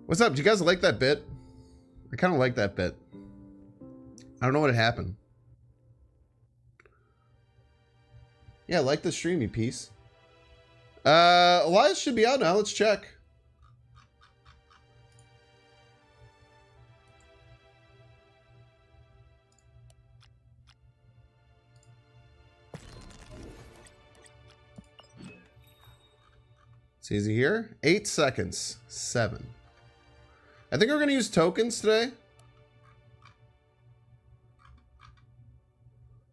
What's up? Do you guys like that bit? I kind of like that bit. I don't know what happened. Yeah, like the streamy piece. Elias should be out now. Let's check. It's easy here. 8 seconds. 7. I think we're going to use tokens today. I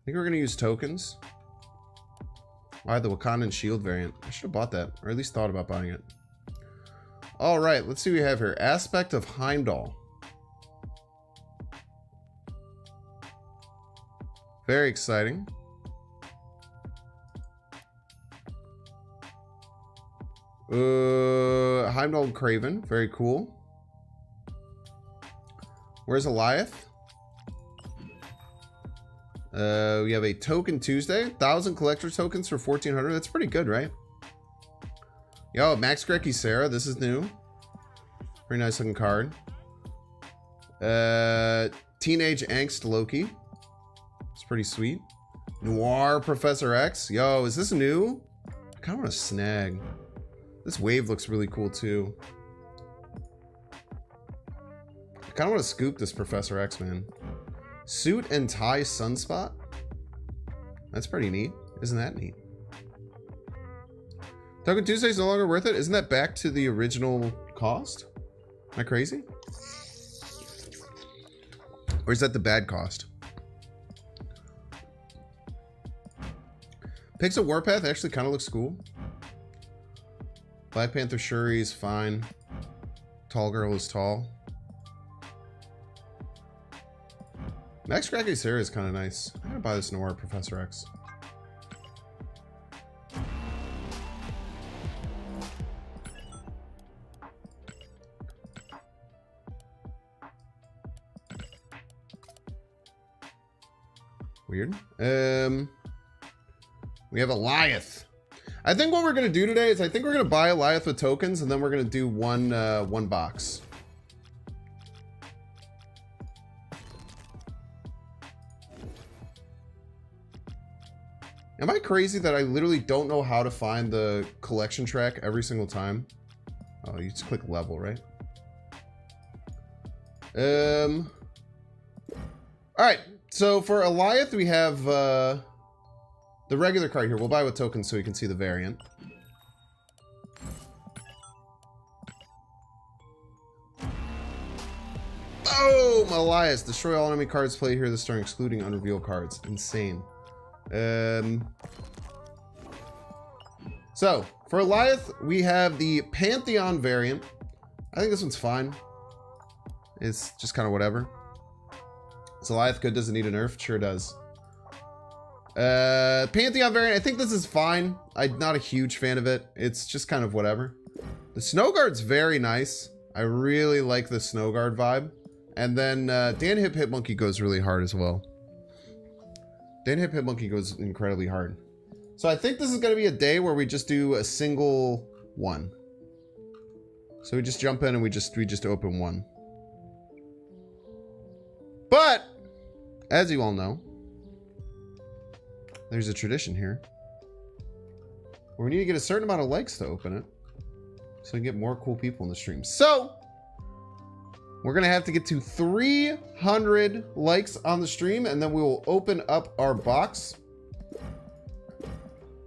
think we're going to use tokens. All right, the Wakandan shield variant. I should have bought that, or at least thought about buying it. All right, let's see what we have here. Aspect of Heimdall. Very exciting. Heimdall and Craven. Very cool. Where's Alioth? We have a Token Tuesday. 1,000 collector tokens for 1,400. That's pretty good, right? Yo, Max Grecki Sarah. This is new. Pretty nice looking card. Teenage Angst Loki. It's pretty sweet. Noir Professor X. Yo, is this new? I kind of want to snag. This wave looks really cool too. I kind of want to scoop this Professor X, man. Suit and tie Sunspot. That's pretty neat. Isn't that neat? Token Tuesday is no longer worth it. Isn't that back to the original cost? Am I crazy? Or is that the bad cost? Pixel Warpath actually kind of looks cool. Black Panther Shuri is fine. Tall Girl is tall. Max Grecki Sarah is kind of nice. I'm gonna buy this Noir Professor X. Weird. We have Alioth. I think what we're gonna do today is I think we're gonna buy Alioth with tokens, and then we're gonna do one box. Am I crazy that I literally don't know how to find the collection track every single time? Oh, you just click level, right? All right. So for Alioth, we have the regular card here. We'll buy with tokens so you can see the variant. Boom! Alioth. Destroy all enemy cards played here this turn, excluding unrevealed cards. Insane. So for Alioth, we have the Pantheon variant. I think this one's fine. It's just kind of whatever. Is Alioth good? Does it need a nerf? Sure does. Pantheon variant. I think this is fine. I'm not a huge fan of it. It's just kind of whatever. The Snow Guard's very nice. I really like the Snow Guard vibe. And then Dan Hip Monkey goes really hard as well. Dan Hip Monkey goes incredibly hard. So I think this is going to be a day where we just do a single one. So we just jump in and we just open one. But as you all know, there's a tradition here where we need to get a certain amount of likes to open it so we can get more cool people in the stream. So we're going to have to get to 300 likes on the stream, and then we will open up our box.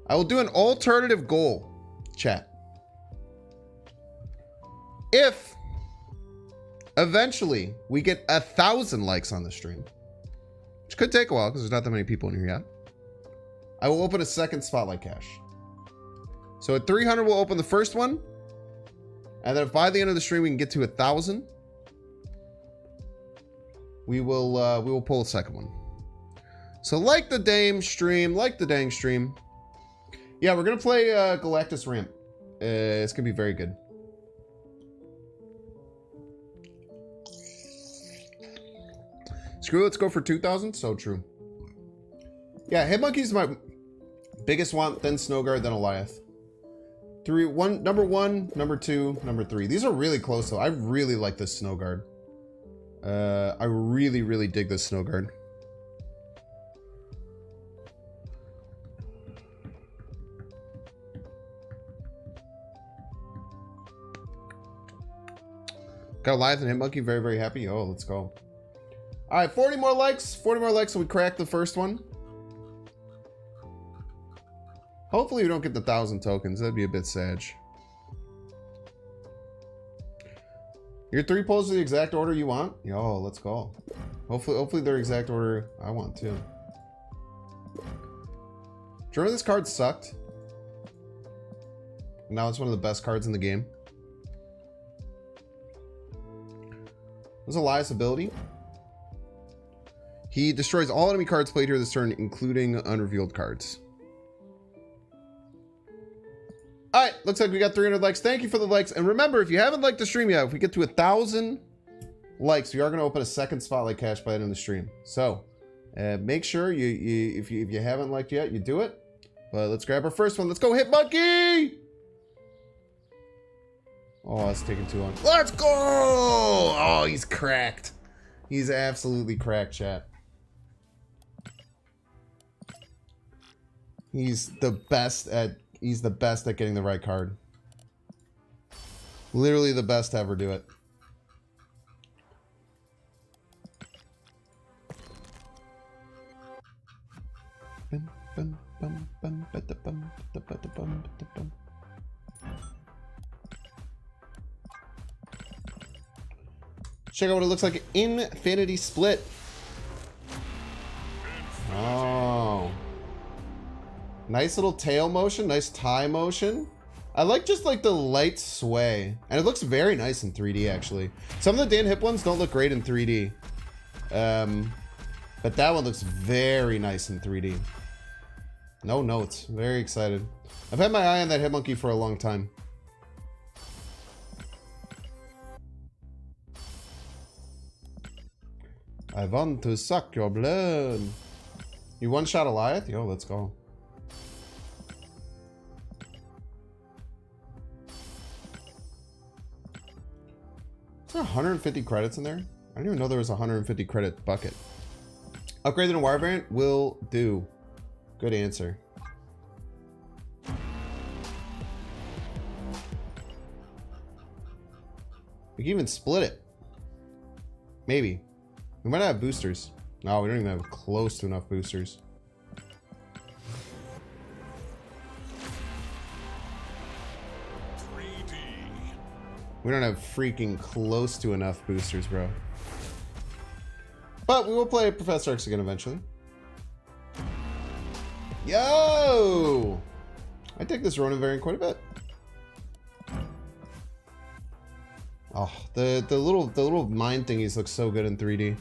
I will do an alternative goal, chat. If eventually we get 1,000 likes on the stream, which could take a while because there's not that many people in here yet, I will open a second Spotlight Cache. So at 300, we'll open the first one. And then if by the end of the stream we can get to 1,000, we will pull a second one. So like the dang stream. Yeah, we're gonna play Galactus Ramp. It's gonna be very good. Screw it, let's go for 2,000. So true. Yeah, Hitmonkey's my biggest want, then Snowguard, then Alioth. Number 1, number 2, number 3. These are really close though. I really like this snow guard. I really, really dig this snow guard. Got Alioth and Hitmonkey. Very, very happy. Oh, let's go. All right, 40 more likes. 40 more likes, so we crack the first one. Hopefully we don't get the 1,000 tokens. That'd be a bit sad. Your 3 pulls are the exact order you want? Yo, let's go. Hopefully they're exact order I want too. Do you remember this card sucked? Now it's one of the best cards in the game. This is Alioth's ability. He destroys all enemy cards played here this turn, including unrevealed cards. Alright, looks like we got 300 likes. Thank you for the likes. And remember, if you haven't liked the stream yet, if we get to 1,000 likes, we are going to open a second spotlight cache by the end of the stream. So, make sure if you haven't liked yet, you do it. But let's grab our first one. Let's go, Hitmonkey! Oh, that's taking too long. Let's go! Oh, he's cracked. He's absolutely cracked, chat. He's the best at getting the right card. Literally the best to ever do it. Check out what it looks like. Infinity Split. Oh. Nice little tail motion. Nice tie motion. I like just like the light sway. And it looks very nice in 3D actually. Some of the Dan Hip ones don't look great in 3D. But that one looks very nice in 3D. No notes. Very excited. I've had my eye on that Hitmonkey for a long time. I want to suck your blood. You one-shot Alioth? Yo, let's go. Is there 150 credits in there? I didn't even know there was a 150 credit bucket. Upgraded in wire variant? Will do. Good answer. We can even split it. Maybe. We might not have boosters. No, we don't even have close to enough boosters. We don't have freaking close to enough boosters, bro. But we will play Professor X again eventually. Yo! I take this Ronin variant quite a bit. Oh, the little mine thingies look so good in 3D.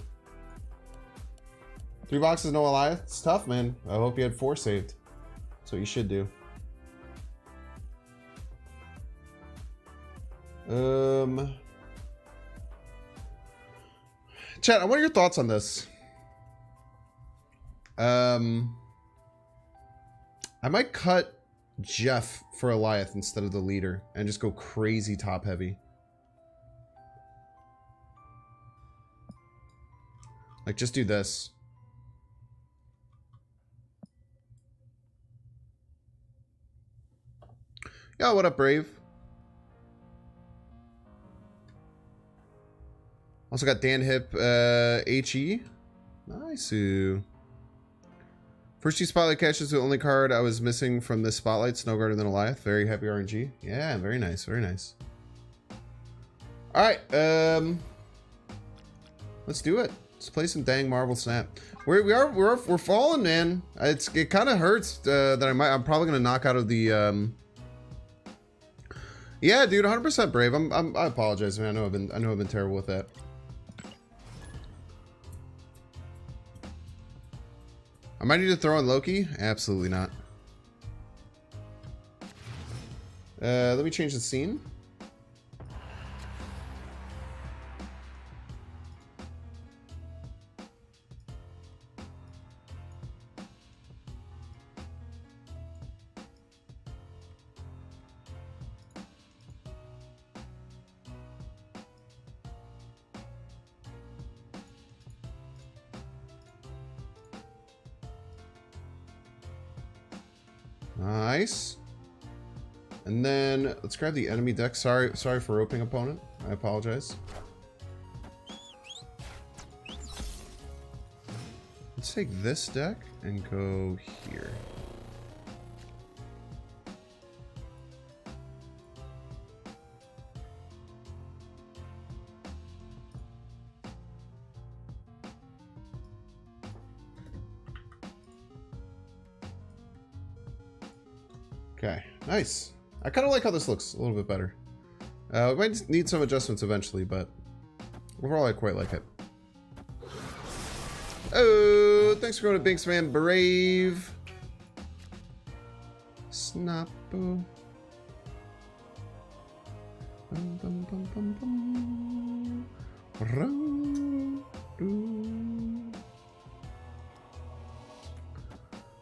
3 boxes, no Alioth. It's tough, man. I hope you had 4 saved. That's what you should do. Chat, what are your thoughts on this? I might cut Jeff for Alioth instead of the leader and just go crazy top heavy. Like, just do this. Yo, what up, Brave? Also got Dan Hip, HE. Nice. First 2 spotlight caches, the only card I was missing from this spotlight, Snowguard and then Alioth. Very happy RNG. Yeah, very nice, very nice. Alright, let's do it. Let's play some dang Marvel Snap. We're falling, man. It kind of hurts that I'm probably gonna knock out of the Yeah, dude, 100% Brave. I apologize, man. I know I've been terrible with that. I might need to throw in Loki. Absolutely not. Let me change the scene. Nice. And then let's grab the enemy deck. Sorry for roping opponent. I apologize. Let's take this deck and go here. Okay, nice. I kind of like how this looks a little bit better. We might need some adjustments eventually, but overall I quite like it. Oh, thanks for going to Binks Man Brave. Snappo. Bum, bum, bum, bum, bum.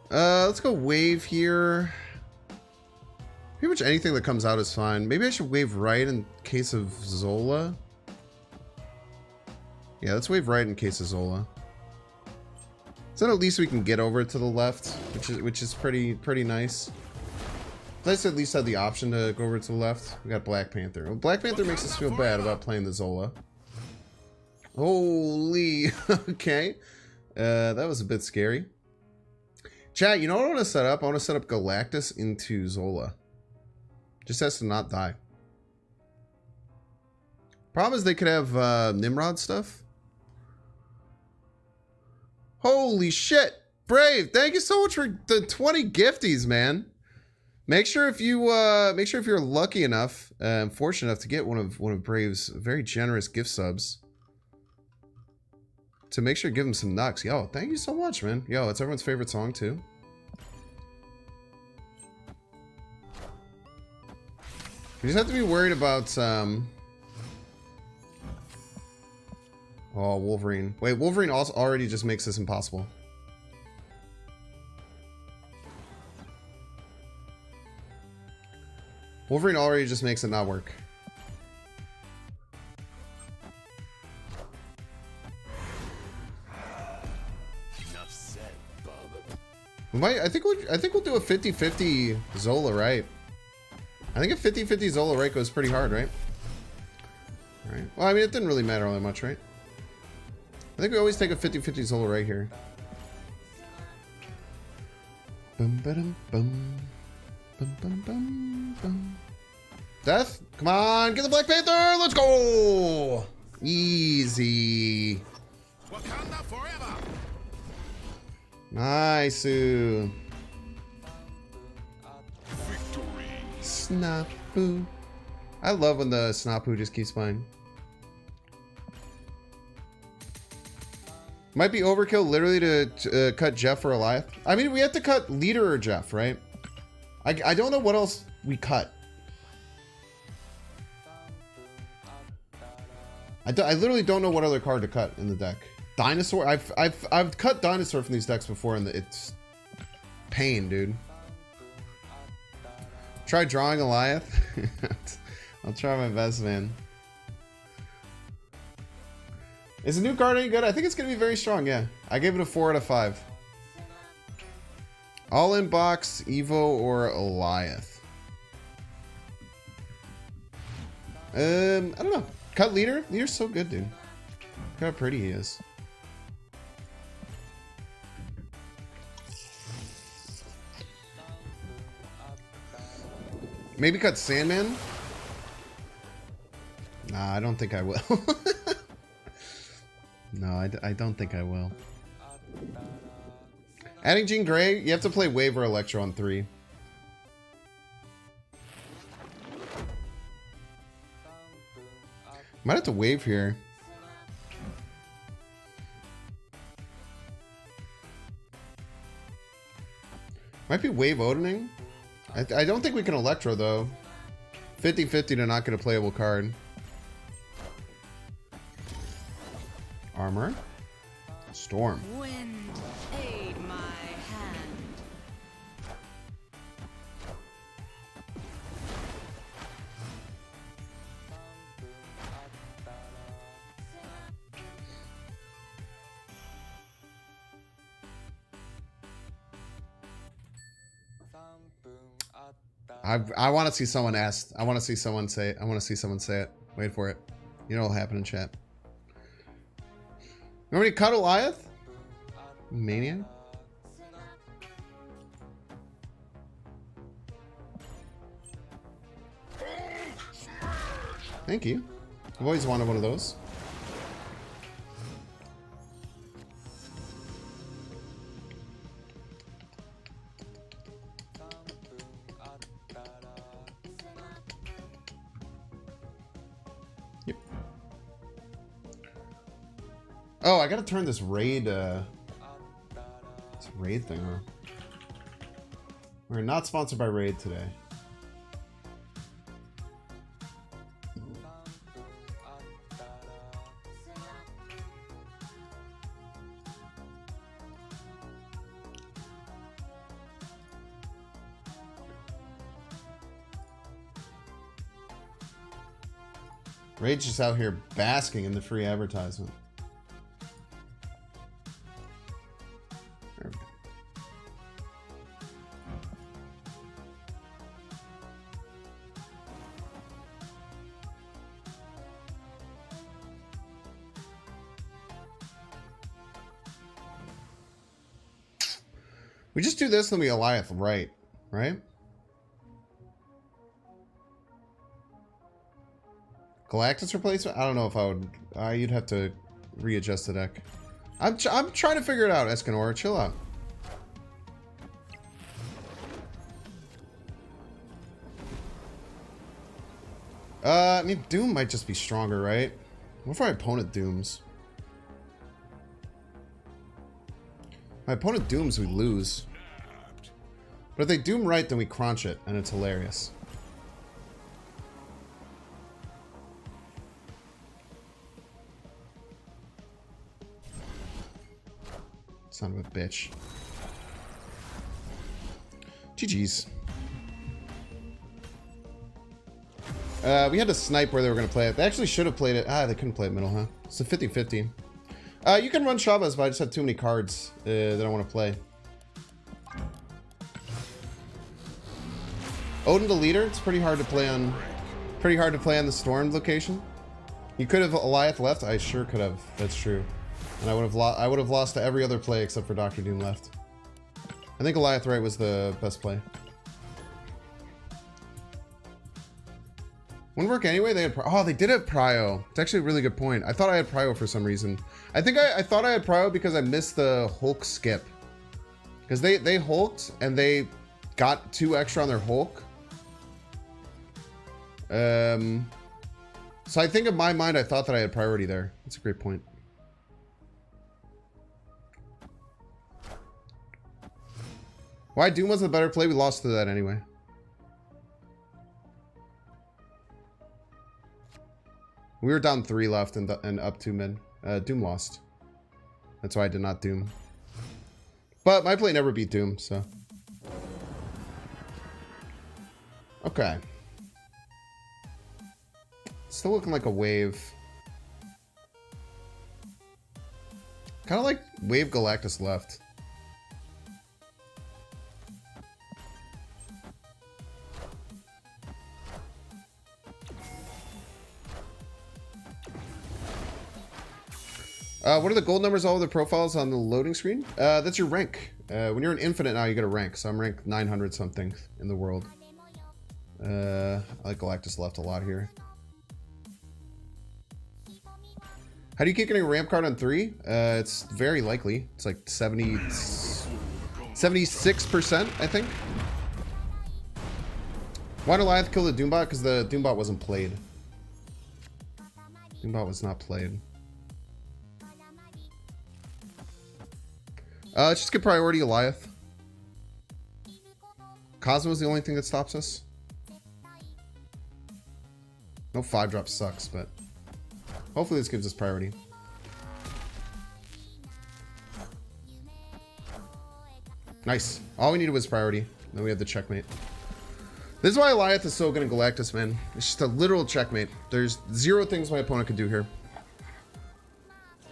Let's go wave here. Pretty much anything that comes out is fine. Maybe I should wave right in case of Zola. Yeah, let's wave right in case of Zola. So at least we can get over to the left, which is pretty nice. Nice to at least have the option to go over to the left. We got Black Panther. Well, Black Panther makes us feel bad about playing the Zola. Holy, okay. That was a bit scary. Chat, you know what I want to set up? I want to set up Galactus into Zola. Just has to not die. Problem is they could have Nimrod stuff. Holy shit. Brave, thank you so much for the 20 gifties, man. Make sure if you're lucky enough and fortunate enough to get one of Brave's very generous gift subs, to make sure to give him some Nux. Yo, thank you so much, man. Yo, it's everyone's favorite song too. We just have to be worried about oh, Wolverine. Wait, Wolverine also already just makes this impossible. Wolverine already just makes it not work. Enough said, bub. We might, I think we'll do a 50-50 Zola, right? I think a 50-50 Zola right goes pretty hard, right? Alright. Well, I mean, it didn't really matter all that much, right? I think we always take a 50-50 Zola right here. Bum, ba-dum, bum. Bum, bum, bum, bum. Death? Come on, get the Black Panther! Let's go! Easy. Wakanda forever. Nice. Victory. Snapu. I love when the Snapu just keeps playing. Might be overkill literally to cut Jeff or Alioth. I mean, we have to cut Leader or Jeff, right? I don't know what else we cut. I literally don't know what other card to cut in the deck. Dinosaur. I've cut Dinosaur from these decks before, and it's pain, dude. Try drawing Alioth. I'll try my best, man. Is the new card any good? I think it's gonna be very strong. Yeah, I gave it a 4 out of 5. All in box, Evo or Alioth. I don't know. Cut Leader. Leader's so good, dude. Look how pretty he is. Maybe cut Sandman? Nah, I don't think I will. No, I don't think I will. Adding Jean Grey, you have to play Wave or Electro on 3. Might have to Wave here. Might be Wave Odining. I don't think we can Electro, though. 50-50 to not get a playable card. Armor. Storm. Wind, aid my hand. I want to see someone ask. I want to see someone say it. I want to see someone say it. Wait for it. You know what'll happen in chat. Remember to cut Alioth? Maniac? Thank you. I've always wanted one of those. Yep. Oh, I gotta turn this raid thing on. We're not sponsored by Raid today. Raid's just out here basking in the free advertisement. There we go. We just do this, then we Alioth right? Galactus replacement? I don't know if I would. You'd have to readjust the deck. I'm trying to figure it out, Escanor. Chill out. I mean, Doom might just be stronger, right? What if my opponent Dooms? My opponent Dooms, we lose. But if they Doom right, then we crunch it, and it's hilarious. Son of a bitch. GG's. We had to snipe where they were going to play it. They actually should have played it. They couldn't play it middle, huh? It's a 50-50. You can run Shavas, but I just have too many cards that I want to play. Odin the leader. It's pretty hard to play on. Pretty hard to play on the Storm location. You could have Alioth left. I sure could have. That's true. And I would have lost to every other play except for Dr. Doom left. I think Alioth right was the best play. Wouldn't work anyway. They had they did have Prio. It's actually a really good point. I thought I had Prio for some reason. I think I thought I had Prio because I missed the Hulk skip. Because they hulked and they got 2 extra on their Hulk. So I think in my mind I thought that I had priority there. That's a great point. Why Doom was the better play? We lost to that anyway. We were down 3 left and up 2 mid. Doom lost. That's why I did not Doom. But my play never beat Doom, so. Okay. Still looking like a wave. Kind of like wave Galactus left. What are the gold numbers all of the profiles on the loading screen? That's your rank. When you're an infinite now, you get a rank. So I'm ranked 900 something in the world. I like Galactus left a lot here. How do you keep getting a ramp card on 3? It's very likely. It's like 76%, I think. Why did Alioth kill the Doombot? Because the Doombot wasn't played. Doombot was not played. Let's just get priority Alioth. Cosmo's the only thing that stops us. No 5-drop sucks, but hopefully this gives us priority. Nice. All we needed was priority. Then we had the checkmate. This is why Alioth is so good in Galactus, man. It's just a literal checkmate. There's 0 things my opponent could do here.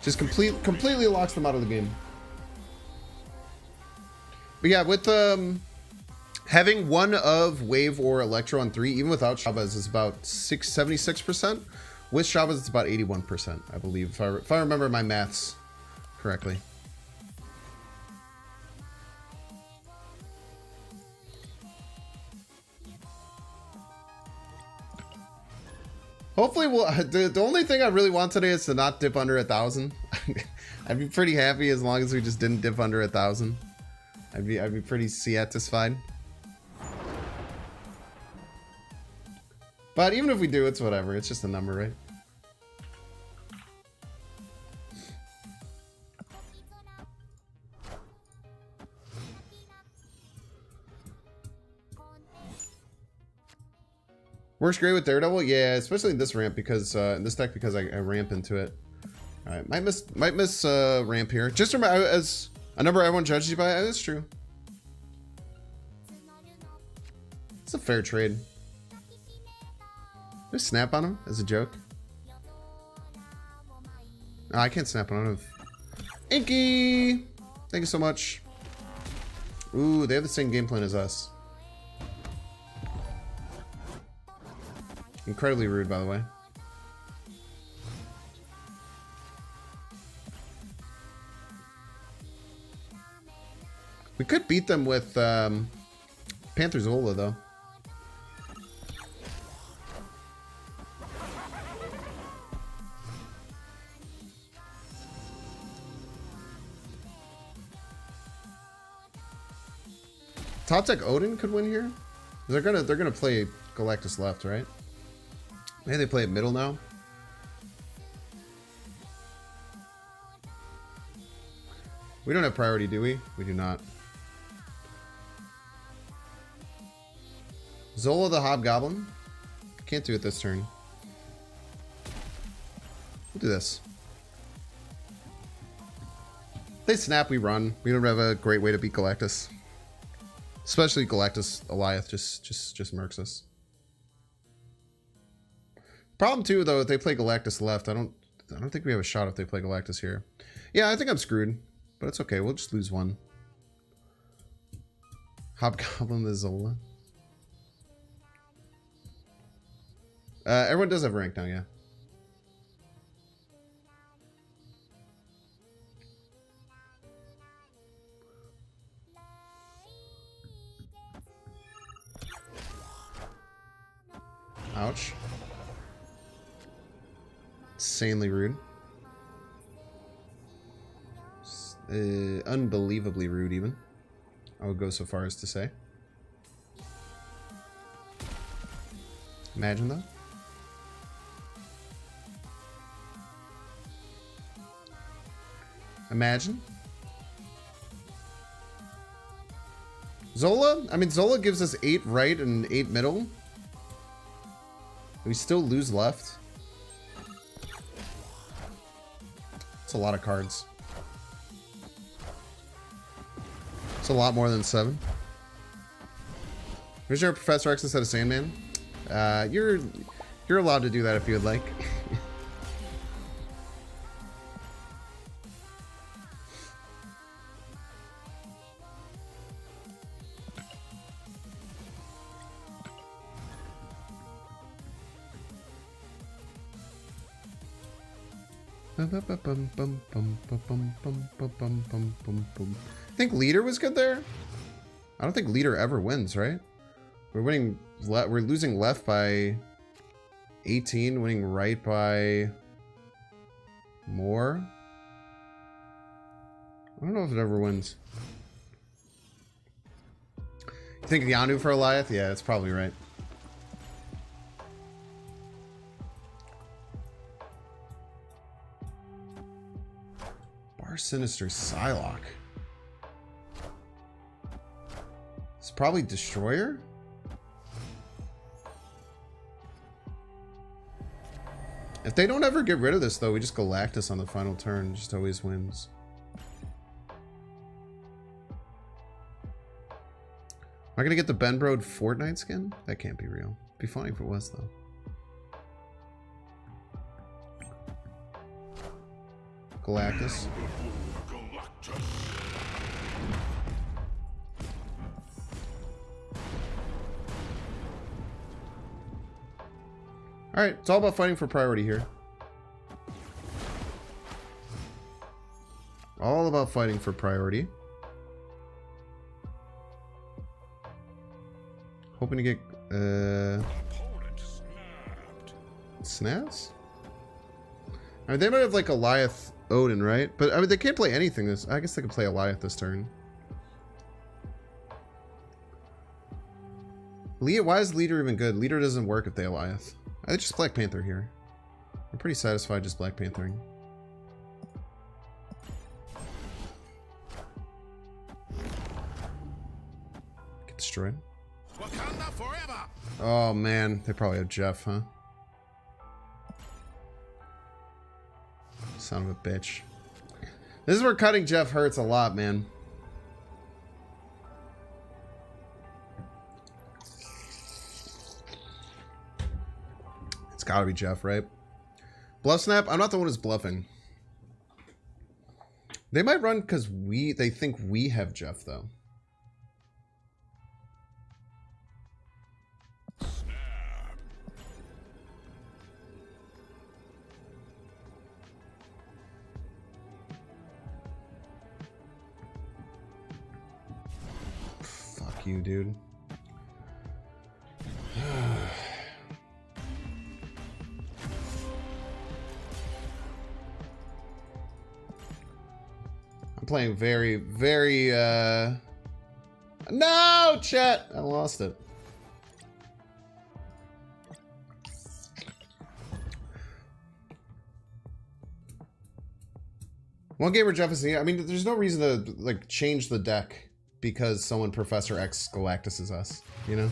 Just completely locks them out of the game. But yeah, with Having one of Wave or Electro on 3, even without Shabazz, is about 76%. With Shabazz, it's about 81%, I believe, if I remember my maths correctly. Hopefully, we'll. The only thing I really want today is to not dip under 1,000. I'd be pretty happy as long as we just didn't dip under 1,000. I'd be pretty satisfied. But even if we do, it's whatever. It's just a number, right? Works great with Daredevil, yeah, especially in this ramp because in this deck because I ramp into it. All right, might miss ramp here. Just remember, as a number everyone judges you by, that's true. It's a fair trade. Just snap on him as a joke. Oh, I can't snap on him. Inky, thank you so much. Ooh, they have the same game plan as us. Incredibly rude, by the way. We could beat them with Panther Zola, though. Top deck Odin could win here. They're gonna play Galactus left, right? Maybe they play it middle now. We don't have priority, do we? We do not. Zola the Hobgoblin. Can't do it this turn. We'll do this. They snap, we run. We don't have a great way to beat Galactus. Especially Galactus Alioth just murks us. Problem too, though, if they play Galactus left, I don't think we have a shot if they play Galactus here. Yeah, I think I'm screwed, but it's okay. We'll just lose one. Hobgoblin the Zola. Everyone does have rank now, yeah. Ouch. Insanely rude. Unbelievably rude, even. I would go so far as to say. Imagine that. Imagine. Zola? I mean, Zola gives us 8 right and 8 middle. We still lose left. It's a lot of cards. It's a lot more than 7. Here's your Professor X instead of Sandman. You're allowed to do that if you would like. I think leader was good there. I don't think leader ever wins, right? We're losing left by 18, winning right by more. I don't know if it ever wins. You think Yanu for Alioth? Yeah, that's probably right. Bar Sinister Psylocke. It's probably Destroyer? If they don't ever get rid of this, though, we just Galactus on the final turn. Just always wins. Am I gonna get the Ben Brode Fortnite skin? That can't be real. Be funny if it was, though. Galactus. Alright, it's all about fighting for priority here. All about fighting for priority. Hoping to get snaps? I mean, they might have like Alioth Odin, right? But I mean, they can't play anything this. I guess they can play Alioth this turn. Why is leader even good? Leader doesn't work if they Alioth. I just Black Panther here. I'm pretty satisfied just Black Panthering. Get destroyed. Wakanda forever. Oh man, they probably have Jeff, huh? Son of a bitch. This is where cutting Jeff hurts a lot, man. It's gotta be Jeff, right? Bluff snap? I'm not the one who's bluffing. They might run because they think we have Jeff, though. Fuck you, dude. I'm playing very, very, no, chat! I lost it. One gamer Jeff is here. I mean, there's no reason to, like, change the deck because someone Professor X Galactus is us, you know?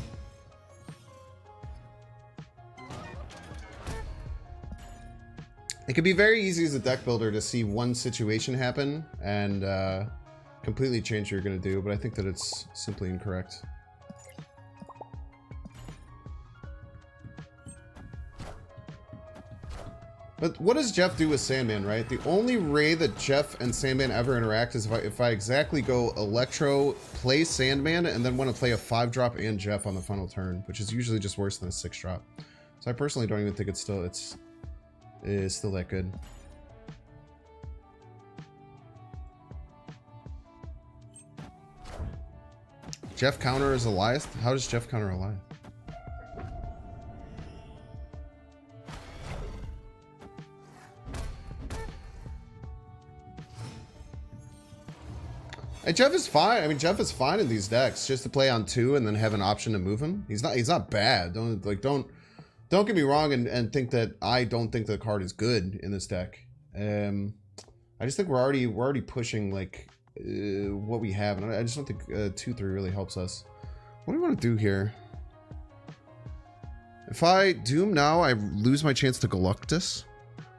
It could be very easy as a deck builder to see one situation happen and completely change what you're going to do, but I think that it's simply incorrect. But what does Jeff do with Sandman, right? The only way that Jeff and Sandman ever interact is if I exactly go Electro, play Sandman, and then want to play a 5-drop and Jeff on the final turn, which is usually just worse than a 6-drop. So I personally don't even think it's still that good. Jeff counter is Alioth? How does Jeff counter Alioth? And Jeff is fine. I mean, Jeff is fine in these decks, just to play on 2 and then have an option to move him. He's not bad. Don't get me wrong and think that I don't think the card is good in this deck. I just think we're already pushing like what we have, and I just don't think 2-3 really helps us. What do we want to do here? If I Doom now, I lose my chance to Galactus.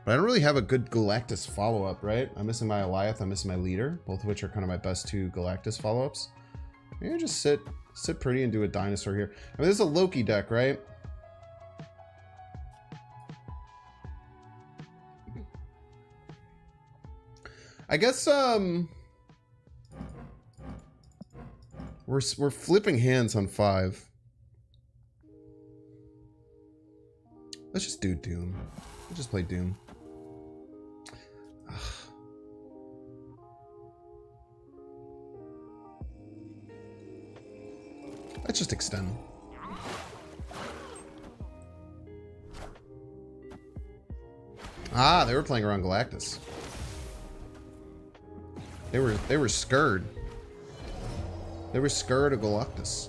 But I don't really have a good Galactus follow-up, right? I'm missing my Alioth, I'm missing my leader, both of which are kind of my best 2 Galactus follow-ups. Maybe just sit pretty and do a dinosaur here. I mean, this is a Loki deck, right? I guess we're flipping hands on 5. Let's just do Doom. Let's just play Doom. Ugh. Let's just extend. Ah, they were playing around Galactus. They were scared. They were scared of Galactus.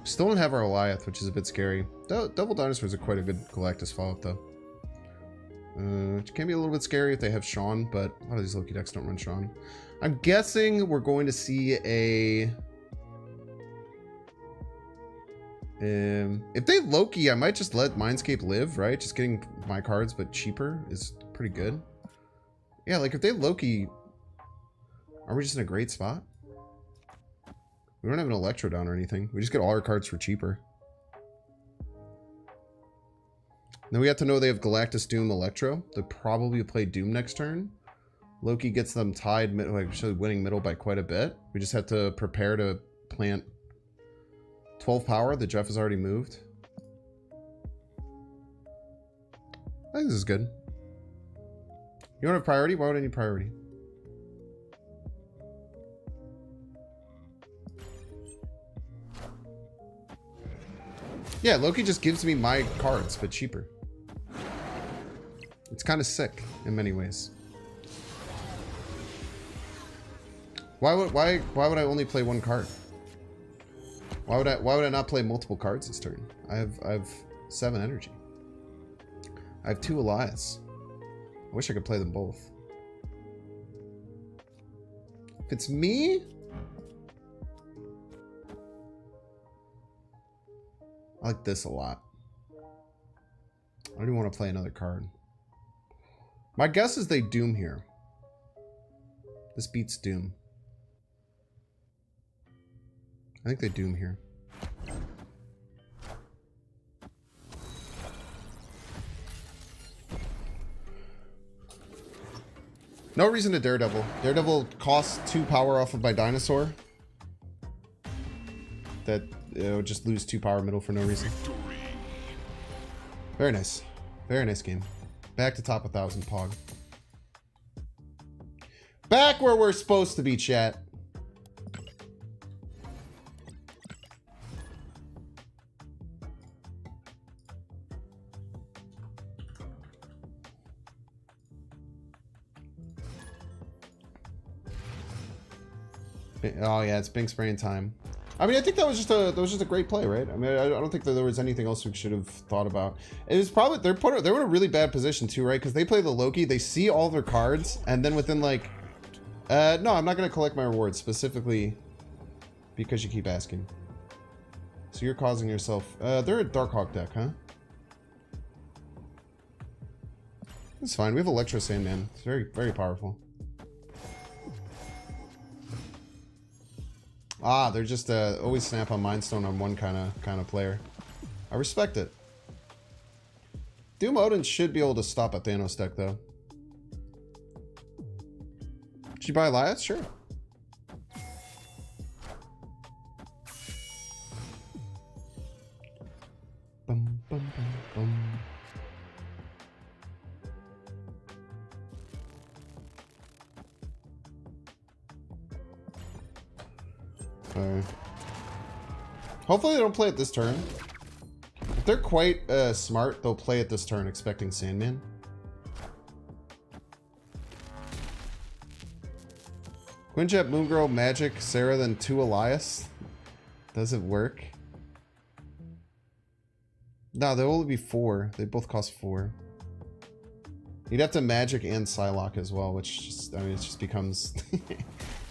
Still don't have our Alioth, which is a bit scary. Double Dinosaurs are quite a good Galactus follow-up, though. Which can be a little bit scary if they have Sean, but a lot of these Loki decks don't run Sean. I'm guessing we're going to see a... if they Loki, I might just let Mindscape live, right? Just getting my cards, but cheaper is pretty good. Yeah, like if they Loki, are we just in a great spot? We don't have an Electro down or anything. We just get all our cards for cheaper. Then we have to know they have Galactus, Doom, Electro. They'll probably play Doom next turn. Loki gets them tied, like winning middle by quite a bit. We just have to prepare to plant 12 power. The Jeff has already moved. I think this is good. You want a priority? Why would I need priority? Yeah, Loki just gives me my cards, but cheaper. It's kind of sick in many ways. Why would I only play one card? Why would I not play multiple cards this turn? I have 7 energy. I have 2 Alioths. I wish I could play them both. If it's me, I like this a lot. I don't even want to play another card. My guess is they Doom here. This beats Doom. I think they Doom here. No reason to Daredevil. Daredevil costs 2 power off of my dinosaur. That would just lose 2 power middle for no reason. Very nice. Very nice game. Back to top 1,000 Pog. Back where we're supposed to be, chat. Oh yeah, it's Bink spraying time. I mean, I think that was just a great play, right? I mean, I don't think that there was anything else we should have thought about. It was probably they were in a really bad position too, right? Because they play the Loki, they see all their cards, and then within like, no, I'm not gonna collect my rewards specifically because you keep asking. So you're causing yourself. They're a Darkhawk deck, huh? It's fine. We have Electro Sandman. It's very, very powerful. Ah, they're just always snap on Mind Stone on one kind of player. I respect it. Doom Odin should be able to stop a Thanos deck though. Should you buy Alioth? Sure. Bum, bum, bum, bum. Hopefully they don't play it this turn. If they're quite smart, they'll play it this turn expecting Sandman. Quinjet, Moongirl, Magic, Sarah, then 2 Alioths. Does it work? No, there'll only be 4. They both cost 4. You'd have to Magic and Psylocke as well, which just, I mean, it just becomes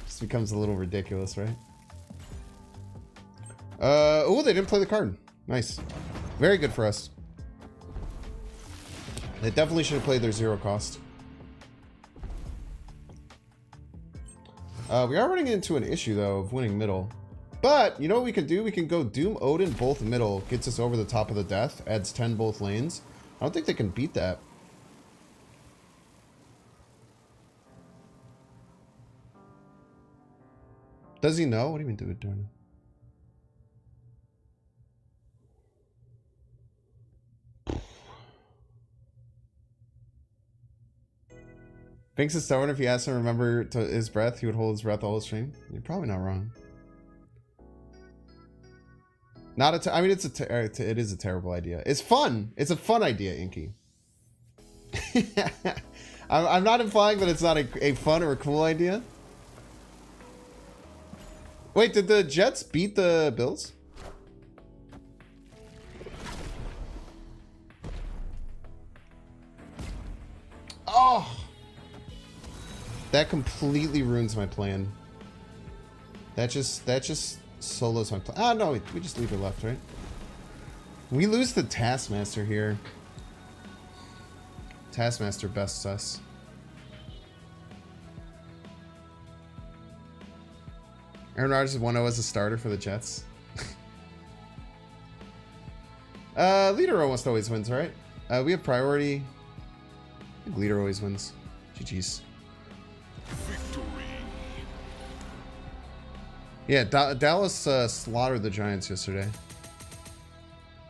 just becomes a little ridiculous, right? Oh, they didn't play the card. Nice. Very good for us. They definitely should have played their 0 cost. We are running into an issue, though, of winning middle. But, you know what we can do? We can go Doom Odin both middle. Gets us over the top of the death. Adds 10 both lanes. I don't think they can beat that. Does he know? What do you mean do it, Dorna? Binks is stubborn. If you ask him to remember his breath, he would hold his breath all the stream. You're probably not wrong. Not a. I mean, it is a terrible idea. It's fun. It's a fun idea, Inky. I'm not implying that it's not a fun or a cool idea. Wait, did the Jets beat the Bills? Oh! That completely ruins my plan. That just solos my plan. Ah, no, we just leave it left, right? We lose the Taskmaster here. Taskmaster bests us. Aaron Rodgers is 1-0 as a starter for the Jets. Leader almost always wins, right? We have priority. I think leader always wins. GG's. Victory. Yeah, Dallas slaughtered the Giants yesterday.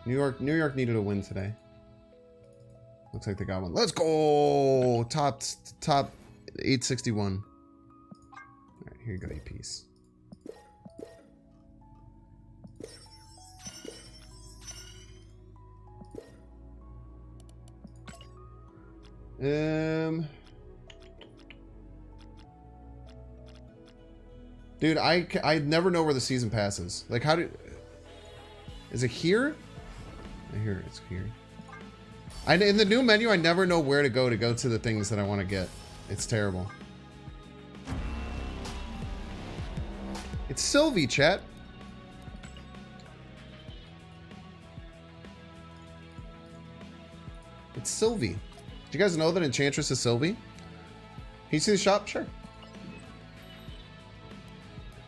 New York needed a win today. Looks like they got one. Let's go! Top 861. All right, here you go, you piece. Dude, I never know where the season passes. Like, how do... Is it here? I hear it's here. In the new menu, I never know where to go to the things that I want to get. It's terrible. It's Sylvie, chat. It's Sylvie. Do you guys know that Enchantress is Sylvie? Can you see the shop? Sure.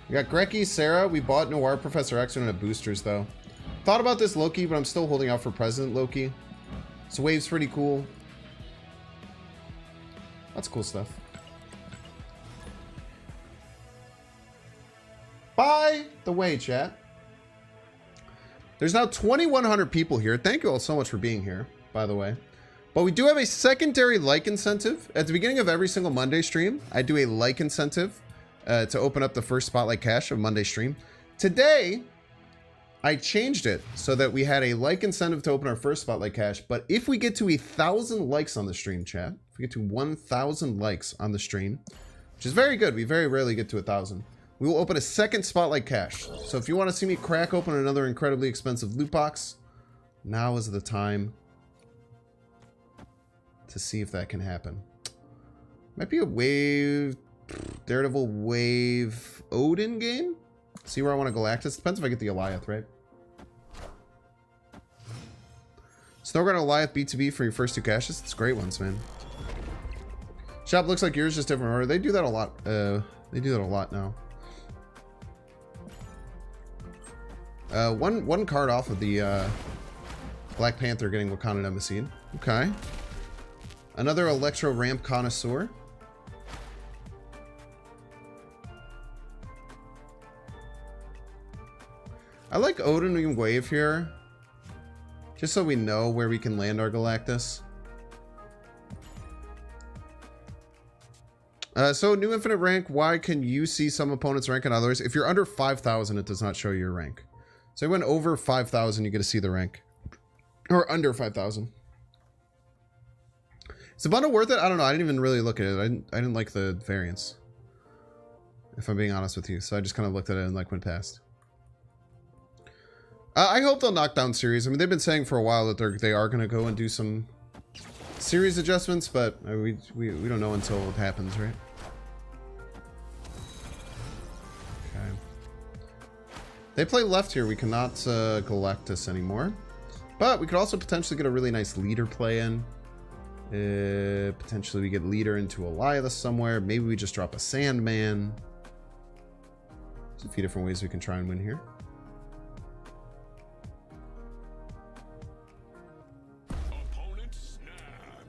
We got Grekky, Sarah. We bought Noir, Professor X, and a boosters, though. Thought about this Loki, but I'm still holding out for President Loki. So Wave's pretty cool. That's cool stuff. By the way, chat. There's now 2,100 people here. Thank you all so much for being here, by the way. But we do have a secondary like incentive. At the beginning of every single Monday stream, I do a like incentive to open up the first Spotlight Cash of Monday stream. Today, I changed it so that we had a like incentive to open our first Spotlight Cash. But if we get to 1,000 likes on the stream, chat, if we get to 1,000 likes on the stream, which is very good, we very rarely get to 1,000, we will open a second Spotlight Cash. So if you want to see me crack open another incredibly expensive loot box, now is the time to see if that can happen. Might be a Wave, Daredevil Wave Odin game. See where I want to Galactus. Depends if I get the Alioth, right? Snowguard and Alioth B2B for your first 2 caches. It's great ones, man. Shop looks like yours, just different order. They do that a lot. They do that a lot now. One card off of the Black Panther getting Wakandan Embassy. Okay. Another Electro Ramp Connoisseur. I like Odin and Wave here. Just so we know where we can land our Galactus. So new infinite rank, why can you see some opponents' rank and others? If you're under 5,000, it does not show your rank. So you went over 5,000, you get to see the rank. Or under 5,000. Is the bundle worth it? I don't know. I didn't even really look at it. I didn't like the variants. If I'm being honest with you. So I just kind of looked at it and like went past. I hope they'll knock down series. I mean, they've been saying for a while that they are going to go and do some series adjustments, but we don't know until it happens, right? Okay. They play left here. We cannot Galactus anymore. But we could also potentially get a really nice leader play in. Potentially we get leader into Alioth somewhere. Maybe we just drop a Sandman. There's a few different ways we can try and win here.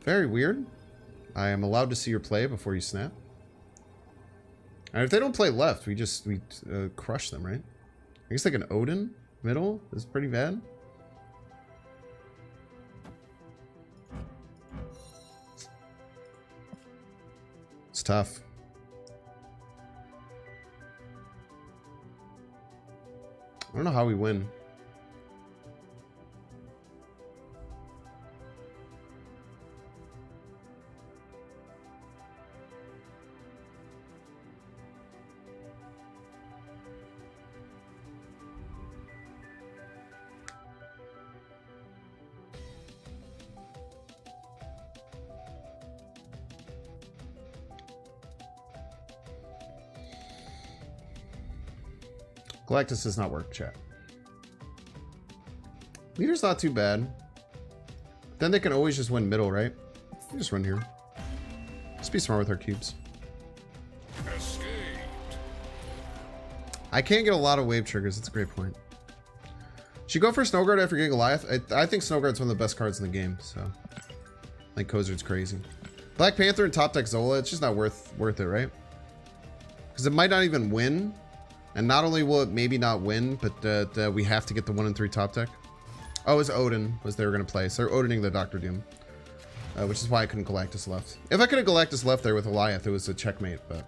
Very weird. I am allowed to see your play before you snap. And if they don't play left, we crush them, right? I guess like an Odin middle is pretty bad. It's tough. I don't know how we win. Galactus does not work, chat. Leader's not too bad. Then they can always just win middle, right? We just run here. Just be smart with our cubes. Escaped. I can't get a lot of wave triggers. That's a great point. Should you go for Snowguard after getting Goliath? I think Snowguard's one of the best cards in the game, so. I think Kozard's crazy. Black Panther and top deck Zola, it's just not worth it, right? Because it might not even win. And not only will it maybe not win, but we have to get the 1 in 3 top deck. Oh, it was Odin was they were going to play. So they're Odining the Doctor Doom. Which is why I couldn't Galactus left. If I could have Galactus left there with Alioth, it was a checkmate, but...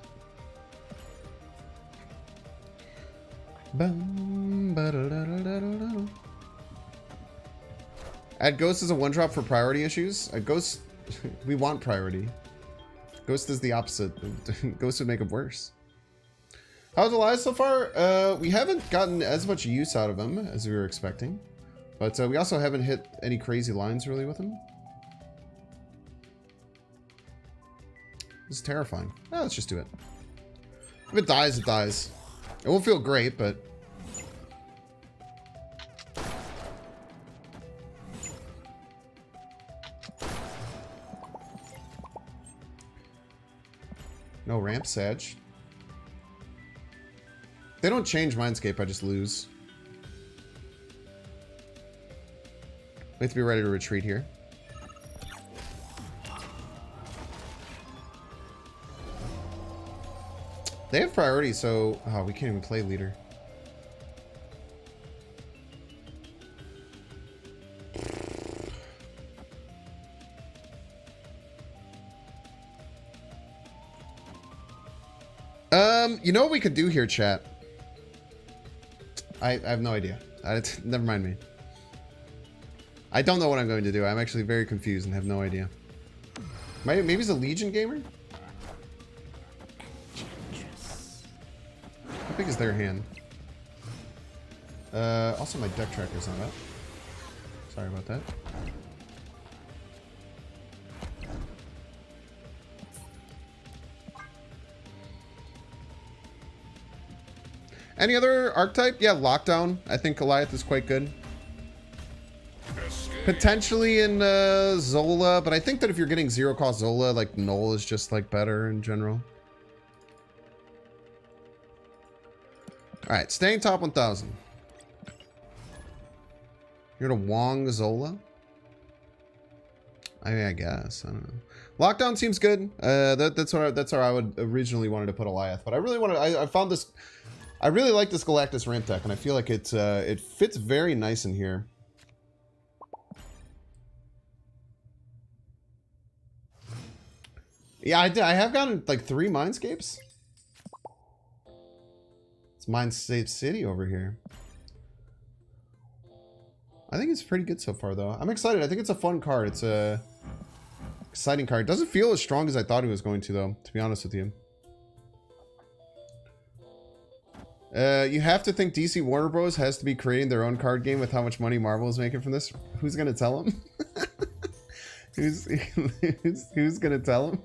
Add Ghost as a 1-drop for priority issues. Ghost... we want priority. Ghost is the opposite. Ghost would make it worse. How's Alioth so far? We haven't gotten as much use out of him as we were expecting. But we also haven't hit any crazy lines really with him. This is terrifying. Oh, let's just do it. If it dies, it dies. It won't feel great, but... No ramp, Sag. They don't change Mindscape, I just lose. We have to be ready to retreat here. They have priority, so... Oh, we can't even play leader. You know what we could do here, chat? I have no idea. Never mind me. I don't know what I'm going to do. I'm actually very confused and have no idea. Maybe he's a Legion gamer? How big is their hand? Also my deck tracker's not up. Sorry about that. Any other archetype? Yeah, Lockdown. I think Alioth is quite good. Potentially in Zola, but I think that if you're getting 0-cost Zola, like Null is just like better in general. Alright, staying top 1000. You're gonna Wong Zola? I mean, I guess. I don't know. Lockdown seems good. That's where I would originally wanted to put Alioth, but I really wanted. I found this. I really like this Galactus ramp deck, and I feel like it fits very nice in here. Yeah, I have gotten like 3 Mindscapes. It's Mindscape City over here. I think it's pretty good so far, though. I'm excited. I think it's a fun card. It's a exciting card. It doesn't feel as strong as I thought it was going to, though, to be honest with you. You have to think DC Warner Bros. Has to be creating their own card game with how much money Marvel is making from this. Who's gonna tell them? who's gonna tell them?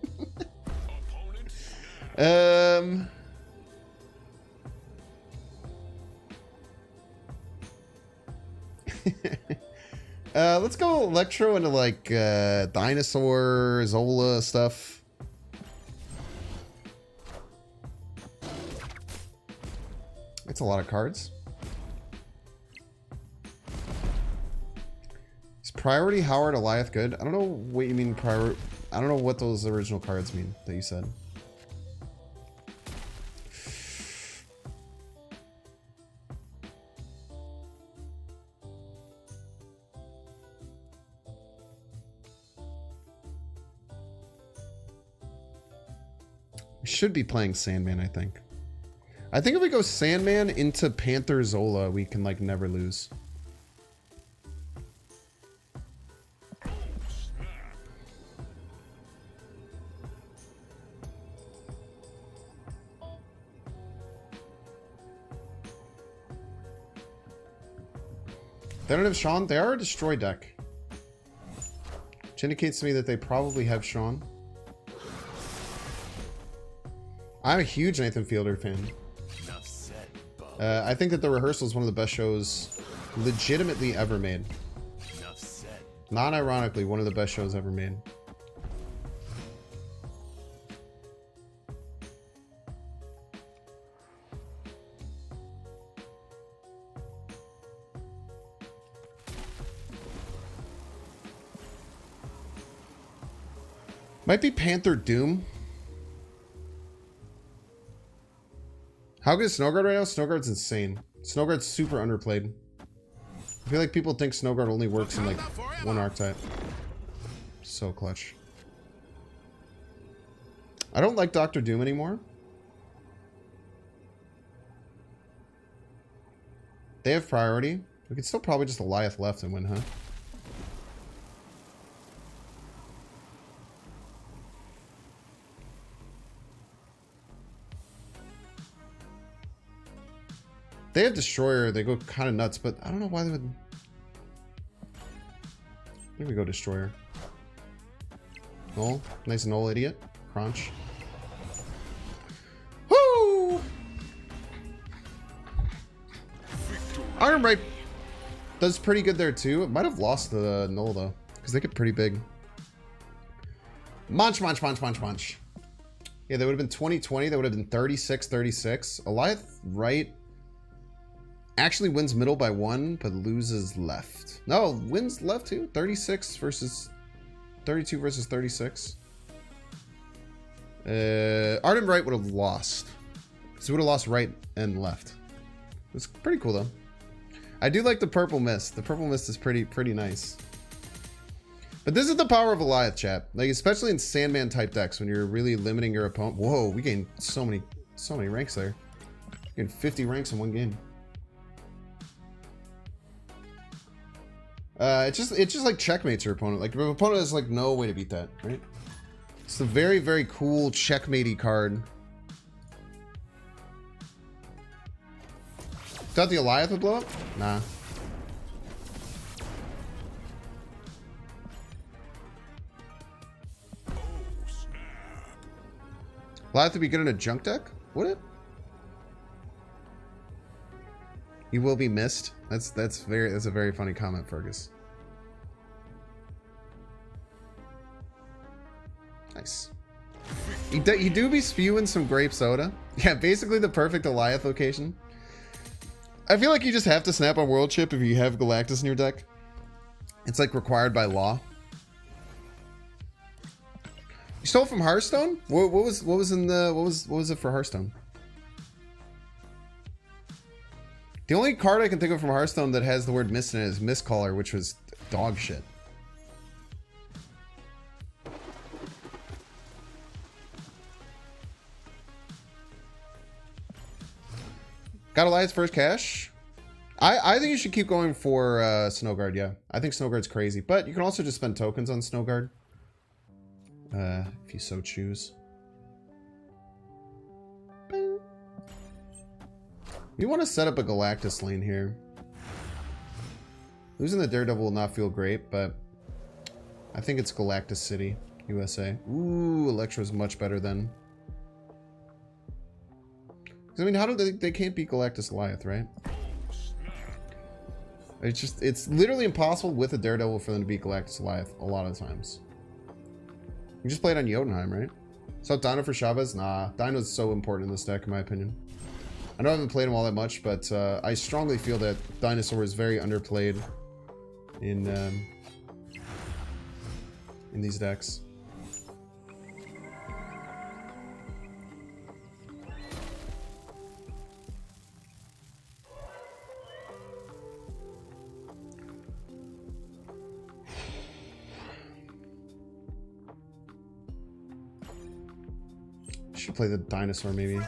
Let's go Electro into like Dinosaur, Zola stuff. It's a lot of cards. Is Priority Howard Alioth good? I don't know what you mean priority. I don't know what those original cards mean that you said. We should be playing Sandman, I think. I think if we go Sandman into Panther Zola, we can like never lose. They don't have Sean. They are a destroy deck. Which indicates to me that they probably have Sean. I'm a huge Nathan Fielder fan. I think that The Rehearsal is one of the best shows legitimately ever made. Non-ironically, one of the best shows ever made. Might be Panther Doom. How good is Snowguard right now? Snowguard's insane. Snowguard's super underplayed. I feel like people think Snowguard only works in like one archetype. So clutch. I don't like Dr. Doom anymore. They have priority. We could still probably just Alioth left and win, huh? They have Destroyer. They go kind of nuts, but I don't know why they would... Here we go, Destroyer. Null. Nice null, idiot. Crunch. Woo! Iron Right does pretty good there, too. It might have lost the null, though, because they get pretty big. Munch, munch, munch, munch, munch. Yeah, that would have been 2020. That would have been 36-36. Alioth Right... actually wins middle by 1, but loses left. No, wins left too. 36 versus 32 versus 36. Ardent Right would have lost. So would have lost right and left. It's pretty cool though. I do like the purple mist. The purple mist is pretty nice. But this is the power of Alioth, chat. Like especially in Sandman type decks when you're really limiting your opponent. Whoa, we gained so many ranks there. We gained 50 ranks in one game. It just like checkmates your opponent. Like your opponent has like no way to beat that, right? It's a very, very cool checkmatey card. Thought the Alioth would blow up? Nah. Alioth would be good in a junk deck? Would it? You will be missed. That's a very funny comment, Fergus. Nice. You do be spewing some grape soda. Yeah, basically the perfect Alioth location. I feel like you just have to snap on World Chip if you have Galactus in your deck. It's like required by law. You stole from Hearthstone? What was it for Hearthstone? The only card I can think of from Hearthstone that has the word mist in it is Mistcaller, which was dog shit. Got Alioth's first cash? I think you should keep going for Snowguard, yeah. I think Snowguard's crazy, but you can also just spend tokens on Snowguard. If you so choose. You want to set up a Galactus lane here. Losing the Daredevil will not feel great, but I think it's Galactus City, USA. Ooh, Electro's much better than. I mean, how do they can't beat Galactus Alioth, right? It's literally impossible with a Daredevil for them to beat Galactus Alioth a lot of times. You just play it on Jotunheim, right? So Dino for Chavez? Nah, Dino's so important in this deck, in my opinion. I know I haven't played him all that much, but I strongly feel that Dinosaur is very underplayed in these decks. Should play the Dinosaur maybe.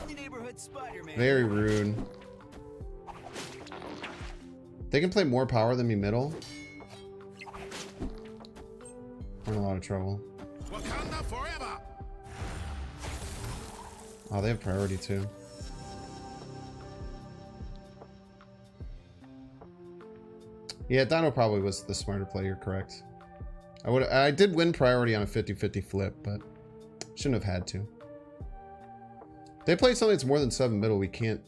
Very rude. They can play more power than me middle. We're in a lot of trouble. Oh, they have priority too. Yeah, Dino probably was the smarter play, you're correct. I did win priority on a 50-50 flip, but shouldn't have had to. They play something that's more than 7 middle. We can't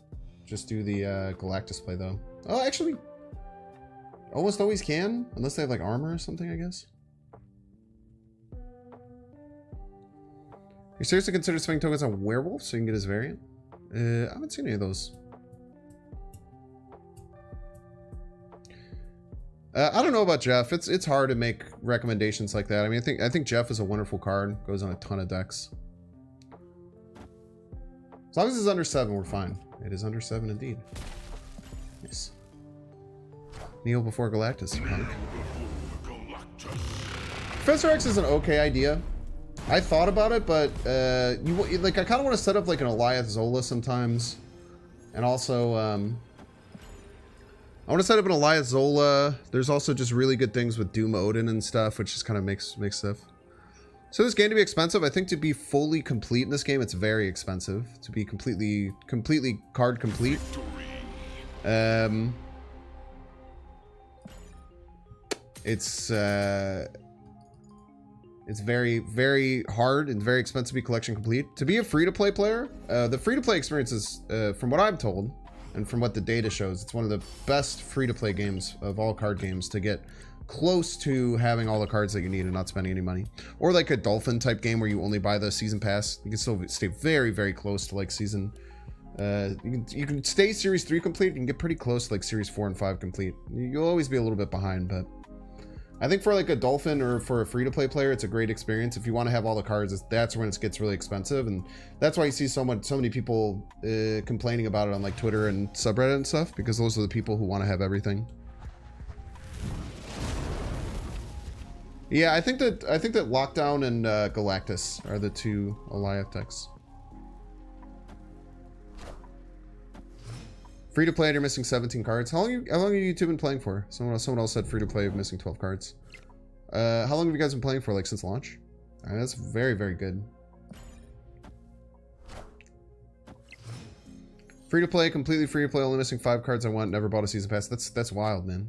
just do the Galactus play though. Oh, actually, almost always can, unless they have like armor or something, I guess. You seriously consider spending tokens on Werewolf so you can get his variant? I haven't seen any of those. I don't know about Jeff. It's hard to make recommendations like that. I mean, I think Jeff is a wonderful card. Goes on a ton of decks. As long as it's under 7, we're fine. It is under 7 indeed. Nice. Kneel before Galactus, punk. Professor X is an okay idea. I thought about it, but I kind of want to set up like an Alioth Zola sometimes. And also, I want to set up an Alioth Zola. There's also just really good things with Doom Odin and stuff, which just kind of makes stuff. So this game to be expensive, I think to be fully complete in this game, it's very expensive. To be completely card complete. It's very, very hard and very expensive to be collection complete. To be a free-to-play player, the free-to-play experience is, from what I'm told, and from what the data shows, it's one of the best free-to-play games of all card games to get close to having all the cards that you need and not spending any money. Or like a Dolphin type game where you only buy the season pass. You can still stay very, very close to like season... you can stay Series 3 complete. You can get pretty close to like Series 4 and 5 complete. You'll always be a little bit behind, but... I think for like a Dolphin or for a free-to-play player, it's a great experience. If you want to have all the cards, that's when it gets really expensive, and that's why you see so many people complaining about it on like Twitter and subreddit and stuff, because those are the people who want to have everything. Yeah, I think that Lockdown and Galactus are the two Alioth decks. Free to play and you're missing 17 cards. How long have you two been playing for? Someone else said free to play missing 12 cards. How long have you guys been playing for? Like since launch? That's very, very good. Free to play, completely free to play, only missing 5 cards I want. Never bought a season pass. That's wild, man.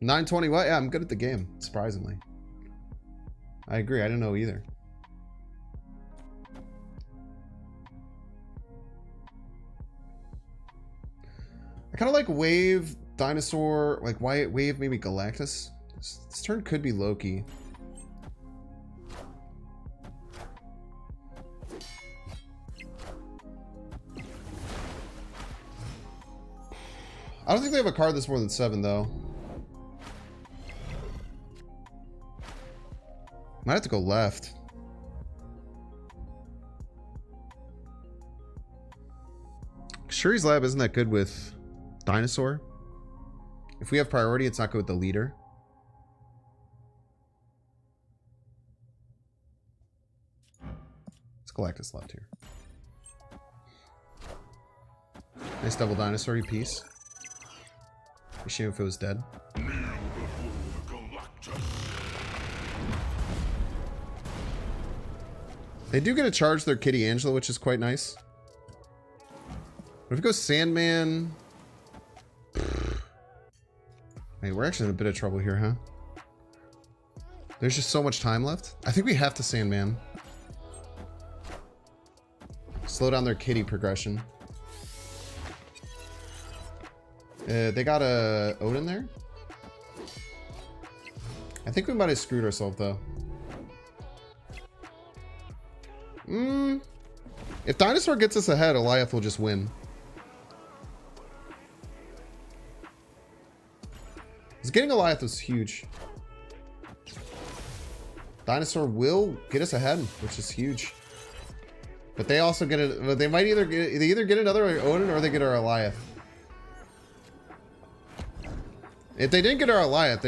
920. What? Yeah, I'm good at the game. Surprisingly. I agree. I didn't know either. I kind of like Wave, Dinosaur, like Wave, maybe Galactus. This turn could be Loki. I don't think they have a card that's more than 7, though. Might have to go left. Shuri's Lab isn't that good with Dinosaur. If we have priority, it's not good with the leader. It's Galactus left here. Nice double Dinosaur piece. Be shame if it was dead. They do get to charge their Kitty Angela, which is quite nice. But if it goes Sandman... Hey, we're actually in a bit of trouble here, huh? There's just so much time left. I think we have to Sandman. Slow down their Kitty progression. They got a Odin there? I think we might have screwed ourselves, though. If Dinosaur gets us ahead, Alioth will just win. Getting Alioth is huge. Dinosaur will get us ahead, which is huge. But they also get it. They might either get another Odin or they get our Alioth. If they didn't get our Alioth,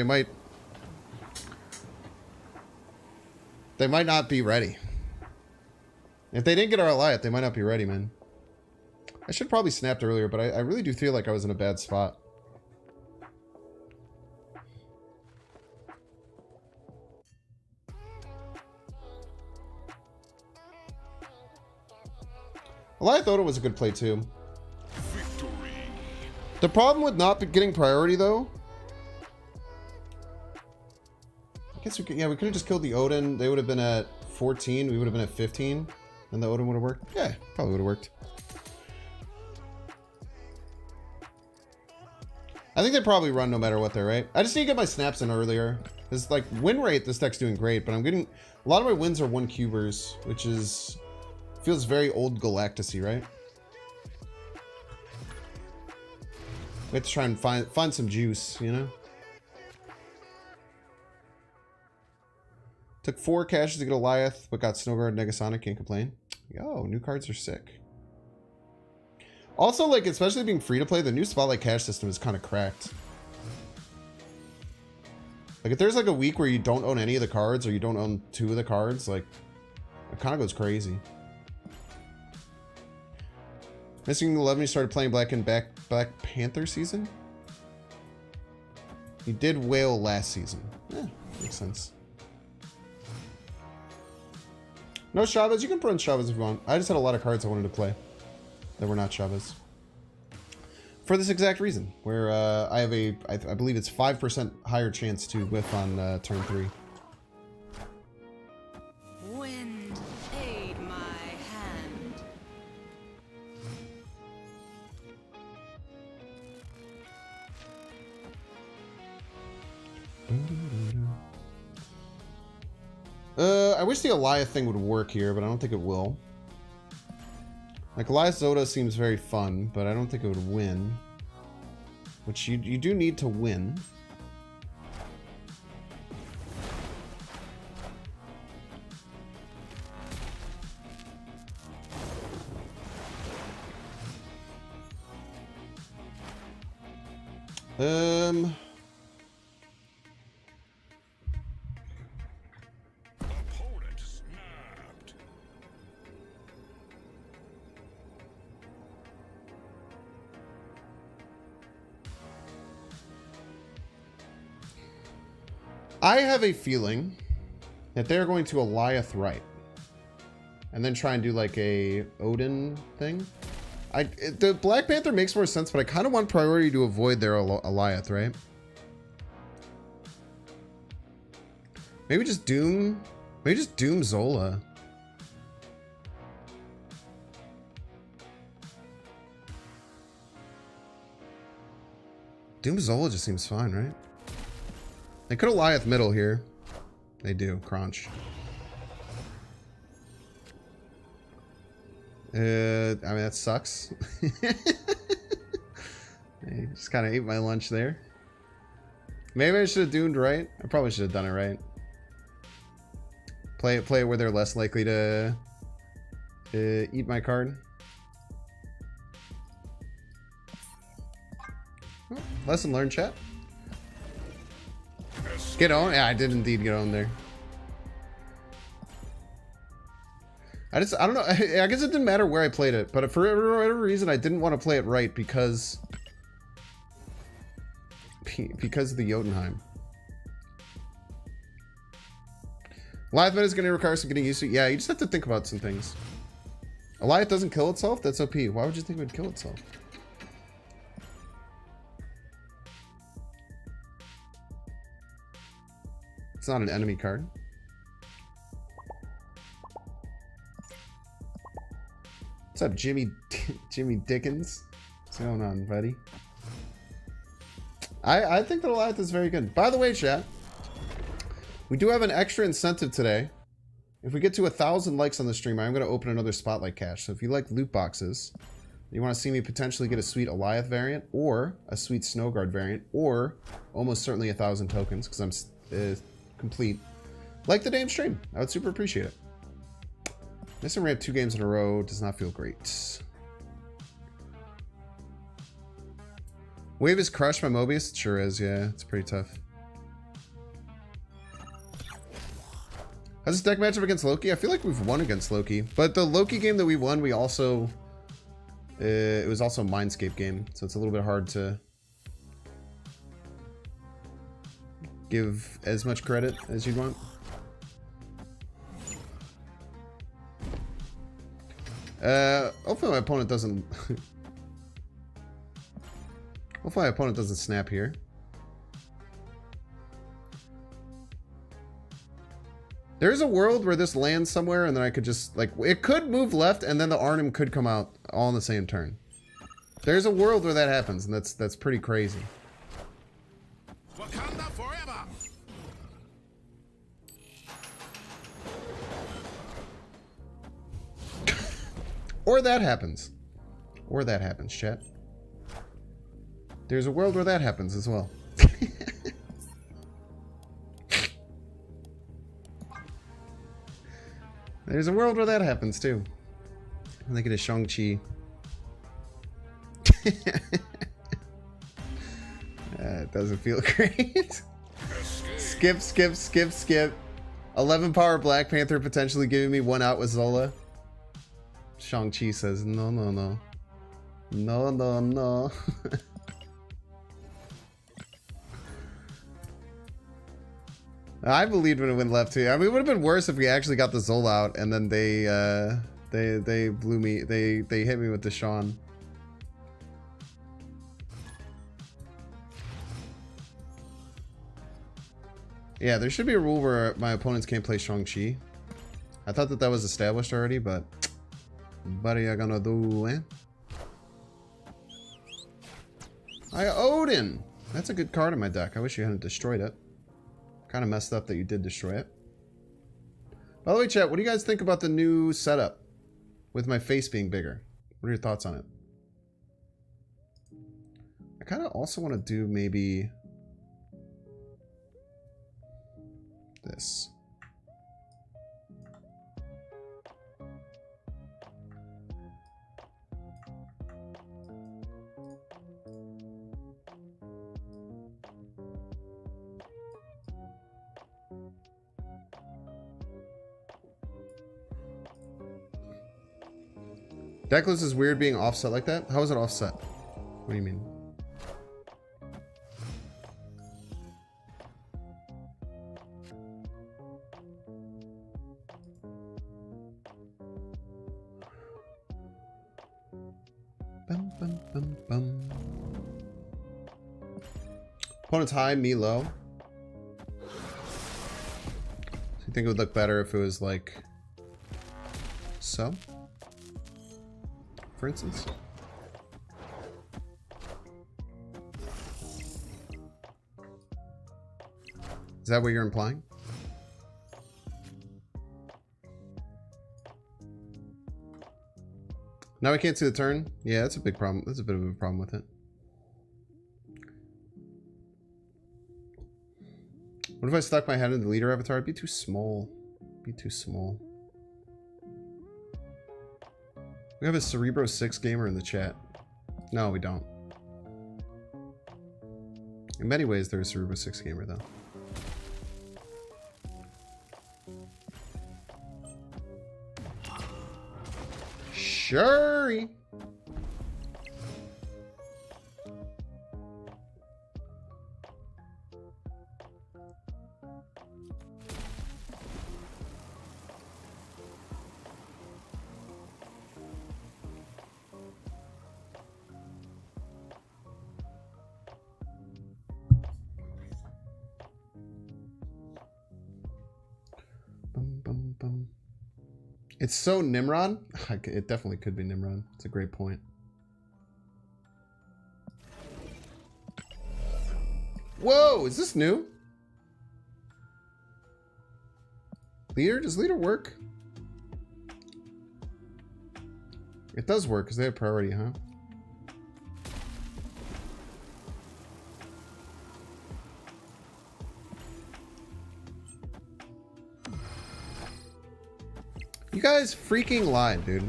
they might not be ready. If they didn't get our Alioth, they might not be ready, man. I should probably snapped earlier, but I really do feel like I was in a bad spot. Alioth Odin was a good play too. Victory. The problem with not getting priority though, I guess we could have just killed the Odin. They would have been at 14. We would have been at 15, and the Odin would have worked. Yeah, probably would have worked. I think they probably run no matter what they're right. I just need to get my snaps in earlier. Because like win rate, this deck's doing great, but I'm getting a lot of my wins are 1 cubers, which is. Feels very old Galactus-y, right? We have to try and find some juice, you know? Took 4 caches to get Alioth, but got Snowguard, Negasonic, can't complain. Yo, new cards are sick. Also, like, especially being free to play, the new Spotlight Cash system is kind of cracked. Like, if there's like a week where you don't own any of the cards or you don't own 2 of the cards, like, it kind of goes crazy. Missing 11, you started playing Black Panther season? You did Whale last season. Yeah, makes sense. No Chavez, you can put in Chavez if you want. I just had a lot of cards I wanted to play that were not Chavez. For this exact reason, where I have I believe it's 5% higher chance to whiff on turn 3. Wind, aid my hand. I wish the Alioth thing would work here, but I don't think it will. Like, Alioth Zoda seems very fun, but I don't think it would win. Which you do need to win. Opponent snapped. I have a feeling that they're going to Alioth right. And then try and do like a Odin thing. The Black Panther makes more sense, but I kind of want priority to avoid their Alioth, right? Maybe just Doom. Maybe just Doom Zola. Doom Zola just seems fine, right? They could Alioth middle here. They do. Crunch. I mean, that sucks. I just kind of ate my lunch there. Maybe I should have doomed right. I probably should have done it right. Play it where they're less likely to eat my card. Oh, lesson learned, chat. Get on? Yeah, I did indeed get on there. I don't know. I guess it didn't matter where I played it, but for whatever reason, I didn't want to play it right because of the Jotunheim. Live meta is going to require some getting used to. Yeah, you just have to think about some things. Alioth doesn't kill itself? That's OP. Why would you think it would kill itself? It's not an enemy card. What's up, Jimmy Dickens? What's going on, buddy? I think that Alioth is very good. By the way, chat, we do have an extra incentive today. If we get to 1,000 likes on the stream, I'm going to open another Spotlight Cache. So if you like loot boxes, you want to see me potentially get a sweet Alioth variant, or a sweet Snowguard variant, or almost certainly 1,000 tokens, because I'm complete. Like the damn stream. I would super appreciate it. Missing ramp 2 games in a row does not feel great. Wave is crushed by Mobius? It sure is, yeah. It's pretty tough. How's this deck matchup against Loki? I feel like we've won against Loki. But the Loki game that we won, we also... it was also a Mindscape game. So it's a little bit hard to give as much credit as you'd want. Hopefully my opponent doesn't... Hopefully my opponent doesn't snap here. There's a world where this lands somewhere and then I could just, like, it could move left and then the Arnim could come out all in the same turn. There's a world where that happens, and that's pretty crazy. Wakanda forever. Or that happens. Or that happens, chat. There's a world where that happens as well. There's a world where that happens too. I think it is Shang-Chi. It doesn't feel great. Skip, skip, skip, skip. 11 power Black Panther potentially giving me 1 out with Zola. Shang-Chi says, no, no, no. No, no, no. I believed when it went left too. I mean, it would have been worse if we actually got the Zola out and then they blew me. They hit me with the Sean. Yeah, there should be a rule where my opponents can't play Shang-Chi. I thought that was established already, but what are you gonna do, eh? Odin! That's a good card in my deck. I wish you hadn't destroyed it. Kind of messed up that you did destroy it. By the way, chat, what do you guys think about the new setup with my face being bigger? What are your thoughts on it? I kind of also want to do maybe this. Decklist is weird being offset like that. How is it offset? What do you mean? Bum, bum, bum, bum. Opponent's high, me low. So you think it would look better if it was like so? For instance. Is that what you're implying? Now we can't see the turn? Yeah, that's a big problem. That's a bit of a problem with it. What if I stuck my head in the leader avatar? It'd be too small. It'd be too small. We have a Cerebro 6 gamer in the chat. No, we don't. In many ways, there's a Cerebro 6 gamer, though. Shuri! It's so Nimrod. It definitely could be Nimrod. It's a great point. Whoa, is this new? Leader? Does leader work? It does work because they have priority, huh? You guys freaking lied, dude.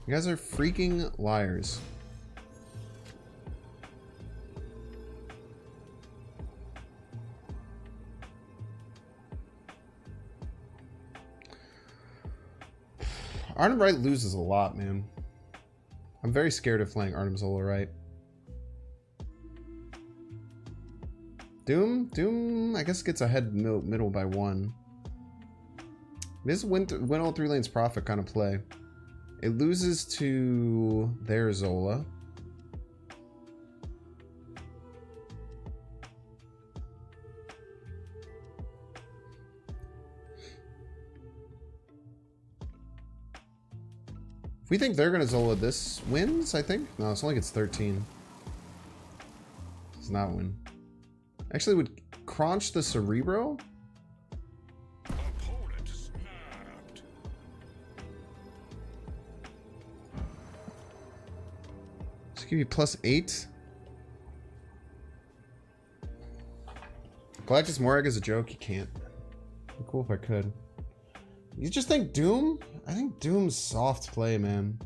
You guys are freaking liars. Artem Wright loses a lot, man. I'm very scared of playing Artem Zola Wright. Doom, I guess gets ahead middle by 1. This is win all 3 lanes profit kind of play. It loses to their Zola. If we think they're gonna Zola, this wins, I think. No, it's only gets 13. Does not win. Actually, would crunch the Cerebro? Opponent snapped. Just give you +8. Galactus Morag is a joke. You can't. It'd be cool if I could. You just think Doom? I think Doom's soft play, man.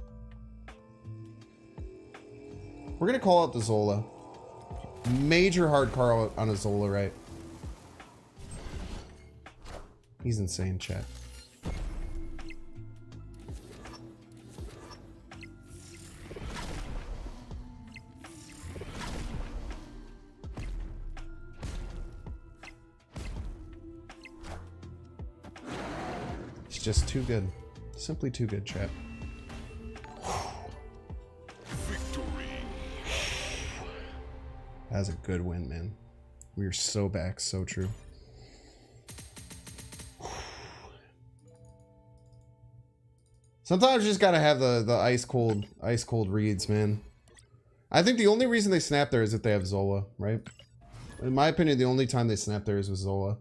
We're gonna call out the Zola. Major hard call on a Zola, right? He's insane, chat. It's just too good. Simply too good, chat. Victory. That's a good win, man. We are so back, so true. Sometimes you just gotta have the ice cold reads, man. I think the only reason they snap there is if they have Zola, right? In my opinion, the only time they snap there is with Zola.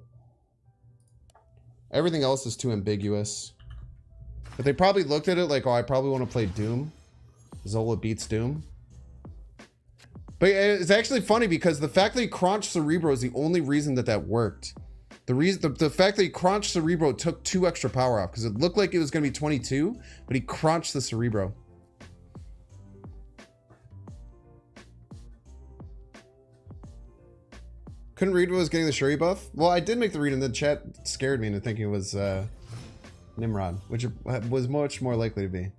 Everything else is too ambiguous. But they probably looked at it like, oh, I probably want to play Doom. Zola beats Doom. But it's actually funny because the fact that he crunched Cerebro is the only reason that worked. The fact that he crunched Cerebro took 2 extra power off because it looked like it was going to be 22, but he crunched the Cerebro. Couldn't read what was getting the Shuri buff. Well, I did make the read and the chat scared me into thinking it was Nimrod, which it was much more likely to be.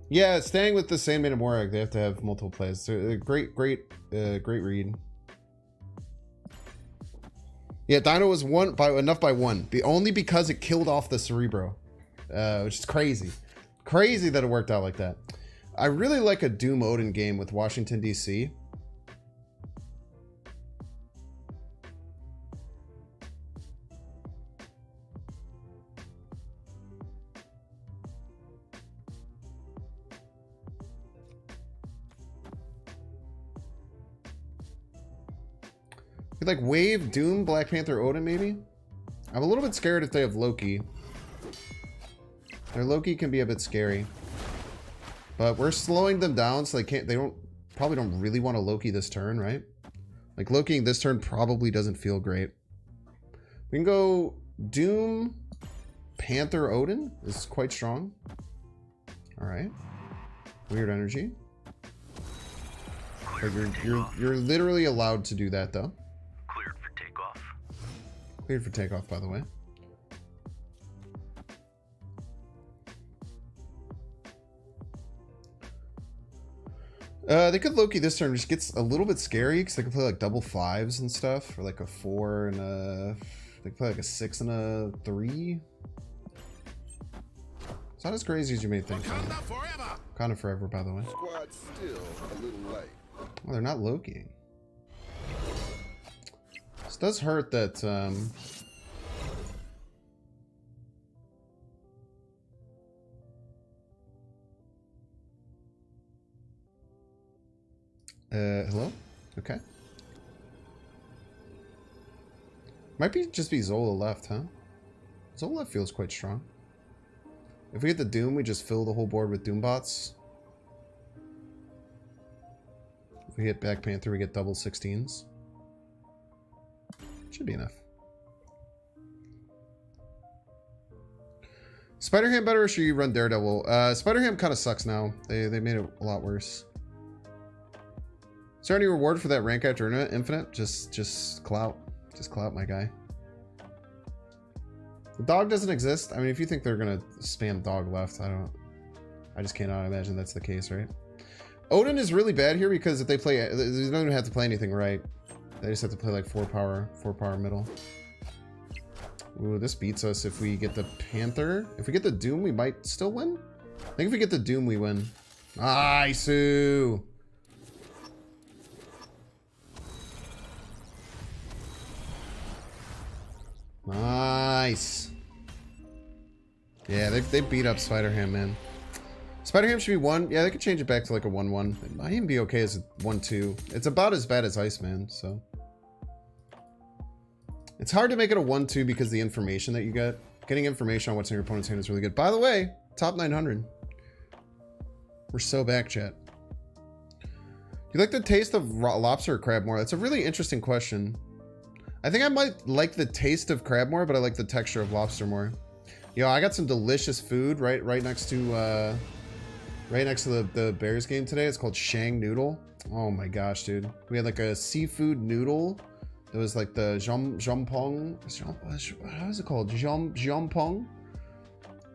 Yeah, staying with the same mana Morag, they have to have multiple plays. So, great read. Yeah, Dino was enough by 1. Only because it killed off the Cerebro, which is crazy. Crazy that it worked out like that. I really like a Doom Odin game with Washington, D.C. Like Wave, Doom, Black Panther, Odin, maybe? I'm a little bit scared if they have Loki. Their Loki can be a bit scary. But we're slowing them down so they probably don't really want to Loki this turn, right? Like Lokiing this turn probably doesn't feel great. We can go Doom, Panther, Odin is quite strong. All right. Weird energy. But you're literally allowed to do that though. Cleared for takeoff. Cleared for takeoff, by the way. They could Loki this turn, which gets a little bit scary because they can play like double 5s and stuff, or like a 4 and a. They can play like a 6 and a 3. It's not as crazy as you may think. Kind of forever, by the way. Squad's still a little light. Oh, they're not Lokiing. This does hurt that. Hello? Okay. Might just be Zola left, huh? Zola feels quite strong. If we get the Doom, we just fill the whole board with Doom bots. If we hit Black Panther, we get double 16s. Should be enough. Spider-Ham better or should you run Daredevil? Spider-Ham kind of sucks now. They made it a lot worse. Is there any reward for that rank after Infinite? Just clout. Just clout, my guy. The dog doesn't exist. I mean, if you think they're gonna spam dog left, I just cannot imagine that's the case, right? Odin is really bad here because if they play, they don't even have to play anything right. They just have to play like 4 power middle. Ooh, this beats us if we get the Panther. If we get the Doom, we might still win. I think if we get the Doom, we win. Nice. Nice. Yeah, they beat up Spider-Ham, man. Spider-Ham should be 1. Yeah, they could change it back to like a 1-1. It might even be okay as a 1-2. It's about as bad as Iceman, so. It's hard to make it a 1-2 because the information that you get. Getting information on what's in your opponent's hand is really good. By the way, top 900. We're so back, chat. Do you like the taste of lobster or crab more? That's a really interesting question. I think I might like the taste of crab more, but I like the texture of lobster more. Yo, I got some delicious food right next to the Bears game today. It's called Shang Noodle. Oh my gosh, dude. We had like a seafood noodle. It was like the jampong. How is it called? Jampong?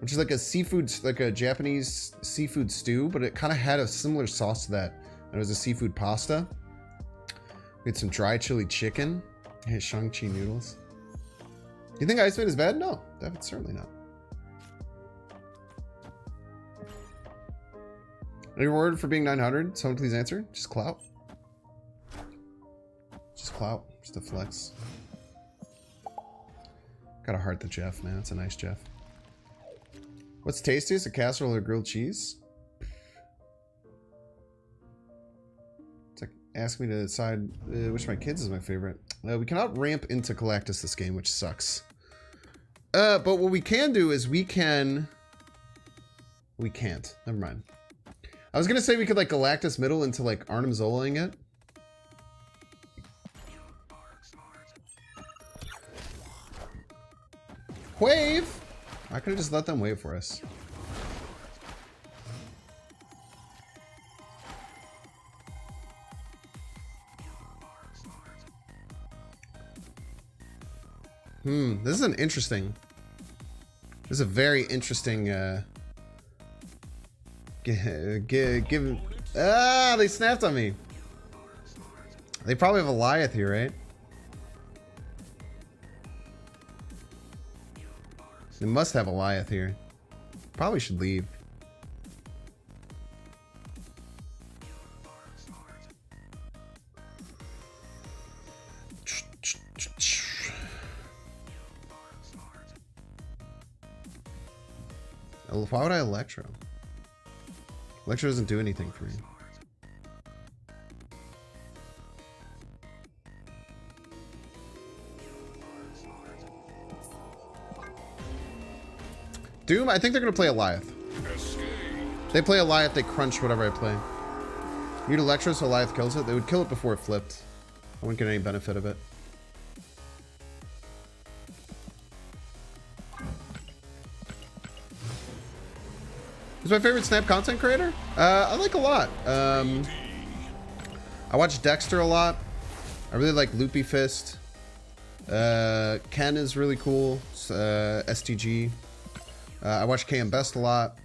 Which is like a seafood, like a Japanese seafood stew, but it kind of had a similar sauce to that. And it was a seafood pasta. We had some dry chili chicken. Hey, Shang-Chi noodles. You think Iceman is bad? No, that's certainly not. Any reward for being 900? Someone please answer. Just clout. Just clout. Just a flex. Gotta heart the Jeff, man. That's a nice Jeff. What's tastiest? A casserole or grilled cheese? It's like ask me to decide which of my kids is my favorite. We cannot ramp into Galactus this game, which sucks. But what we can do is we can't. Never mind. I was gonna say we could like Galactus middle into like Arnim Zolaing it. Wave! I could have just let them wave for us. This is an interesting. This is a very interesting. Give. Ah, they snapped on me. They probably have a Alioth here, right? They must have a Alioth here. Probably should leave. Why would I Electro? Electro doesn't do anything for me. Doom, I think they're going to play Alioth. They play Alioth, they crunch whatever I play. Mute Electro so Alioth kills it. They would kill it before it flipped. I wouldn't get any benefit of it. Who's my favorite Snap content creator? I like a lot. I watch Dexter a lot. I really like Loopy Fist. Ken is really cool. STG. I watch KM Best a lot.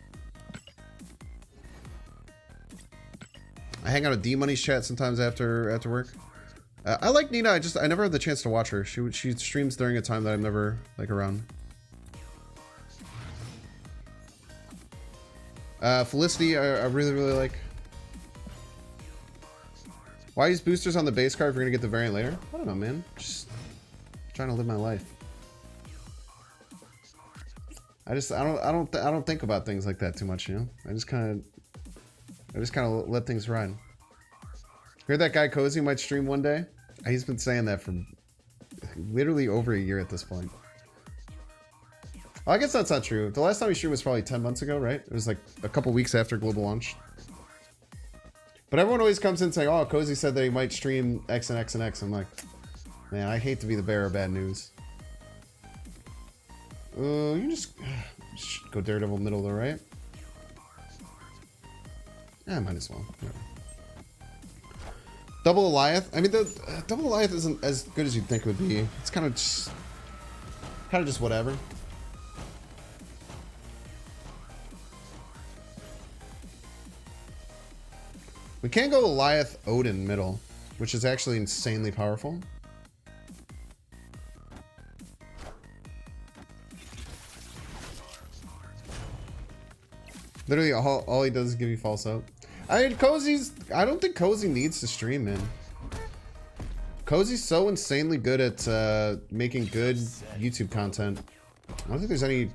I hang out with D-Money's chat sometimes after work. I like Nina. I never had the chance to watch her. She streams during a time that I'm never like around. Felicity, I really like. Why use boosters on the base card if you're gonna get the variant later? I don't know, man. Just trying to live my life. I don't think about things like that too much, you know. I just kind of let things ride. Heard that guy Cozy might stream one day? He's been saying that for literally over a year at this point. Well, I guess that's not true. The last time he streamed was probably 10 months ago, right? It was like a couple weeks after global launch. But everyone always comes in saying, oh, Cozy said that he might stream X and X and X. I'm like, man, I hate to be the bearer of bad news. You can just go Daredevil middle though, right? Yeah, might as well. Whatever. Double Alioth. I mean, the double Alioth isn't as good as you'd think it would be. It's kind of just whatever. We can go Alioth Odin middle, which is actually insanely powerful. Literally, all he does is give you false hope. I mean, I don't think Cozy needs to stream, man. Cozy's so insanely good at making good YouTube content. I don't think there's any...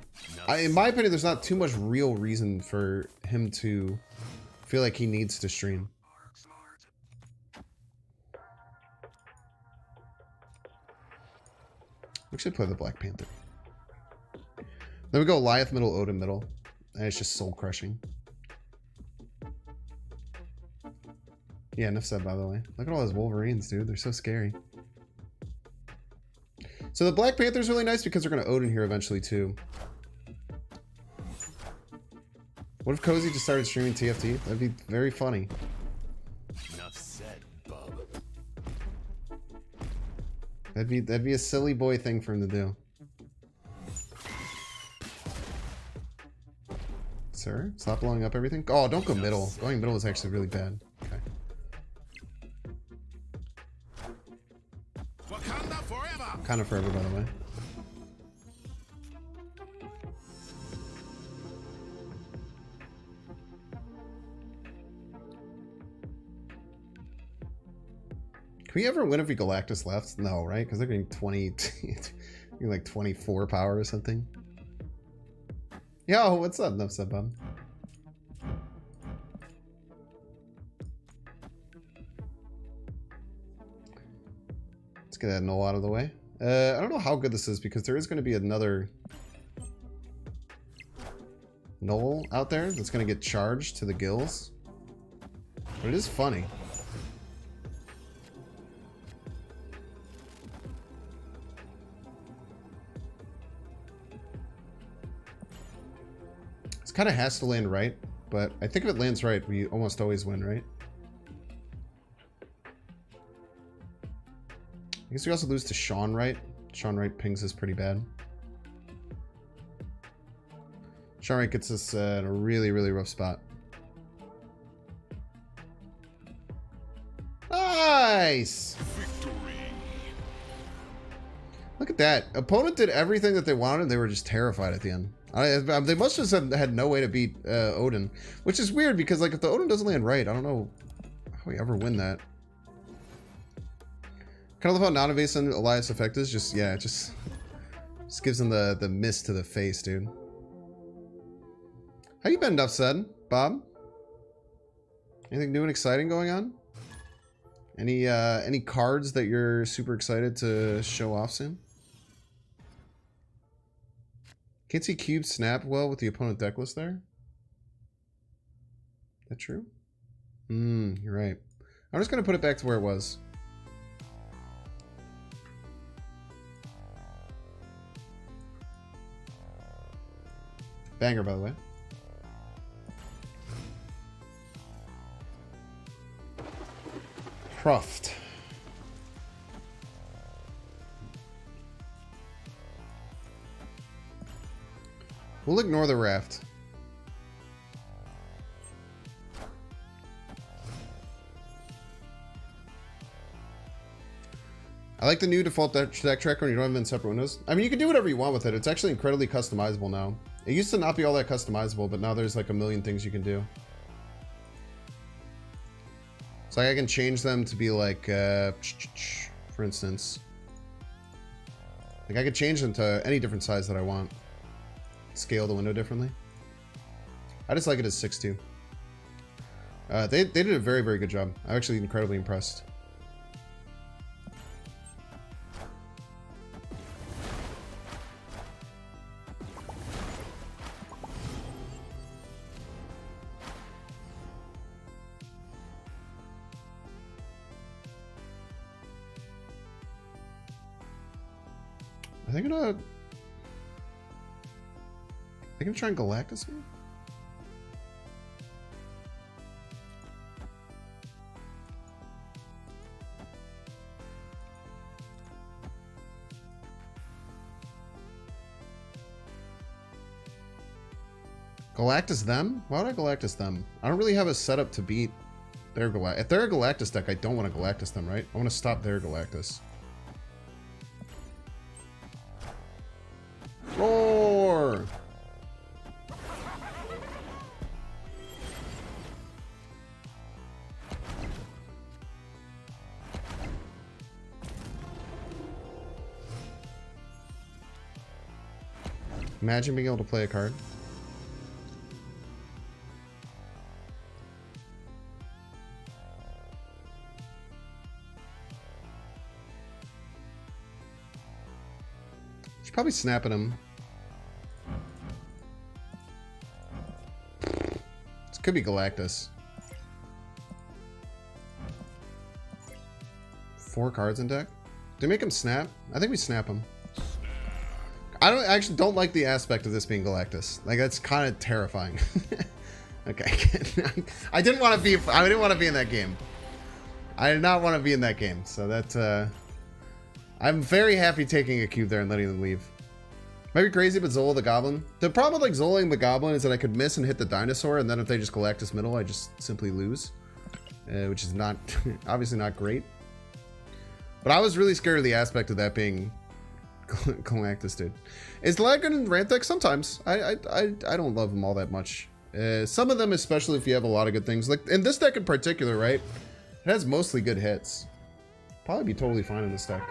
in my opinion, there's not too much real reason for him to feel like he needs to stream. We should play the Black Panther. Then we go Alioth middle, Odin middle. And it's just soul crushing. Yeah, enough said, by the way. Look at all those Wolverines, dude. They're so scary. So the Black Panther's really nice because they're going to Odin here eventually too. What if Cozy just started streaming TFT? That'd be very funny. Enough said, bub. That'd be a silly boy thing for him to do. Sir, stop blowing up everything. Oh, don't go middle. Going middle is actually really bad. Okay. Wakanda forever. Kind of forever, by the way. Can we ever win if we Galactus left? No, right? Because they're getting 20, getting like 24 power or something. Yo, what's up? What's up, bub? Let's get that null out of the way. I don't know how good this is because there is going to be another null out there that's going to get charged to the gills. But it is funny. Kind of has to land right, but I think if it lands right, we almost always win, right? I guess we also lose to Sean Wright. Sean Wright pings us pretty bad. Sean Wright gets us in a really, really rough spot. Nice! Victory. Look at that. Opponent did everything that they wanted. They were just terrified at the end. They must have had no way to beat Odin, which is weird because like if the Odin doesn't land right, I don't know how we ever win that. Kind of love how non-evasive Elias effect is. Just yeah, just gives them the mist to the face, dude. How you been, Duff said, Bob? Anything new and exciting going on? Any cards that you're super excited to show off soon? Can't see cubes snap well with the opponent deck list there. That true? You're right. I'm just gonna put it back to where it was. Banger, by the way. Croft. We'll ignore the raft. I like the new default deck tracker when you don't have them in separate windows. I mean, you can do whatever you want with it. It's actually incredibly customizable now. It used to not be all that customizable, but now there's like a million things you can do. So like I can change them to be like, for instance, like I could change them to any different size that I want. Scale the window differently. I just like it as 6'2". They did a very, very good job. I'm actually incredibly impressed. Are they gonna try and Galactus me? Galactus them? Why would I Galactus them? I don't really have a setup to beat their Galactus. If they're a Galactus deck, I don't want to Galactus them, right? I want to stop their Galactus. Roar! Imagine being able to play a card. Should probably snap at him. This could be Galactus. 4 cards in deck. Do we make him snap? I think we snap him. I actually don't like the aspect of this being Galactus. Like, that's kind of terrifying. Okay. I didn't want to be in that game. I did not want to be in that game. So that I'm very happy taking a cube there and letting them leave. Might be crazy, but Zola the Goblin. The problem with like Zolaing the Goblin is that I could miss and hit the dinosaur, and then if they just Galactus middle, I just simply lose. Which is not obviously not great. But I was really scared of the aspect of that being Galactus, dude. Is lag good in ramp deck? Sometimes. I don't love them all that much. Some of them, especially if you have a lot of good things. Like in this deck in particular, right? It has mostly good hits. Probably be totally fine in this deck.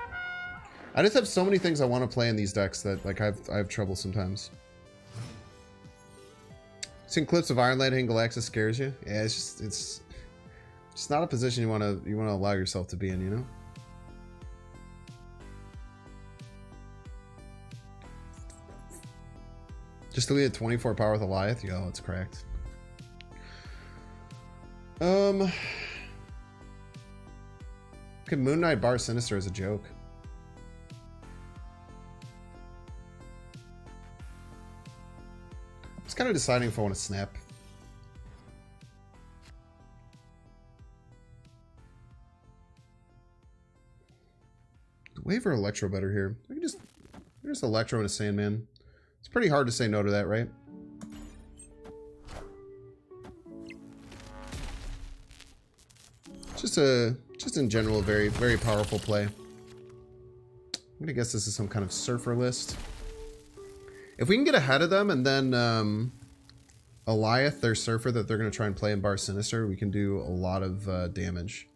I just have so many things I want to play in these decks that like I have trouble sometimes. Seeing clips of Iron Lad hitting Galactus scares you? Yeah, it's not a position you want to allow yourself to be in, you know? Just to lead at 24 power with Alioth? Yo, it's cracked. Could Moon Knight bar Sinister as a joke? I was kind of deciding if I want to snap. Wave or Electro better here? We can just Electro and a Sandman. It's pretty hard to say no to that, right? Just in general, a very, very powerful play. I'm gonna guess this is some kind of Surfer list. If we can get ahead of them and then Alioth, their Surfer that they're gonna try and play in bar Sinister, we can do a lot of damage.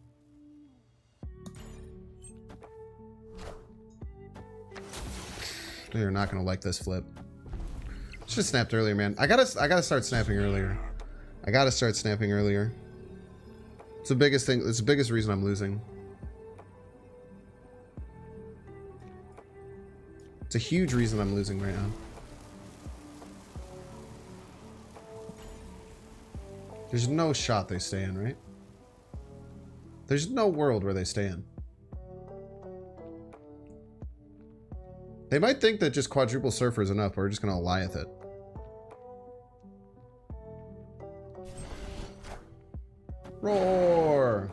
They're not gonna like this flip. Should have snapped earlier, man. I gotta start snapping earlier. I gotta start snapping earlier. It's the biggest thing. It's the biggest reason I'm losing. It's a huge reason I'm losing right now. There's no shot they stay in, right? There's no world where they stay in. They might think that just quadruple Surfer is enough, but we're just gonna Alioth it. Roar!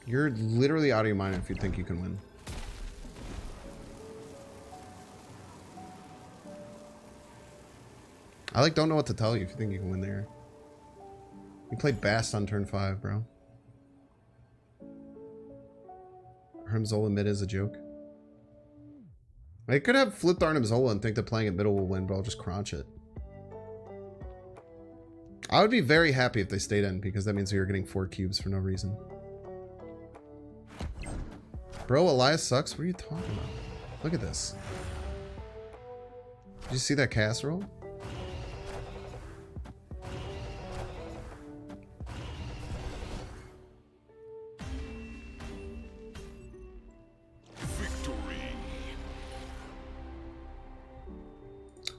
You're literally out of your mind if you think you can win. I like don't know what to tell you if you think you can win there. You played Bast on turn 5, bro. Arnim Zola mid is a joke. I could have flipped Arnim Zola and think that playing it middle will win, but I'll just crunch it. I would be very happy if they stayed in, because that means we were getting 4 cubes for no reason. Bro, Elias sucks? What are you talking about? Look at this. Did you see that casserole?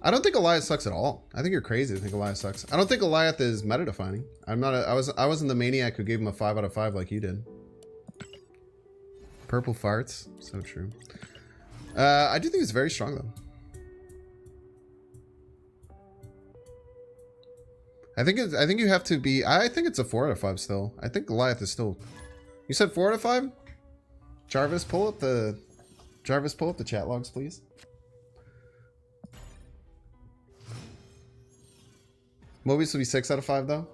I don't think Alioth sucks at all. I think you're crazy to think Alioth sucks. I don't think Alioth is meta defining. I'm not. I wasn't the maniac who gave him a 5 out of 5 like you did. Purple farts, so true. I do think it's very strong though. I think you have to be. I think it's a 4 out of 5 still. I think Alioth is still. You said 4 out of 5. Jarvis, pull up the chat logs, please. Mobius will be 6 out of 5 though.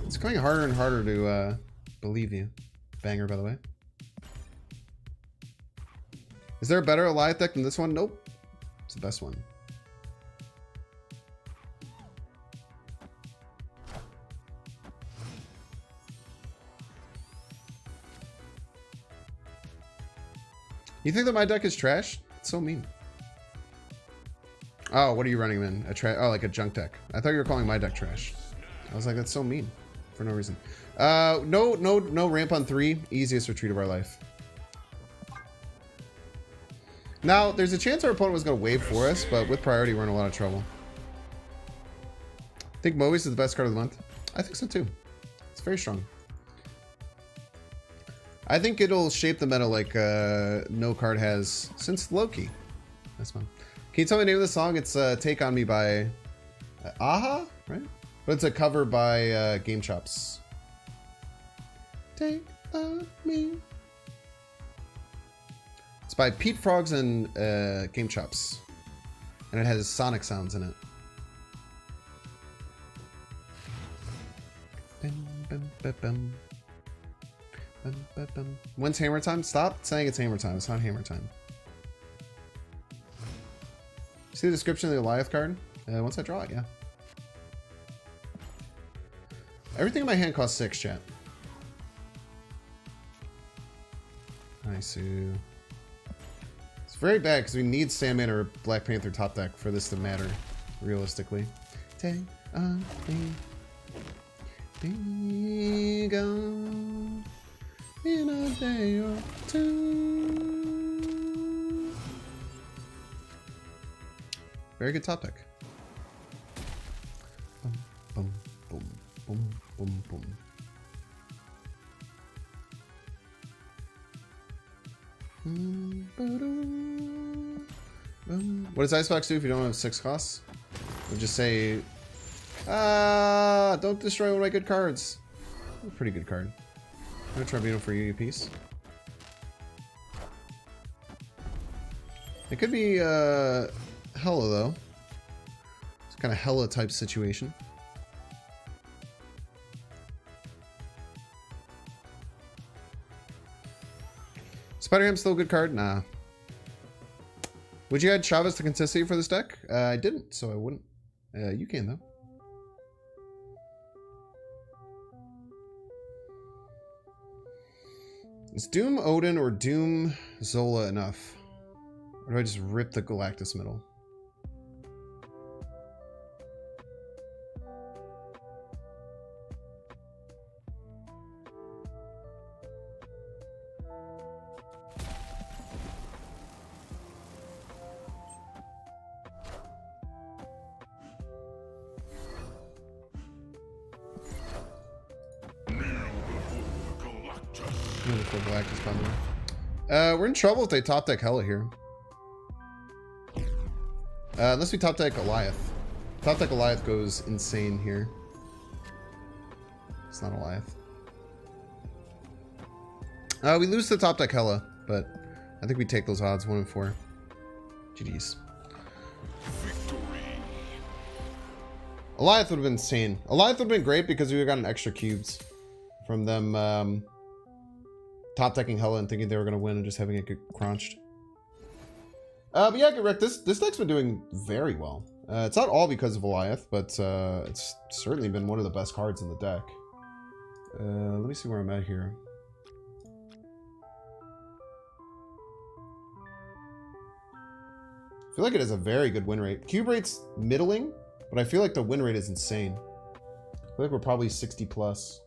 It's going harder and harder to believe you. Banger, by the way. Is there a better Alioth deck than this one? Nope. It's the best one. You think that my deck is trash? It's so mean. Oh, what are you running in? Oh, like a junk deck. I thought you were calling my deck trash. I was like, that's so mean. For no reason. No ramp on 3. Easiest retreat of our life. Now, there's a chance our opponent was going to wave for us, but with priority, we're in a lot of trouble. I think Mobius is the best card of the month. I think so too. It's very strong. I think it'll shape the meta like no card has since Loki. That's fun. Can you tell me the name of the song? It's Take On Me by Aha, right? But it's a cover by Game Chops. Take On Me. It's by Pete Frogs and Game Chops. And it has Sonic sounds in it. When's hammer time? Stop saying it's hammer time. It's not hammer time. See the description of the Alioth card? Once I draw it, yeah. Everything in my hand costs 6, chat. Nice. It's very bad because we need Sandman or Black Panther top deck for this to matter, realistically. Take on me. Be gone in a day or two. Very good top deck. Boom, boom, boom, boom, boom, boom. What does Icebox do if you don't have 6 costs? We'll just say, don't destroy one of my good cards. A pretty good card. No Tribunal for you, piece. It could be Hella though. It's kind of Hella type situation. Spider-Ham's still a good card? Nah. Would you add Chavez to consistency for this deck? I didn't, so I wouldn't. You can though. Is Doom Odin or Doom Zola enough? Or do I just rip the Galactus middle? We're in trouble if they top deck Hella here. Unless we top deck Alioth. Top deck Alioth goes insane here. It's not Alioth. We lose to top deck Hella, but I think we take those odds 1 and 4. GG's. Alioth would have been insane. Alioth would have been great because we would have gotten extra cubes from them top decking Hella and thinking they were going to win and just having it get crunched. But yeah, Rick, this deck's been doing very well. It's not all because of Alioth, but it's certainly been one of the best cards in the deck. Let me see where I'm at here. I feel like it has a very good win rate. Cube rate's middling, but I feel like the win rate is insane. I feel like we're probably 60 plus.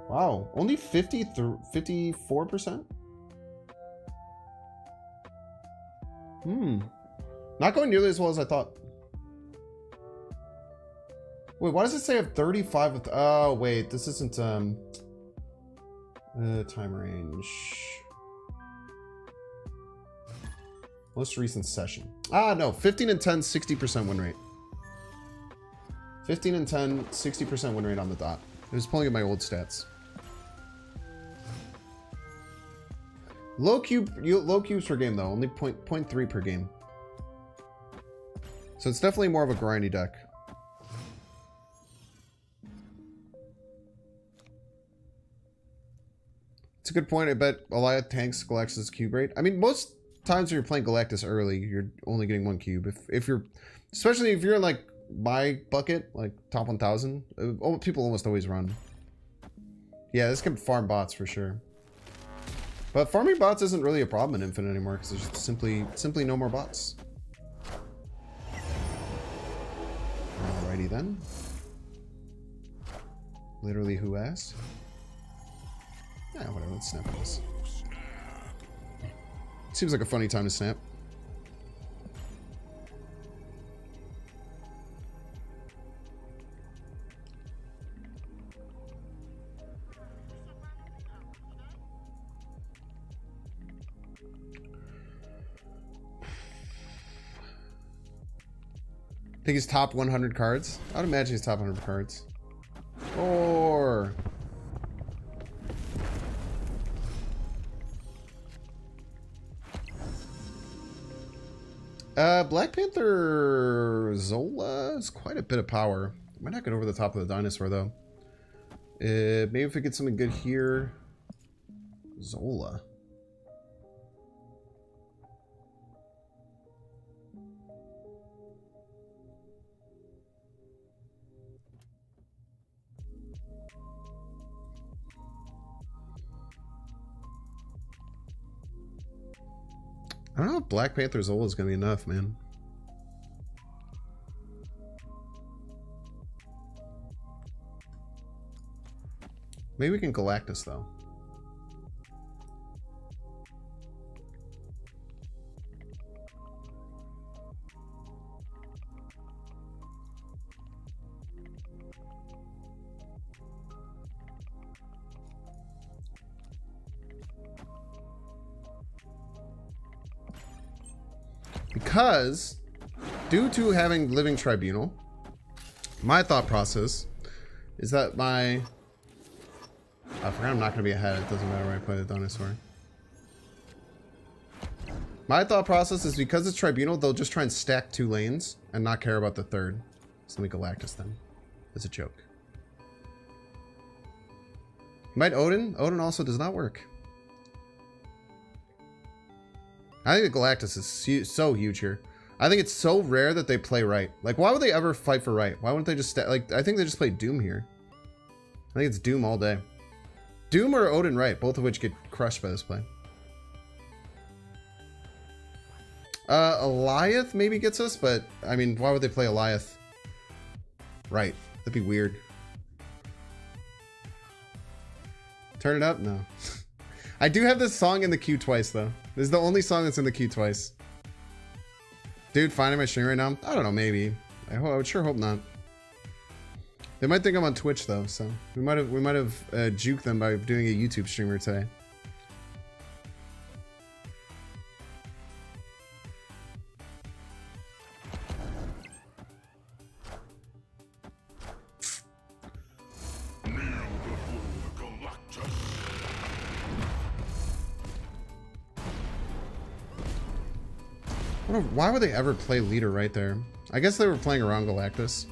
Wow, only 54%? Not going nearly as well as I thought. Wait, why does it say I have 35 with... Oh, wait, this isn't, time range. Most recent session. Ah, no, 15 and 10, 60% win rate. 15 and 10, 60% win rate on the dot. I was pulling up my old stats. Low cubes per game though, only 0.3 per game. So it's definitely more of a grindy deck. It's a good point. I bet Alioth tanks Galactus' cube rate. I mean, most times when you're playing Galactus early, you're only getting 1 cube. If you're, especially if you're in like my bucket, like top 1000, people almost always run. Yeah, this can farm bots for sure. But farming bots isn't really a problem in Infinite anymore because there's simply no more bots. Alrighty then. Literally, who asked? Yeah, whatever. Let's snap this. Seems like a funny time to snap. Think he's top 100 cards? I would imagine he's top 100 cards. Or... Black Panther Zola is quite a bit of power. Might not get over the top of the dinosaur, though. Maybe if we get something good here. Zola. I don't know if Black Panther Zola is going to be enough, man. Maybe we can Galactus, though. Because, due to having Living Tribunal, my thought process is that I forgot I'm not going to be ahead. It doesn't matter where I play the dinosaur. My thought process is because it's Tribunal, they'll just try and stack 2 lanes and not care about the third. So let me Galactus them. It's a joke. Might Odin? Odin also does not work. I think the Galactus is so huge here. I think it's so rare that they play right. Like, why would they ever fight for right? Why wouldn't they just... like, I think they just play Doom here. I think it's Doom all day. Doom or Odin right, both of which get crushed by this play. Alioth maybe gets us, but, I mean, why would they play Alioth right? That'd be weird. Turn it up? No. I do have this song in the queue twice, though. This is the only song that's in the queue twice. Dude, finding my stream right now? I don't know, maybe. I would sure hope not. They might think I'm on Twitch, though, so we might have juked them by doing a YouTube streamer today. Why would they ever play leader right there? I guess they were playing around Galactus.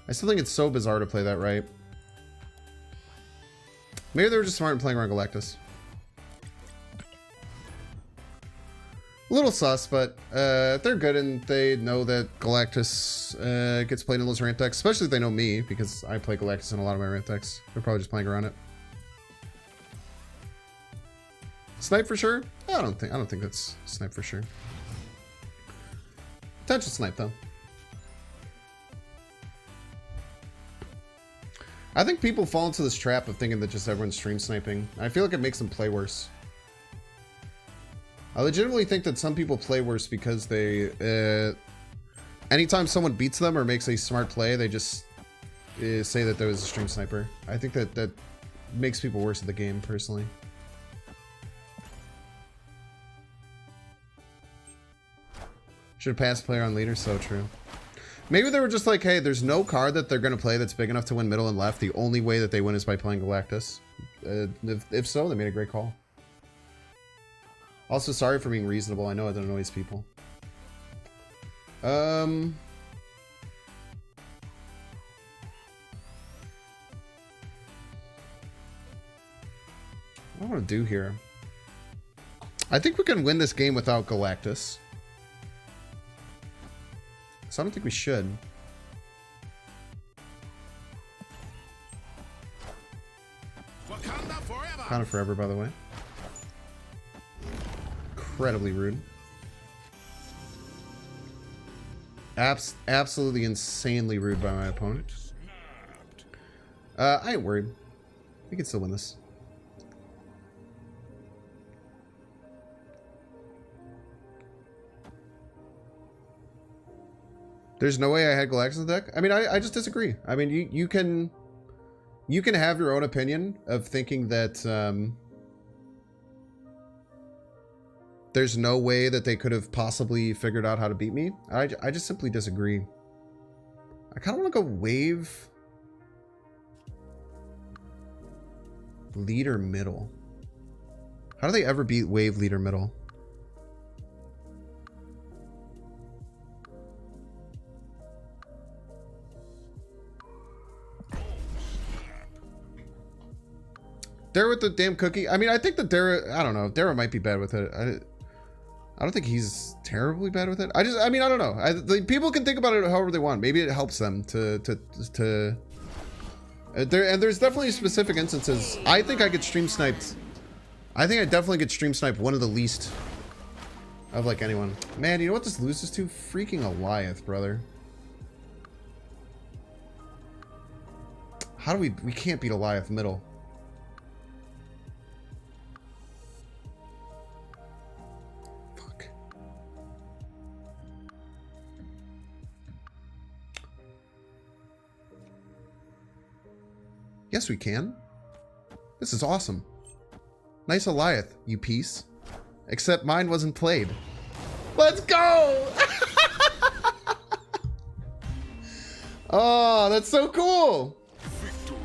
I still think it's so bizarre to play that right. Maybe they were just smart in playing around Galactus. A little sus, but if they're good and they know that Galactus gets played in those rant decks, especially if they know me, because I play Galactus in a lot of my rant decks. They're probably just playing around it. Snipe for sure? I don't think that's snipe for sure. Potential snipe though. I think people fall into this trap of thinking that just everyone's stream sniping. I feel like it makes them play worse. I legitimately think that some people play worse because they, anytime someone beats them or makes a smart play, they just say that there was a stream sniper. I think that makes people worse at the game, personally. Should have passed player on leader, so true. Maybe they were just like, hey, there's no card that they're going to play that's big enough to win middle and left. The only way that they win is by playing Galactus. If so, they made a great call. Also, sorry for being reasonable. I know it annoys people. What do I want to do here? I think we can win this game without Galactus. So I don't think we should. Wakanda forever. Kind of forever, by the way. Incredibly rude. Absolutely insanely rude by my opponent. I ain't worried. We can still win this. There's no way I had Galactus in the deck? I mean, I just disagree. I mean, you can have your own opinion of thinking that there's no way that they could have possibly figured out how to beat me. I just simply disagree. I kind of want to go wave leader middle. How do they ever beat wave leader middle? Dara with the damn cookie. I mean, I think that Dara, I don't know. Dara might be bad with it. I don't think he's terribly bad with it. I mean, I don't know. People can think about it however they want. Maybe it helps them and there's definitely specific instances. I think I get stream sniped. I think I definitely get stream sniped one of the least of like anyone. Man, you know what this loses to? Freaking Alioth, brother. How do we can't beat Alioth middle. Yes, we can. This is awesome. Nice Alioth, you piece. Except mine wasn't played. Let's go! Oh, that's so cool. Victory.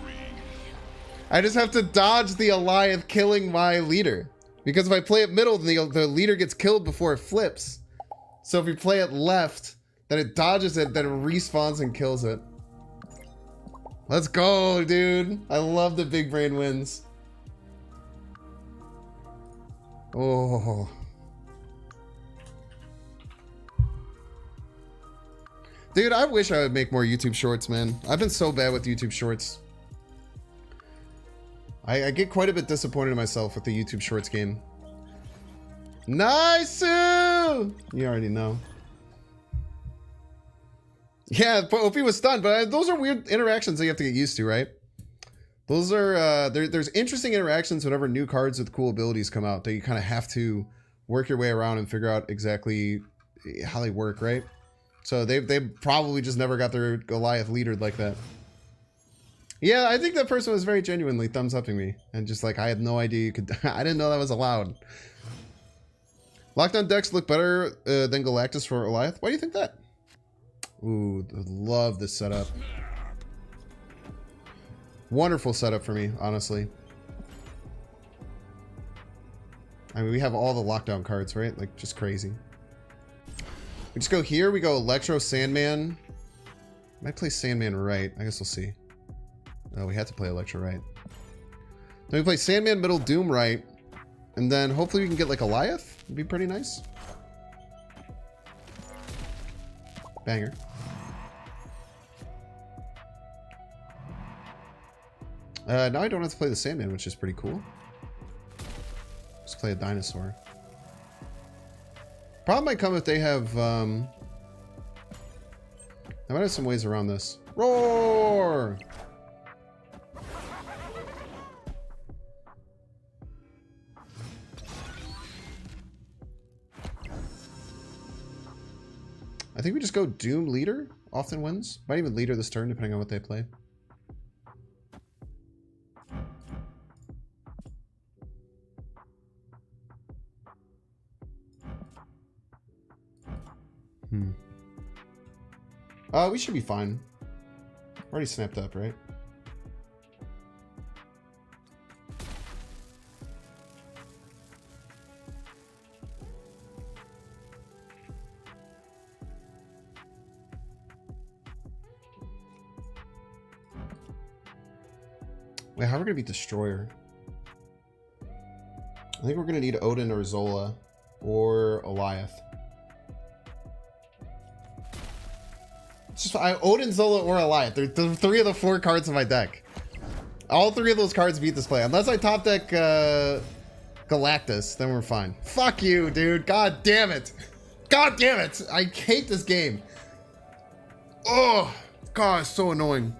I just have to dodge the Alioth killing my leader. Because if I play it middle, then the leader gets killed before it flips. So if you play it left, then it dodges it, then it respawns and kills it. Let's go, dude. I love the big brain wins. Oh. Dude, I wish I would make more YouTube shorts, man. I've been so bad with YouTube shorts. I get quite a bit disappointed in myself with the YouTube shorts game. Nice! You already know. Yeah, OP was stunned, but those are weird interactions that you have to get used to, right? Those are, there's interesting interactions whenever new cards with cool abilities come out that you kind of have to work your way around and figure out exactly how they work, right? So they probably just never got their Goliath leadered like that. Yeah, I think that person was very genuinely thumbs upping me and just like, I had no idea you could, I didn't know that was allowed. Lockdown decks look better than Galactus for Alioth. Why do you think that? Ooh, love this setup. Wonderful setup for me, honestly. I mean, we have all the lockdown cards, right? Like, just crazy. We just go here. We go Electro, Sandman. Might play Sandman right. I guess we'll see. Oh, we had to play Electro right. Then we play Sandman middle, Doom right. And then hopefully we can get like Alioth. It'd be pretty nice. Banger. Now I don't have to play the Sandman, which is pretty cool. Just play a dinosaur. Problem might come if they have, I might have some ways around this. Roar! I think we just go Doom leader. Often wins. Might even leader this turn, depending on what they play. We should be fine. Already snapped up, right? Wait, how are we gonna beat Destroyer? I think we're gonna need Odin or Zola or Alioth. It's just Odin, Zola, or Alioth. They're the 3 of the 4 cards in my deck. All 3 of those cards beat this play. Unless I top deck Galactus, then we're fine. Fuck you, dude. God damn it. God damn it. I hate this game. Oh, God, it's so annoying.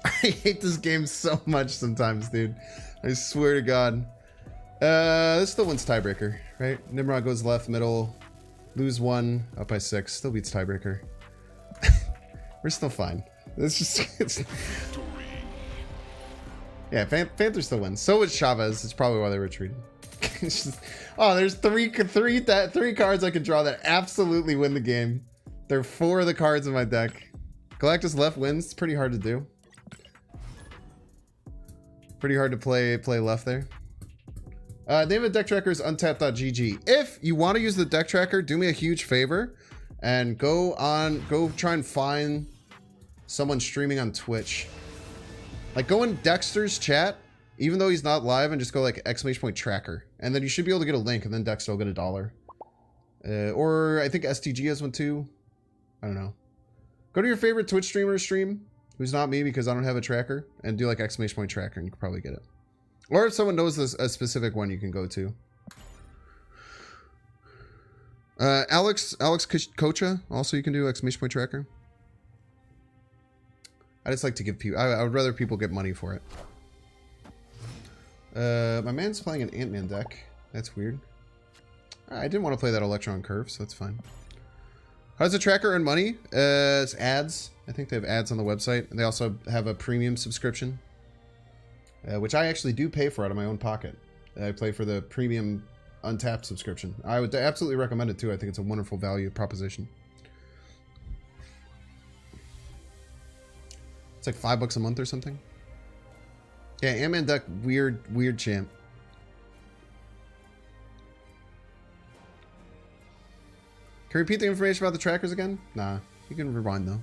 I hate this game so much sometimes, dude. I swear to God. This still wins tiebreaker, right? Nimrod goes left, middle, lose 1, up by 6, still beats tiebreaker. We're still fine. It's just, yeah, Panther still wins. So was Chavez. It's probably why they retreated. It's just, oh, there's three cards I can draw that absolutely win the game. There are 4 of the cards in my deck. Galactus left wins. It's pretty hard to do. Pretty hard to play left there. Name of deck tracker is untap.gg. If you want to use the deck tracker, do me a huge favor and go try and find someone streaming on Twitch. Like, go in Dexter's chat, even though he's not live, and just go like !tracker. And then you should be able to get a link, and then Dexter will get $1. Or I think STG has one too. I don't know. Go to your favorite Twitch streamer stream, who's not me because I don't have a tracker, and do like !tracker, and you can probably get it. Or if someone knows a specific one, you can go to. Alex Kocha, also you can do !tracker. I just like to give people, I would rather people get money for it. My man's playing an Ant-Man deck. That's weird. I didn't want to play that Electron Curve, so that's fine. How does the tracker earn money? It's ads. I think they have ads on the website. And they also have a premium subscription, which I actually do pay for out of my own pocket. I play for the premium Untapped subscription. I would absolutely recommend it too. I think it's a wonderful value proposition. It's like $5 a month or something. Yeah, Ant-Man deck, weird champ. Can you repeat the information about the trackers again? Nah, you can rewind though.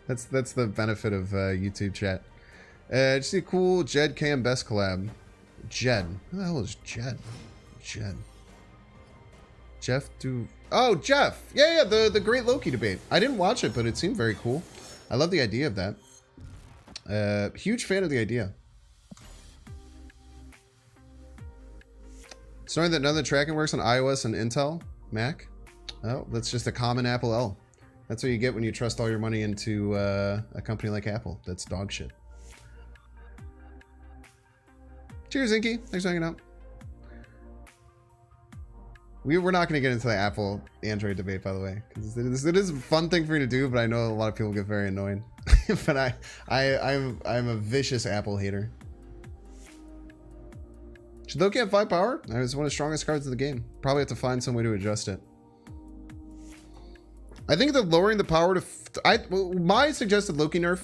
That's the benefit of YouTube chat. Just see a cool Jed Cam Best collab. Jed. Who the hell is Jed? Jed. Jeff do. Oh, Jeff. Yeah, the Great Loki debate. I didn't watch it, but it seemed very cool. I love the idea of that. Huge fan of the idea. It's knowing that none of the tracking works on iOS and Intel, Mac. Oh, that's just a common Apple L. That's what you get when you trust all your money into a company like Apple. That's dog shit. Cheers, Inky. Thanks for hanging out. We're not going to get into the Apple Android debate, by the way, because it is a fun thing for me to do, but I know a lot of people get very annoyed. But I'm a vicious Apple hater. Should Loki have 5 power? It's one of the strongest cards in the game. Probably have to find some way to adjust it. I think that lowering the power to my suggested Loki nerf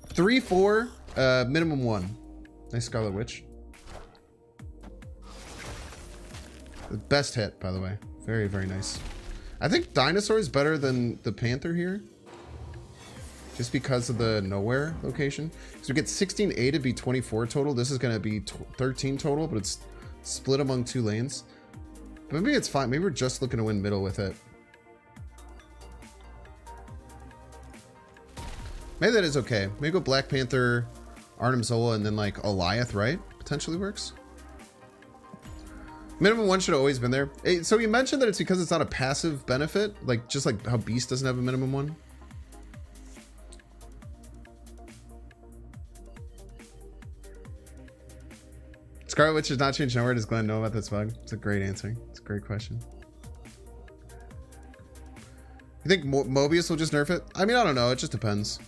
3/4 minimum 1. Nice Scarlet Witch. The best hit, by the way. Very, very nice. I think Dinosaur is better than the Panther here. Just because of the nowhere location. So we get 16 A to be 24 total. This is going to be 13 total, but it's split among 2 lanes. But maybe it's fine. Maybe we're just looking to win middle with it. Maybe that is okay. Maybe go Black Panther, Arnim Zola, and then like Alioth, right? Potentially works. Minimum 1 should have always been there. So you mentioned that it's because it's not a passive benefit, like just like how Beast doesn't have a minimum 1. Scarlet Witch does not change nowhere. Does Glenn know about this bug? It's a great answer. It's a great question. You think Mobius will just nerf it? I mean, I don't know. It just depends.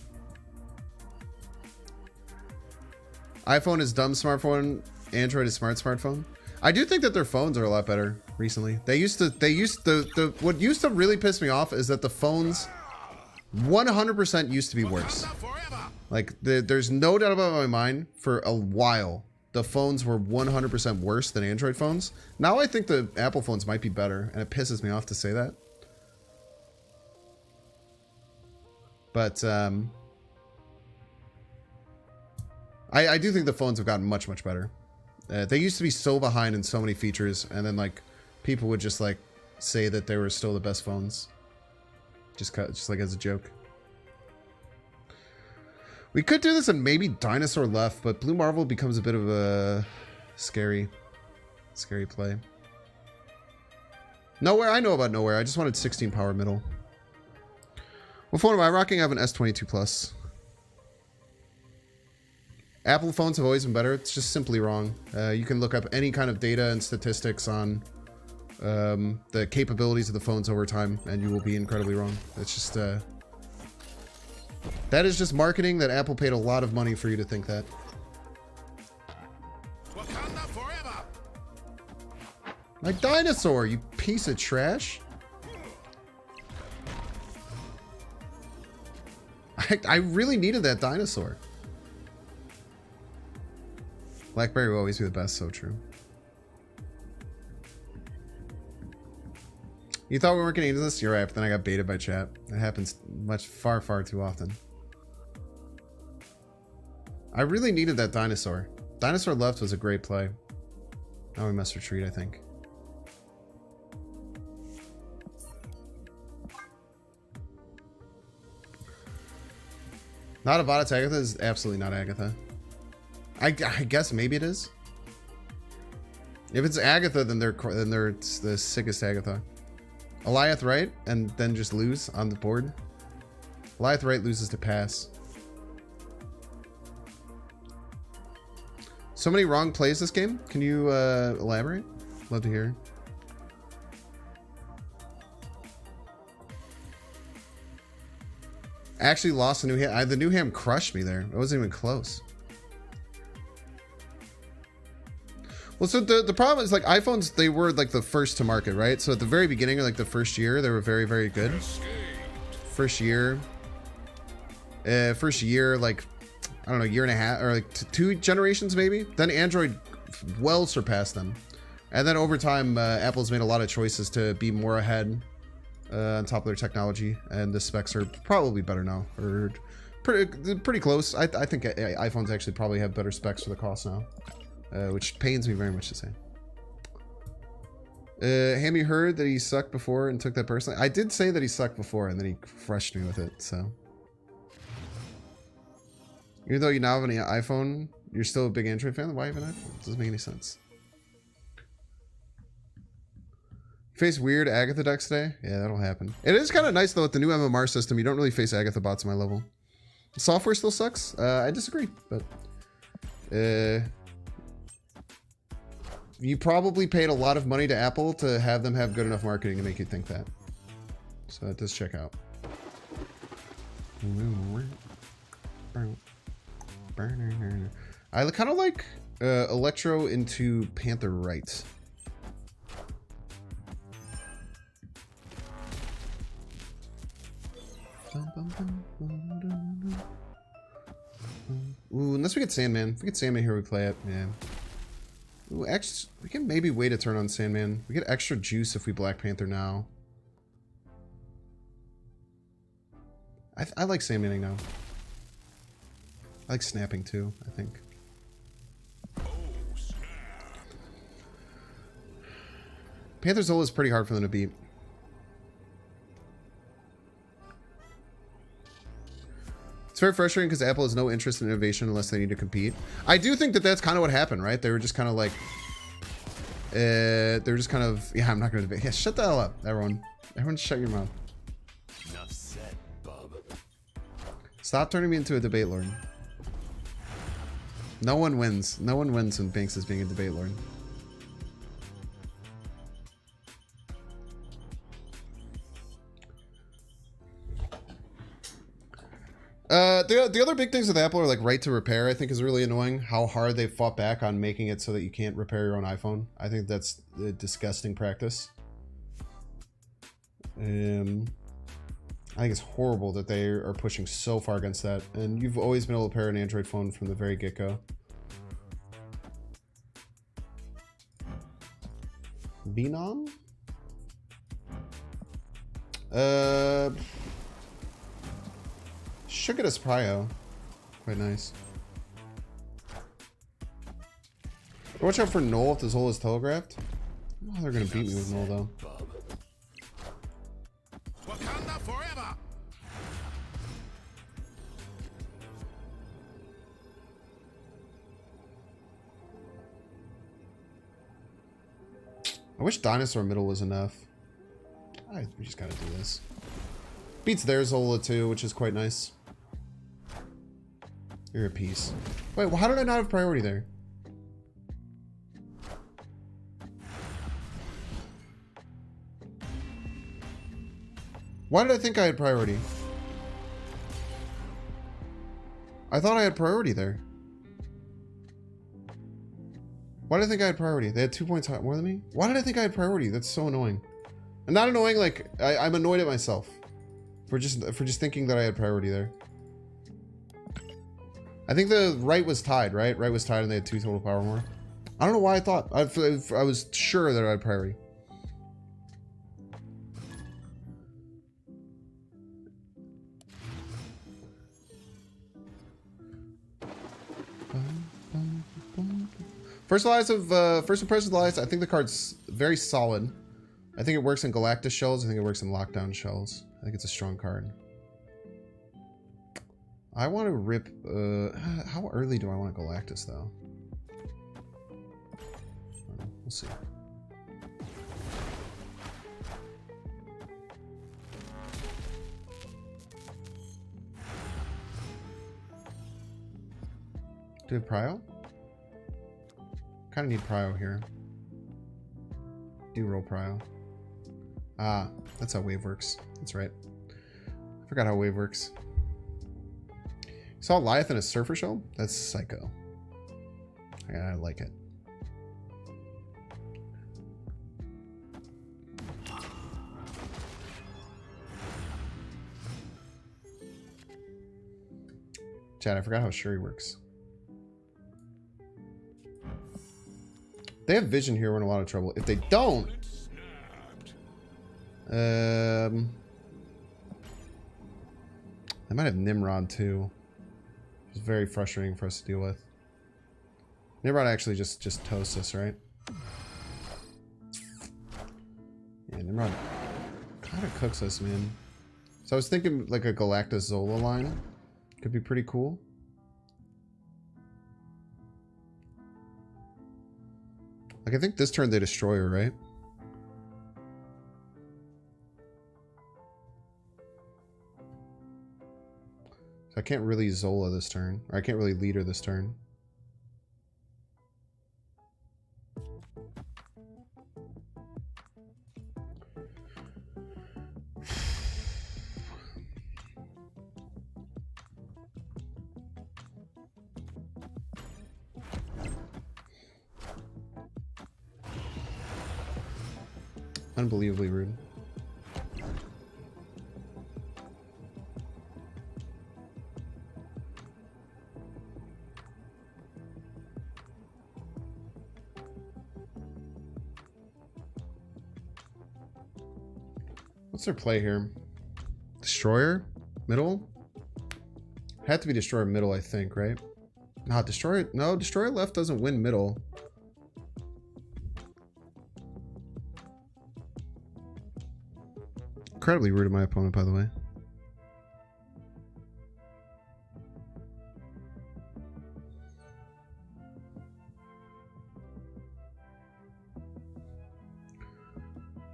iPhone is dumb smartphone. Android is smart smartphone. I do think that their phones are a lot better recently. What used to really piss me off is that the phones 100% used to be worse. Like there's no doubt about my mind, for a while the phones were 100% worse than Android phones. Now I think the Apple phones might be better, and it pisses me off to say that. But I do think the phones have gotten much, much better. They used to be so behind in so many features, and then like people would just like say that they were still the best phones, just like as a joke. We could do this and maybe Dinosaur left, but Blue Marvel becomes a bit of a scary play. Nowhere, I know about Nowhere. I just wanted 16 power middle. What phone am I rocking? I have an S22 Plus. Apple phones have always been better. It's just simply wrong. You can look up any kind of data and statistics on the capabilities of the phones over time, and you will be incredibly wrong. It's just that is just marketing that Apple paid a lot of money for you to think that. My dinosaur, you piece of trash. I really needed that dinosaur. Blackberry will always be the best, so true. You thought we weren't going to use this? You're right, but then I got baited by chat. It happens far too often. I really needed that dinosaur. Dinosaur left was a great play. Now we must retreat, I think. Not a bot, it's Agatha. Is absolutely not Agatha. I guess maybe it is. If it's Agatha, then they're the sickest Agatha. Alioth right, and then just lose on the board. Alioth right loses to pass. So many wrong plays this game. Can you elaborate? Love to hear. I actually lost the new ham. The new ham crushed me there. It wasn't even close. Well, so the problem is like iPhones, they were like the first to market, right? So at the very beginning, or like the first year, they were very good. First year, like, I don't know, year and a half, or like two generations maybe. Then Android well surpassed them. And then over time, Apple's made a lot of choices to be more ahead on top of their technology. And the specs are probably better now, or pretty close. I think iPhones actually probably have better specs for the cost now. Which pains me very much to say. Hammy heard that he sucked before and took that personally. I did say that he sucked before, and then he crushed me with it, so. Even though you now have an iPhone, you're still a big Android fan? Why have an iPhone? It doesn't make any sense. Face weird Agatha decks today? Yeah, that'll happen. It is kind of nice, though, with the new MMR system, you don't really face Agatha bots at my level. The software still sucks? I disagree, but... you probably paid a lot of money to Apple to have them have good enough marketing to make you think that. So that does check out. I kind of like Electro into Panther Right. Ooh, unless we get Sandman. If we get Sandman here, we play it. Yeah. Ooh, we can maybe wait a turn on Sandman. We get extra juice if we Black Panther now. I like Sandmaning now. I like snapping too, I think. Panther Zola is pretty hard for them to beat. It's very frustrating because Apple has no interest in innovation unless they need to compete. I do think that that's kind of what happened, right? They were just kind of like... they were just kind of... Yeah, I'm not going to debate. Yeah, shut the hell up, everyone. Everyone shut your mouth. Enough said, bub. Stop turning me into a debate lord. No one wins. No one wins when Banks is being a debate lord. The other big things with Apple are like right to repair. I think is really annoying how hard they fought back on making it so that you can't repair your own iPhone. I think that's a disgusting practice. I think it's horrible that they are pushing so far against that. And you've always been able to pair an Android phone from the very get-go. Venom? Sugarless Prio. Quite nice. Watch out for Null if this hole is telegraphed. Oh, they're gonna beat me with Null though. Wakanda forever. I wish Dinosaur Middle was enough. We just gotta do this. Beats their Zola too, which is quite nice. You're a piece. Wait, well, how did I not have priority there? Why did I think I had priority? I thought I had priority there. Why did I think I had priority? They had 2 points more than me? Why did I think I had priority? That's so annoying. And not annoying, like, I'm annoyed at myself. For just thinking that I had priority there. I think the right was tied, right? Right was tied and they had 2 total power more. I don't know why I thought. I was sure that I had priority. First impressions of Alliance, I think the card's very solid. I think it works in Galactus shells. I think it works in Lockdown shells. I think it's a strong card. I want to rip... how early do I want Galactus, though? We'll see. Do we have Prio? Kind of need Prio here. Do roll Prio. Ah, that's how wave works. That's right. I forgot how wave works. You saw Alioth in a Surfer Shell? That's psycho. I like it. Chad, I forgot how Shuri works. They have vision here, we're in a lot of trouble. If they don't... they might have Nimrod too. It's very frustrating for us to deal with. Nimrod actually just toasts us, right? Yeah, Nimrod kind of cooks us, man. So I was thinking like a Galactus Zola line. Could be pretty cool. Like, I think this turn they destroy her, right? So I can't really Zola this turn. Or I can't really lead her this turn. Unbelievably rude. What's their play here? Destroyer? Middle? Had to be Destroyer middle, I think, right? Nah, Destroyer... No, Destroyer left doesn't win middle. Incredibly rude of my opponent, by the way.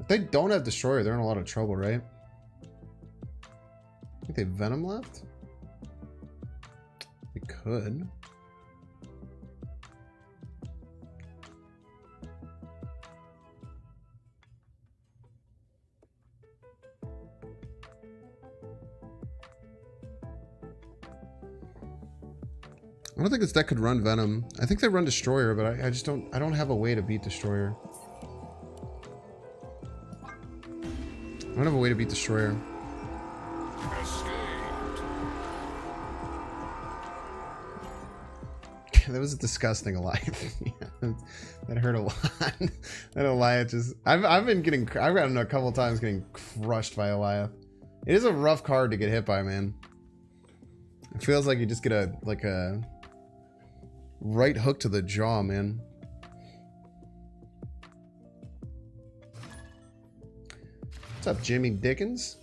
If they don't have Destroyer, they're in a lot of trouble, right? I think they have Venom left? They could. I don't think this deck could run Venom. I think they run Destroyer, but I just don't... I don't have a way to beat Destroyer. I don't have a way to beat Destroyer. That was a disgusting Alioth. Yeah, that hurt a lot. That Alioth just... I've gotten a couple times getting crushed by Alioth. It is a rough card to get hit by, man. It feels like you just get a right hook to the jaw, man. What's up, Jimmy Dickens?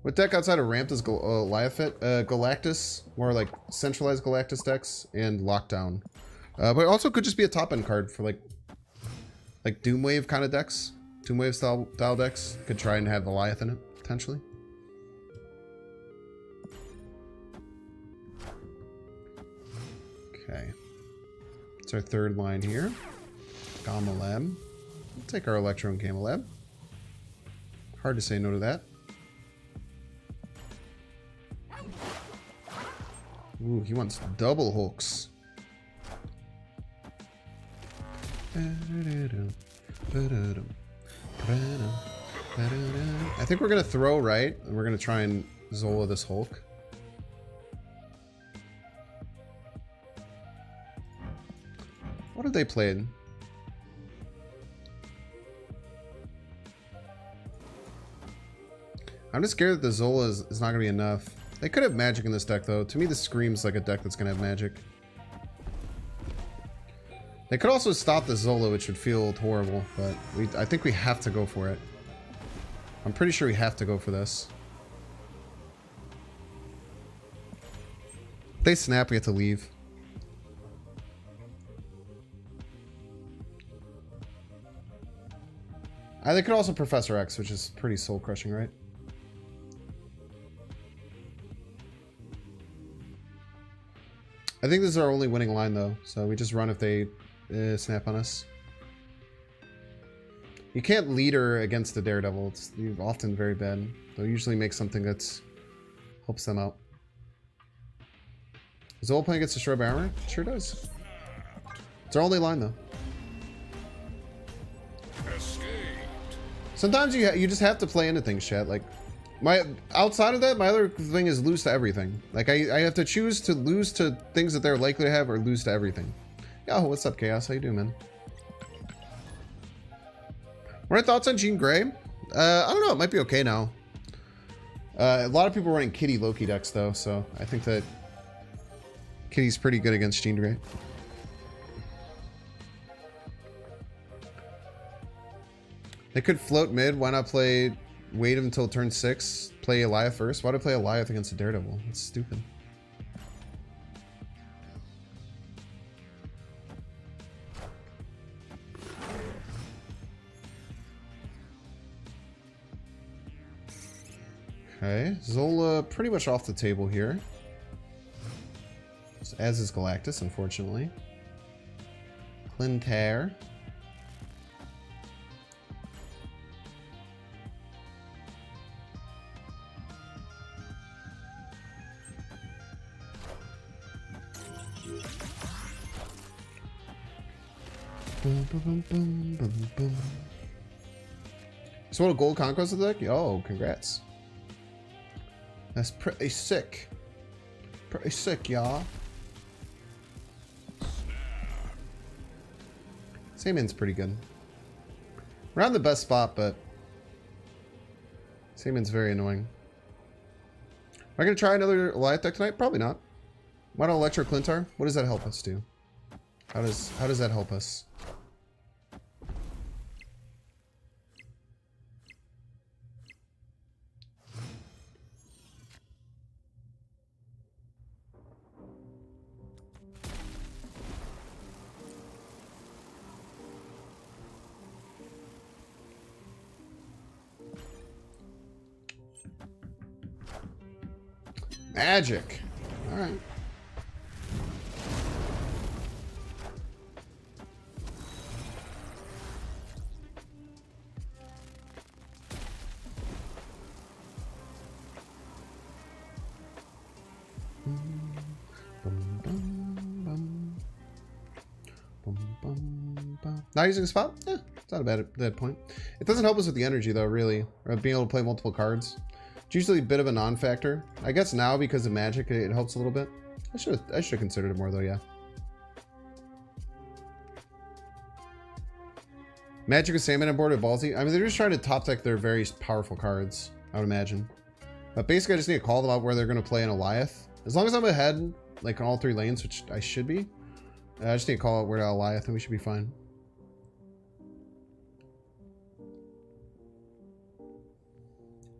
What deck outside of Ramp does Alioth fit? Galactus, more like centralized Galactus decks, and Lockdown. But it also could just be a top end card for like Doomwave kind of decks. Doomwave style decks. Could try and have Alioth in it, potentially. Okay. It's our third line here. Gamma Lab. We'll take our Electro and Gamma Lab. Hard to say no to that. Ooh, he wants double hooks. I think we're gonna throw right, and we're gonna try and Zola this Hulk. What have they played? I'm just scared that the Zola is not gonna be enough. They could have magic in this deck though. To me this screams like a deck that's gonna have magic. They could also stop the Zola, which would feel horrible, but I think we have to go for it. I'm pretty sure we have to go for this. If they snap, we have to leave. They could also Professor X, which is pretty soul crushing, right? I think this is our only winning line though, so we just run if they snap on us. You can't leader against the Daredevil. It's often very bad. They'll usually make something that's helps them out. Is the whole plan gets destroyed by armor? Sure does. It's our only line though. Sometimes you just have to play into things, chat. Like outside of that, my other thing is lose to everything. Like I have to choose to lose to things that they're likely to have or lose to everything. Yo, what's up, Chaos? How you doing, man? What are your thoughts on Jean Grey? I don't know. It might be okay now. A lot of people are running Kitty Loki decks though, so I think that Kitty's pretty good against Jean Grey. They could float mid. Why not wait until turn 6, play Alioth first? Why do I play Alioth against a Daredevil? That's stupid. Okay, Zola pretty much off the table here. As is Galactus, unfortunately. Clintar. Boom, boom, boom, boom, boom. So what a gold conquest of the deck? Oh, congrats. That's pretty sick. Pretty sick, y'all. Sayman's pretty good. We're not in the best spot, but Sayman's very annoying. Am I gonna try another Alioth deck tonight? Probably not. Why don't Electro Clintar? What does that help us do? How does that help us? Magic. All right. Not using a spot? Eh, it's not a bad point. It doesn't help us with the energy though, really, or being able to play multiple cards. It's usually a bit of a non-factor. I guess now because of magic, it helps a little bit. I should have considered it more though, yeah. Magic with Sandman on board with Ballsy. I mean, they're just trying to top deck their very powerful cards, I would imagine. But basically, I just need to call them out where they're going to play an Alioth. As long as I'm ahead, like on all 3 lanes, which I should be. I just need to call out where to Alioth and we should be fine.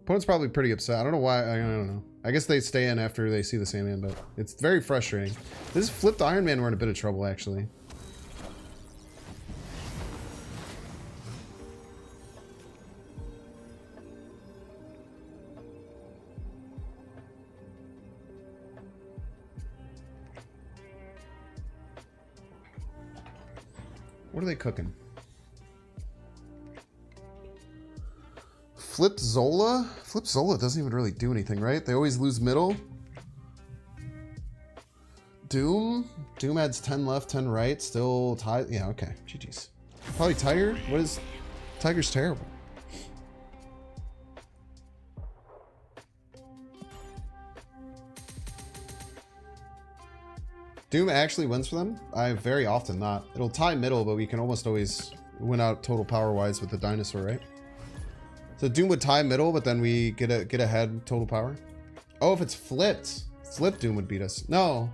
Opponent's probably pretty upset. I don't know why. I don't know. I guess they stay in after they see the Sandman, but it's very frustrating. This flipped Iron Man, we're in a bit of trouble, actually. What are they cooking? Flip Zola? Flip Zola doesn't even really do anything, right? They always lose middle. Doom? Doom adds 10 left, 10 right. Still tied. Yeah, okay. GG's. Probably Tiger? What is... Tiger's terrible. Doom actually wins for them? I very often not. It'll tie middle, but we can almost always win out total power-wise with the dinosaur, right? So Doom would tie middle, but then we get ahead total power. Oh, if it's flipped. Flip Doom would beat us. No.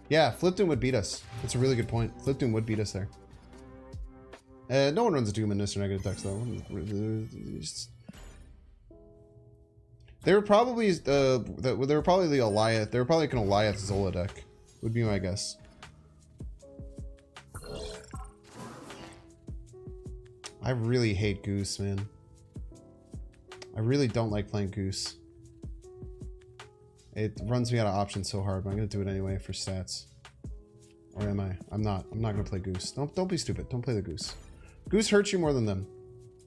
Yeah, Flip Doom would beat us. That's a really good point. Flip Doom would beat us there. No one runs Doom in this or negative decks, though. They were probably the Alioth. They were probably like an Alioth Zola deck. Would be my guess. I really hate Goose, man. I really don't like playing Goose. It runs me out of options so hard, but I'm gonna do it anyway for stats. Or am I? I'm not. I'm not gonna play Goose. Don't be stupid. Don't play the Goose. Goose hurts you more than them.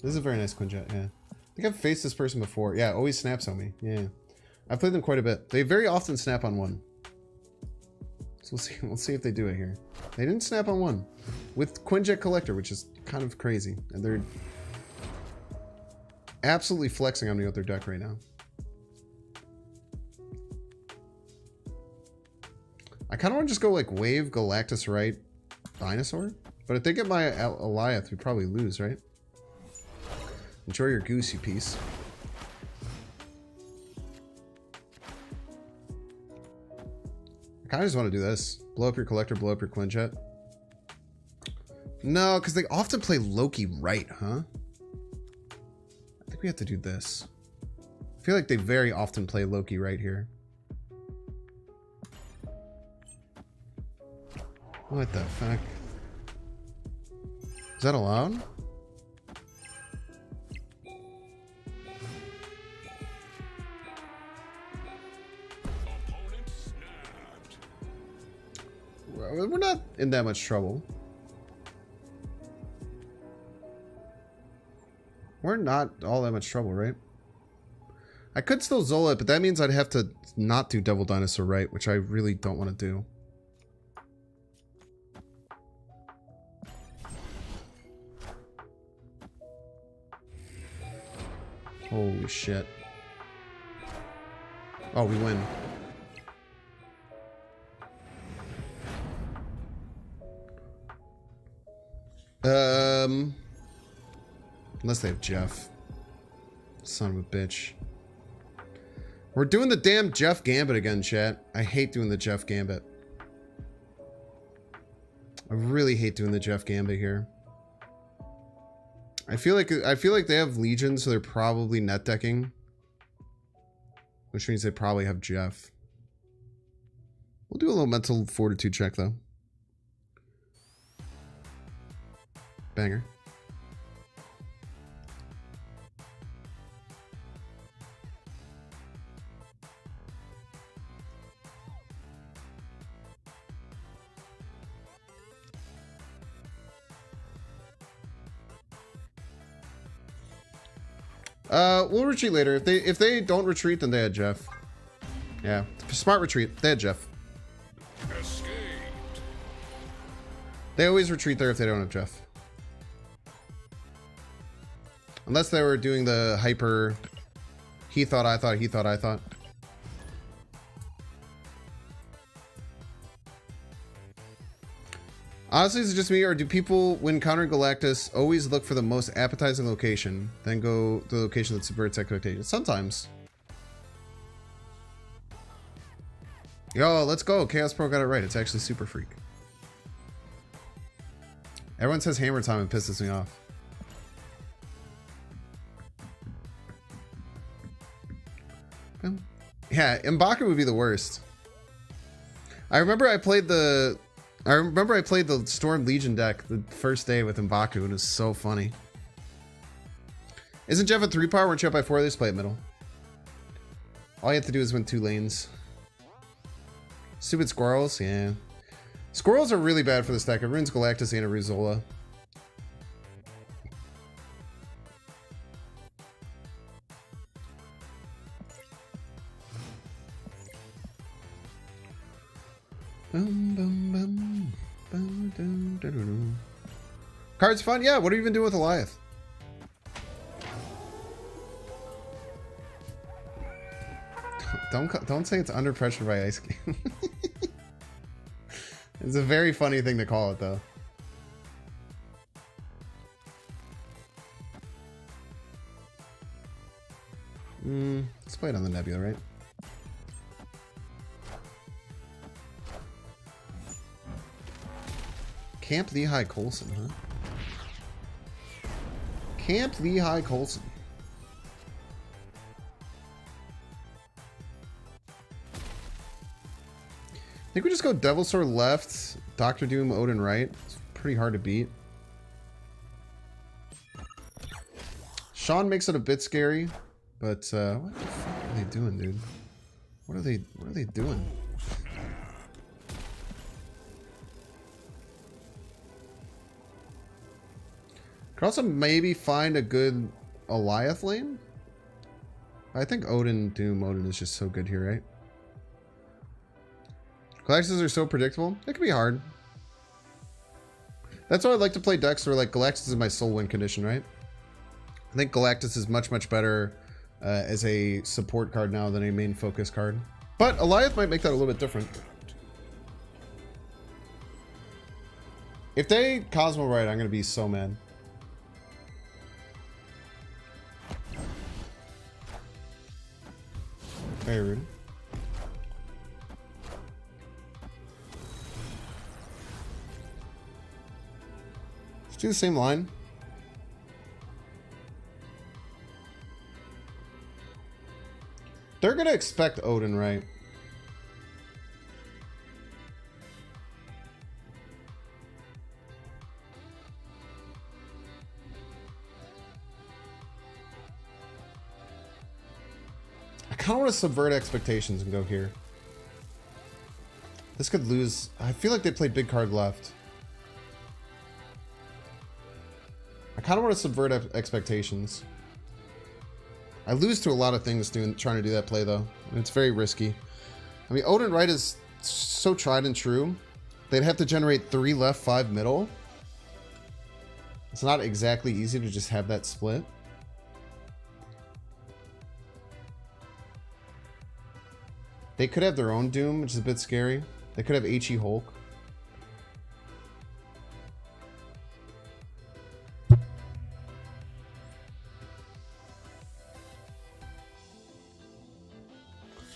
This is a very nice Quinjet, yeah. I think I've faced this person before. Yeah, always snaps on me. Yeah. I've played them quite a bit. They very often snap on one. So we'll see if they do it here. They didn't snap on one. With Quinjet Collector, which is kind of crazy. And they're absolutely flexing on me with their deck right now. I kind of want to just go like Wave, Galactus Right, Dinosaur. But if they get my Alioth, we probably lose, right? Enjoy your Goose, you piece. I kind of just want to do this. Blow up your Collector, blow up your Quinjet. No, because they often play Loki right, huh? I think we have to do this. I feel like they very often play Loki right here. What the fuck? Is that allowed? We're not in that much trouble. We're not all that much trouble, right? I could still Zola it, but that means I'd have to not do Devil Dinosaur right, which I really don't want to do. Holy shit. Oh, we win. Unless they have Jeff. Son of a bitch. We're doing the damn Jeff Gambit again, chat. I hate doing the Jeff Gambit. I really hate doing the Jeff Gambit here. I feel like they have Legion, so they're probably net decking. Which means they probably have Jeff. We'll do a little mental fortitude check though. Banger. We'll retreat later. If they don't retreat, then they had Jeff. Yeah, smart retreat. They had Jeff. Escaped. They always retreat there if they don't have Jeff. Unless they were doing the hyper. He thought, I thought, he thought, I thought. Honestly, is it just me, or do people, when countering Galactus, always look for the most appetizing location, then go to the location that subverts expectations? Sometimes. Yo, let's go. Chaos Pro got it right. It's actually Super Freak. Everyone says hammer time and pisses me off. Yeah, M'Baku would be the worst. I remember I played the Storm Legion deck the first day with M'Baku, and it was so funny. Isn't Jeff a 3-power? Weren't you up by 4? They just play at middle. All you have to do is win 2 lanes. Stupid squirrels, yeah. Squirrels are really bad for this deck. It ruins Galactus and it ruins Zola. Bum, bum, bum. Bum, dum, da, da, da. Card's fun. Yeah, what are you even doing with Alioth? Don't say it's under pressure by Ice Game. It's a very funny thing to call it, though. Let's play it on the Nebula, right? Camp Lehigh Colson, huh? Camp Lehigh Colson. I think we just go Devilsaur left, Doctor Doom, Odin right. It's pretty hard to beat. Sean makes it a bit scary, but what the fuck are they doing, dude? What are they doing? Could also maybe find a good Alioth lane. I think Odin, Doom, Odin is just so good here, right? Galactuses are so predictable. It can be hard. That's why I like to play decks where like Galactus is my soul win condition, right? I think Galactus is much, much better as a support card now than a main focus card. But Alioth might make that a little bit different. If they Cosmo right, I'm going to be so mad. Very rude. Let's do the same line. They're gonna expect Odin, right? I kind of want to subvert expectations and go here. This could lose. I feel like they played big card left. I kind of want to subvert expectations. I lose to a lot of things trying to do that play, though. And it's very risky. I mean, Odin right is so tried and true. They'd have to generate 3 left, 5 middle. It's not exactly easy to just have that split. They could have their own Doom, which is a bit scary. They could have HE Hulk.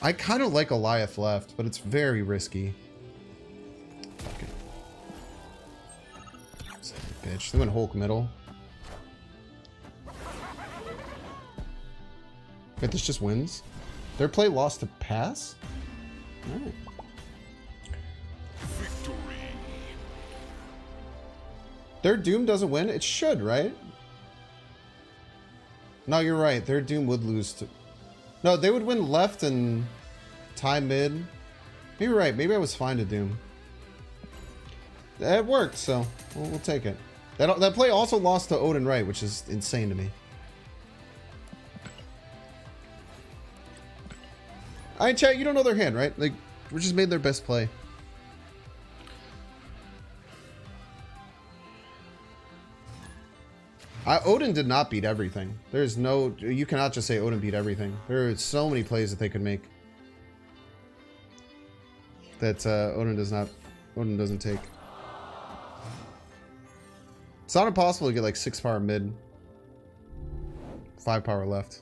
I kind of like Alioth left, but it's very risky. Okay. Bitch, they went Hulk middle. Wait, this just wins? Their play lost to pass? Alright. Victory. Their Doom doesn't win? It should, right? No, you're right. Their Doom would lose to... No, they would win left and tie mid. Maybe you're right. Maybe I was fine to Doom. It worked, so we'll take it. That play also lost to Odin right, which is insane to me. Alright, chat, you don't know their hand, right? Like, we just made their best play. Odin did not beat everything. There's no... You cannot just say Odin beat everything. There are so many plays that they could make. That Odin doesn't take. It's not impossible to get like 6 power mid. 5 power left.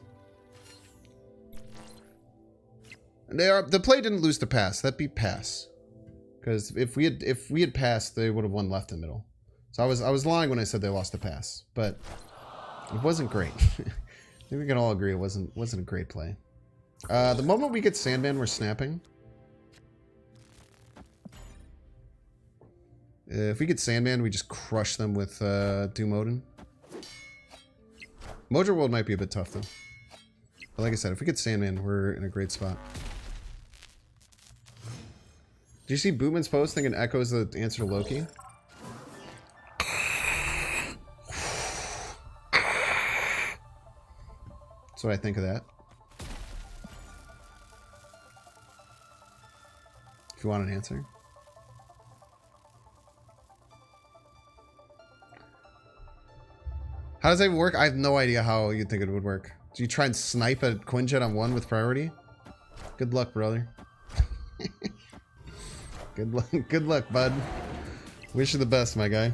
And the play didn't lose to pass. That beat pass. Because if we had passed, they would have won left and middle. So I was lying when I said they lost the pass, but it wasn't great. I think we can all agree it wasn't a great play. The moment we get Sandman, we're snapping. If we get Sandman, we just crush them with Doom Odin. Mojo World might be a bit tough though. But like I said, if we get Sandman, we're in a great spot. Did you see Bootman's post thinking Echo's the answer to Loki? That's what I think of that. If you want an answer. How does that even work? I have no idea how you'd think it would work. Do you try and snipe a Quinjet on 1 with priority? Good luck, brother. Good luck, bud. Wish you the best, my guy.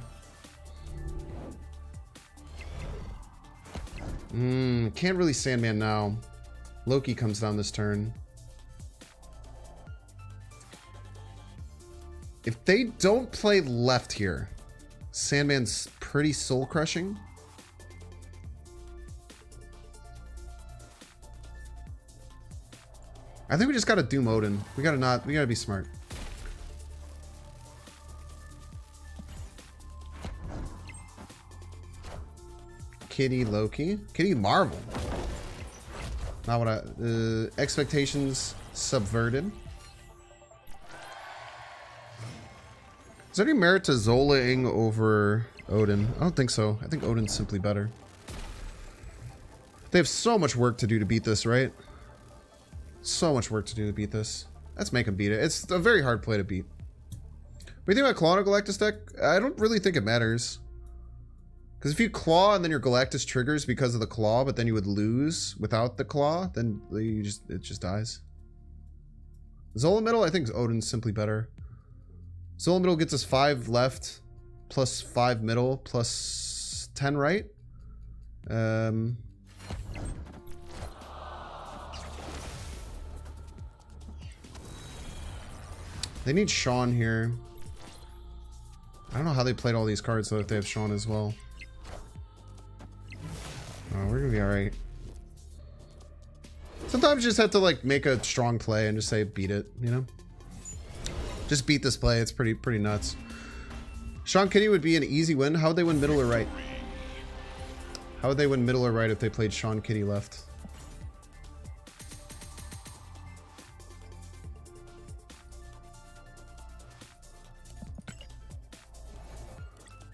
Can't really Sandman now. Loki comes down this turn. If they don't play left here, Sandman's pretty soul crushing. I think we just gotta Doom Odin. We gotta be smart. Kitty Loki. Kitty Marvel. Not what I... expectations subverted. Is there any merit to Zolaing over Odin? I don't think so. I think Odin's simply better. They have so much work to do to beat this, right? So much work to do to beat this. Let's make them beat it. It's a very hard play to beat. What do you think about Claw on a Galactus deck? I don't really think it matters. Because if you Claw and then your Galactus triggers because of the Claw, but then you would lose without the Claw, then it just dies. Zola Middle, I think Odin's simply better. Zola Middle gets us 5 left, plus 5 middle, plus 10 right. They need Sean here. I don't know how they played all these cards though if they have Sean as well. Oh, we're gonna be alright. Sometimes you just have to like make a strong play and just say beat it, you know? Just beat this play, it's pretty nuts. Sean Kitty would be an easy win. How would they win middle or right? How would they win middle or right if they played Sean Kitty left?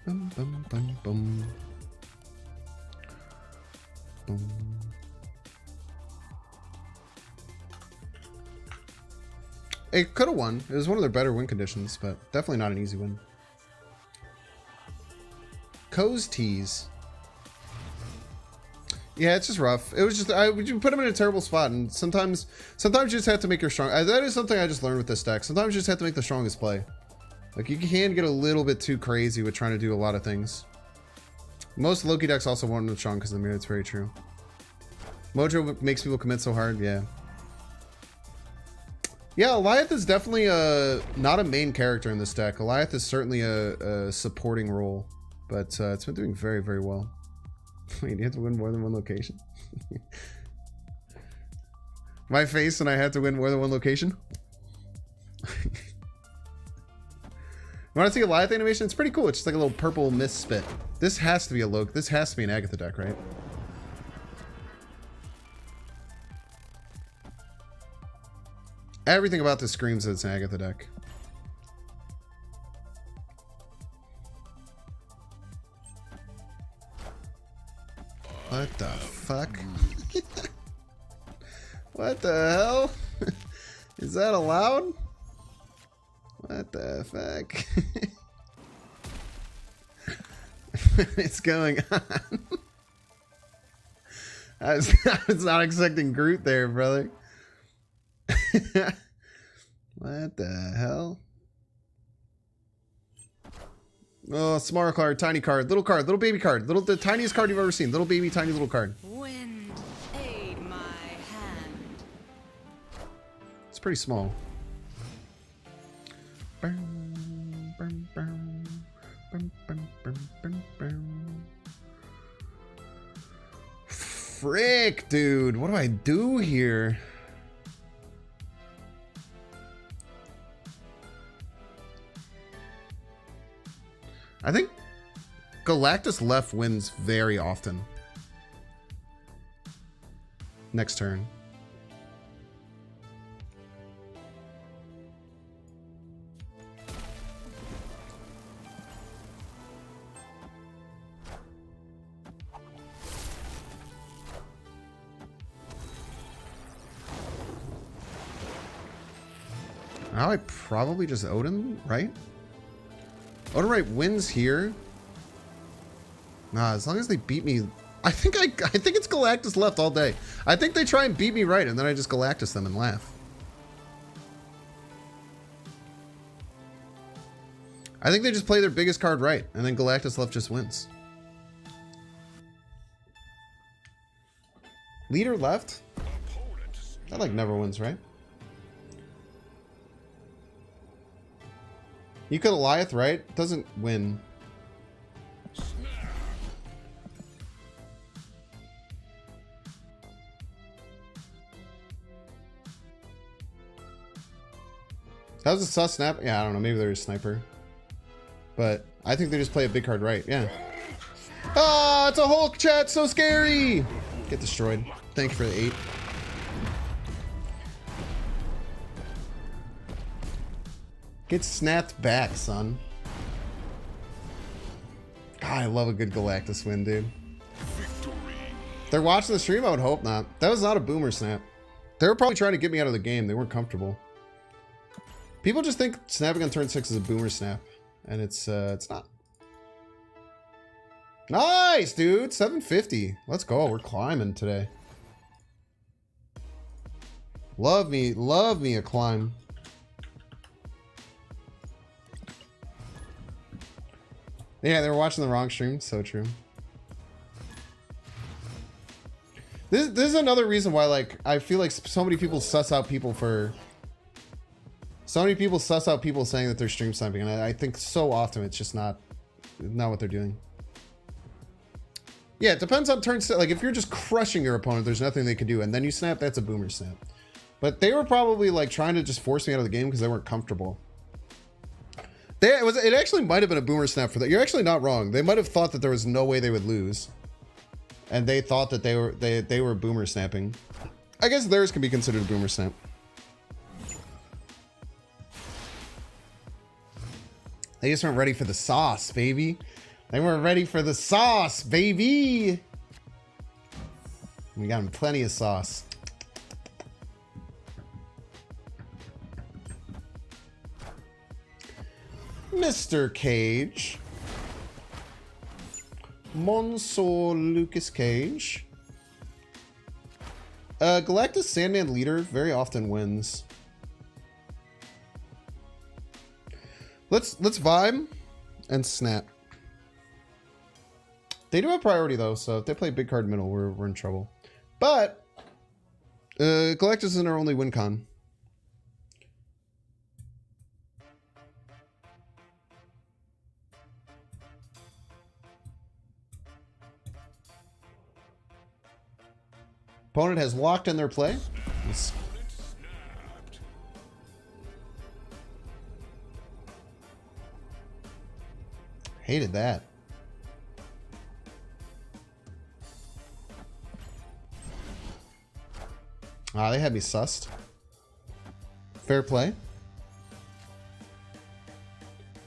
Bum, bum, bum, bum. Boom. It could have won. It was one of their better win conditions, but definitely not an easy win. Co's tease. Yeah, it's just rough. It was just you put him in a terrible spot, and sometimes you just have to make your strong. That is something I just learned with this deck. Sometimes you just have to make the strongest play. Like you can get a little bit too crazy with trying to do a lot of things. Most Loki decks also want him strong because of the mirror. It's very true. Mojo makes people commit so hard. Yeah. Yeah, Alioth is definitely not a main character in this deck. Alioth is certainly a supporting role, but it's been doing very, very well. Wait, you have to win more than one location? My face and I had to win more than one location? You want to see a Alioth animation? It's pretty cool. It's just like a little purple mist spit. This has to be a Loki. This has to be an Agatha deck, right? Everything about this screams that it's an Agatha deck. What the fuck? What the hell? Is that allowed? What the fuck? What's going on? I was not expecting Groot there, brother. What the hell? Oh, small card, tiny card, little baby card, the tiniest card you've ever seen. Little baby, tiny little card. Wind, aid my hand. It's pretty small. Frick, dude. What do I do here? I think Galactus left wins very often. Next turn. Now I probably just Odin, right? Odin right wins here. Nah, as long as they beat me. I think it's Galactus left all day. I think they try and beat me right, and then I just Galactus them and laugh. I think they just play their biggest card right, and then Galactus left just wins. Leader left? That like never wins, right? You could Alioth, right? Doesn't win. That was a sus snap? Yeah, I don't know. Maybe they're a sniper. But I think they just play a big card right. Yeah. Ah, it's a Hulk, chat. So scary. Get destroyed. Thank you for the 8. Get snapped back, son. God, I love a good Galactus win, dude. They're watching the stream? I would hope not. That was not a boomer snap. They were probably trying to get me out of the game. They weren't comfortable. People just think snapping on turn 6 is a boomer snap, and it's not. Nice, dude. 750. Let's go. We're climbing today. Love me a climb. Yeah, they were watching the wrong stream. So true. This is another reason why, like, I feel like so many people suss out people for. So many people suss out people saying that they're stream sniping, and I think so often it's just not what they're doing. Yeah, it depends on turn. Like, if you're just crushing your opponent, there's nothing they can do, and then you snap, that's a boomer snap. But they were probably like trying to just force me out of the game because they weren't comfortable. It actually might have been a boomer snap for that. You're actually not wrong. They might have thought that there was no way they would lose, and they thought that they were boomer snapping. I guess theirs can be considered a boomer snap. They just weren't ready for the sauce, baby. They weren't ready for the sauce, baby. We got them plenty of sauce. Mr. Cage. Monsieur Lucas Cage. Galactus Sandman leader very often wins. Let's vibe and snap. They do have priority though, so if they play big card middle, we're in trouble. But Galactus isn't our only win con. Opponent has locked in their play. Hated that. Ah, they had me sussed. Fair play.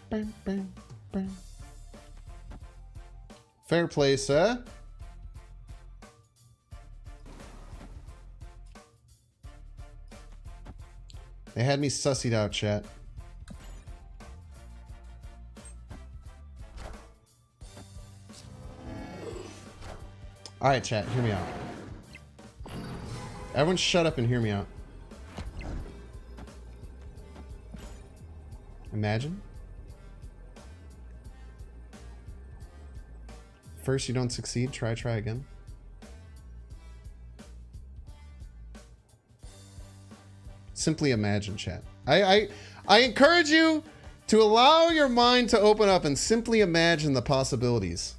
Bang, bang, bang. Fair play, sir. They had me sussied out, chat. All right, chat, hear me out. Everyone shut up and hear me out. Imagine. First you don't succeed, try again. Simply imagine, chat. I encourage you to allow your mind to open up and simply imagine the possibilities.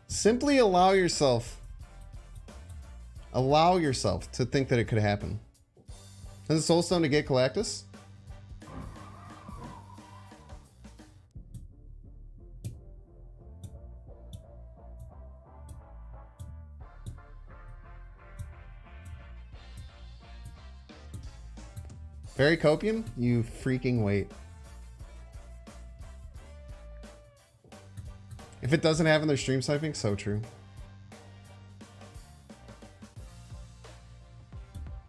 Simply allow yourself to think that it could happen. And the Soul Stone to get Galactus? Fairy Copium? You freaking wait. If it doesn't have in their stream sniping, so true.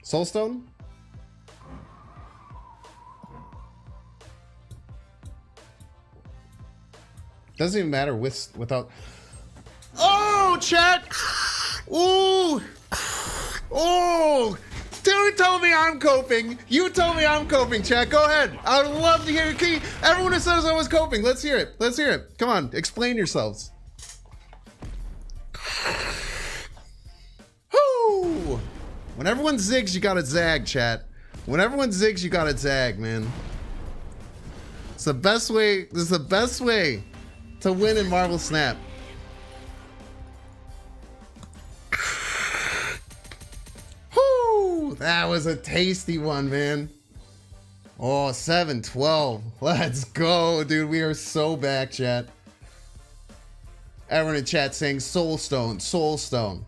Soulstone? Doesn't even matter without. Oh, chat! Ooh! Oh! Dude told me I'm coping. You told me I'm coping, chat. Go ahead. I would love to hear your key. Everyone who says I was coping, let's hear it. Let's hear it. Come on, explain yourselves. Whoo! When everyone zigs, you gotta zag, chat. When everyone zigs, you gotta zag, man. It's the best way. This is the best way to win in Marvel Snap. Whoo! That was a tasty one, man. Oh, 7-12. Let's go, dude. We are so back, chat. Everyone in chat saying Soul Stone, Soul Stone.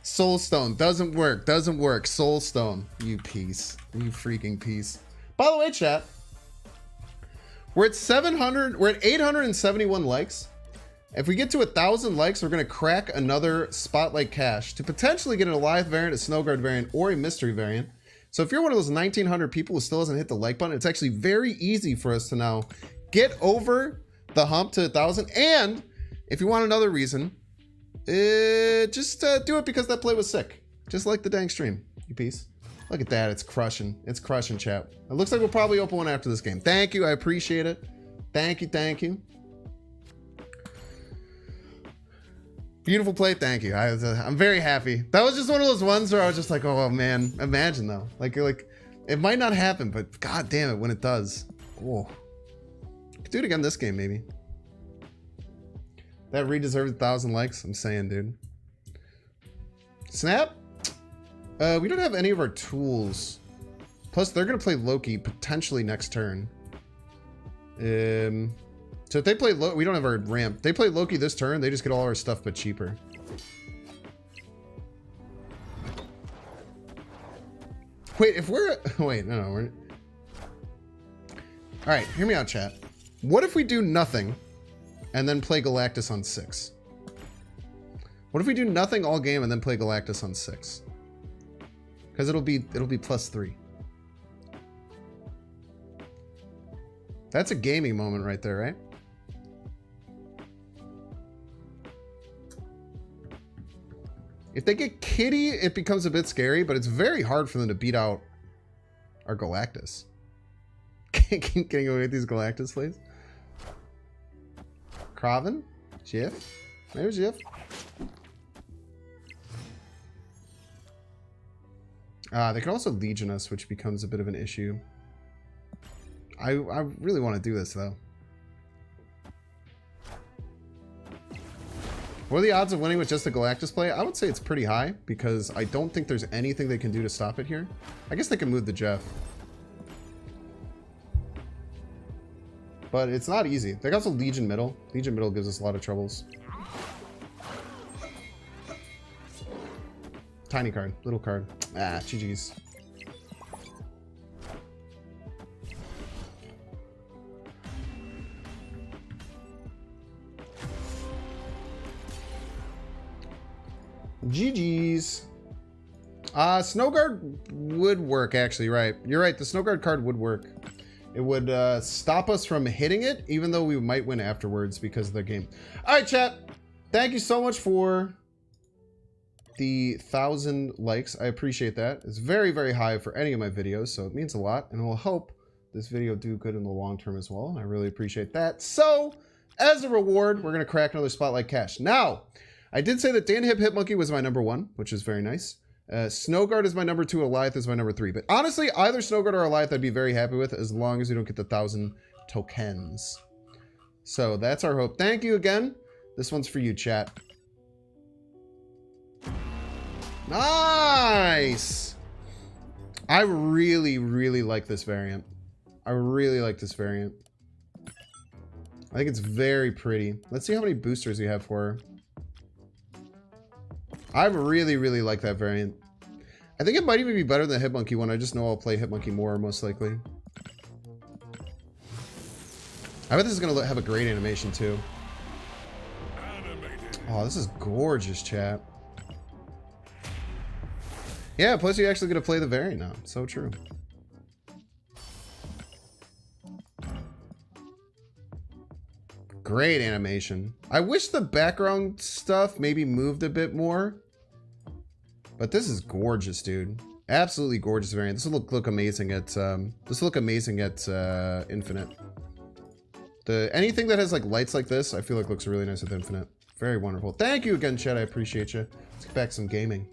Soul Stone doesn't work, doesn't work. Soul Stone, you piece, you freaking piece. By the way, chat, we're at 700, we're at 871 likes. If we get to 1,000 likes, we're gonna crack another Spotlight Cache to potentially get an Alioth variant, a Snowguard variant, or a Mystery variant. So if you're one of those 1,900 people who still hasn't hit the like button, it's actually very easy for us to now get over the hump to 1,000. And if you want another reason, just do it because that play was sick. Just like the dang stream, you piece. Look at that, it's crushing. It's crushing, chat. It looks like we'll probably open one after this game. Thank you, I appreciate it. Thank you, thank you. Beautiful play, thank you. I'm very happy. That was just one of those ones where I was just like, oh man, imagine though. Like it might not happen, but god damn it when it does. Oh, could do it again this game maybe. That Reed deserved 1,000 likes. I'm saying, dude. Snap? We don't have any of our tools. Plus, they're gonna play Loki potentially next turn. So if they play Loki, we don't have our ramp. They play Loki this turn, they just get all our stuff but cheaper. Wait, if we're wait, no, we're. All right, hear me out, chat. What if we do nothing? And then play Galactus on 6. What if we do nothing all game and then play Galactus on 6? Because it'll be +3. That's a gaming moment right there, right? If they get Kitty, it becomes a bit scary, but it's very hard for them to beat out our Galactus. Can you go get these Galactus, please? Kraven? Jif? There's Jif. They can also Legion us, which becomes a bit of an issue. I really want to do this, though. What are the odds of winning with just the Galactus play? I would say it's pretty high, because I don't think there's anything they can do to stop it here. I guess they can move the Jeff. But it's not easy. They got also Legion Middle. Legion Middle gives us a lot of troubles. Tiny card. Little card. Ah, GG's. GG's. Snowguard would work, actually, right. You're right, the Snowguard card would work. It would stop us from hitting it, even though we might win afterwards because of the game. All right, chat. Thank you so much for the 1,000 likes. I appreciate that. It's very, very high for any of my videos, so it means a lot, and we'll help this video do good in the long term as well. I really appreciate that. So, as a reward, we're going to crack another Spotlight Cache. Now, I did say that Dan Hitmonkey was my #1, which is very nice. Snowguard is my #2, Alioth is my #3. But honestly, either Snowguard or Alioth I'd be very happy with as long as we don't get the 1,000 tokens. So that's our hope. Thank you again. This one's for you, chat. Nice! I really, really like this variant. I really like this variant. I think it's very pretty. Let's see how many boosters we have for her. I really, really like that variant. I think it might even be better than the Hitmonkey one. I just know I'll play Hitmonkey more, most likely. I bet this is going to have a great animation, too. Oh, this is gorgeous, chat. Yeah, plus you're actually going to play the variant now. So true. Great animation. I wish the background stuff maybe moved a bit more. But this is gorgeous, dude. Absolutely gorgeous variant. This will look amazing at Infinite. Anything that has like lights like this, I feel like looks really nice with Infinite. Very wonderful. Thank you again, Chet. I appreciate you. Let's get back some gaming.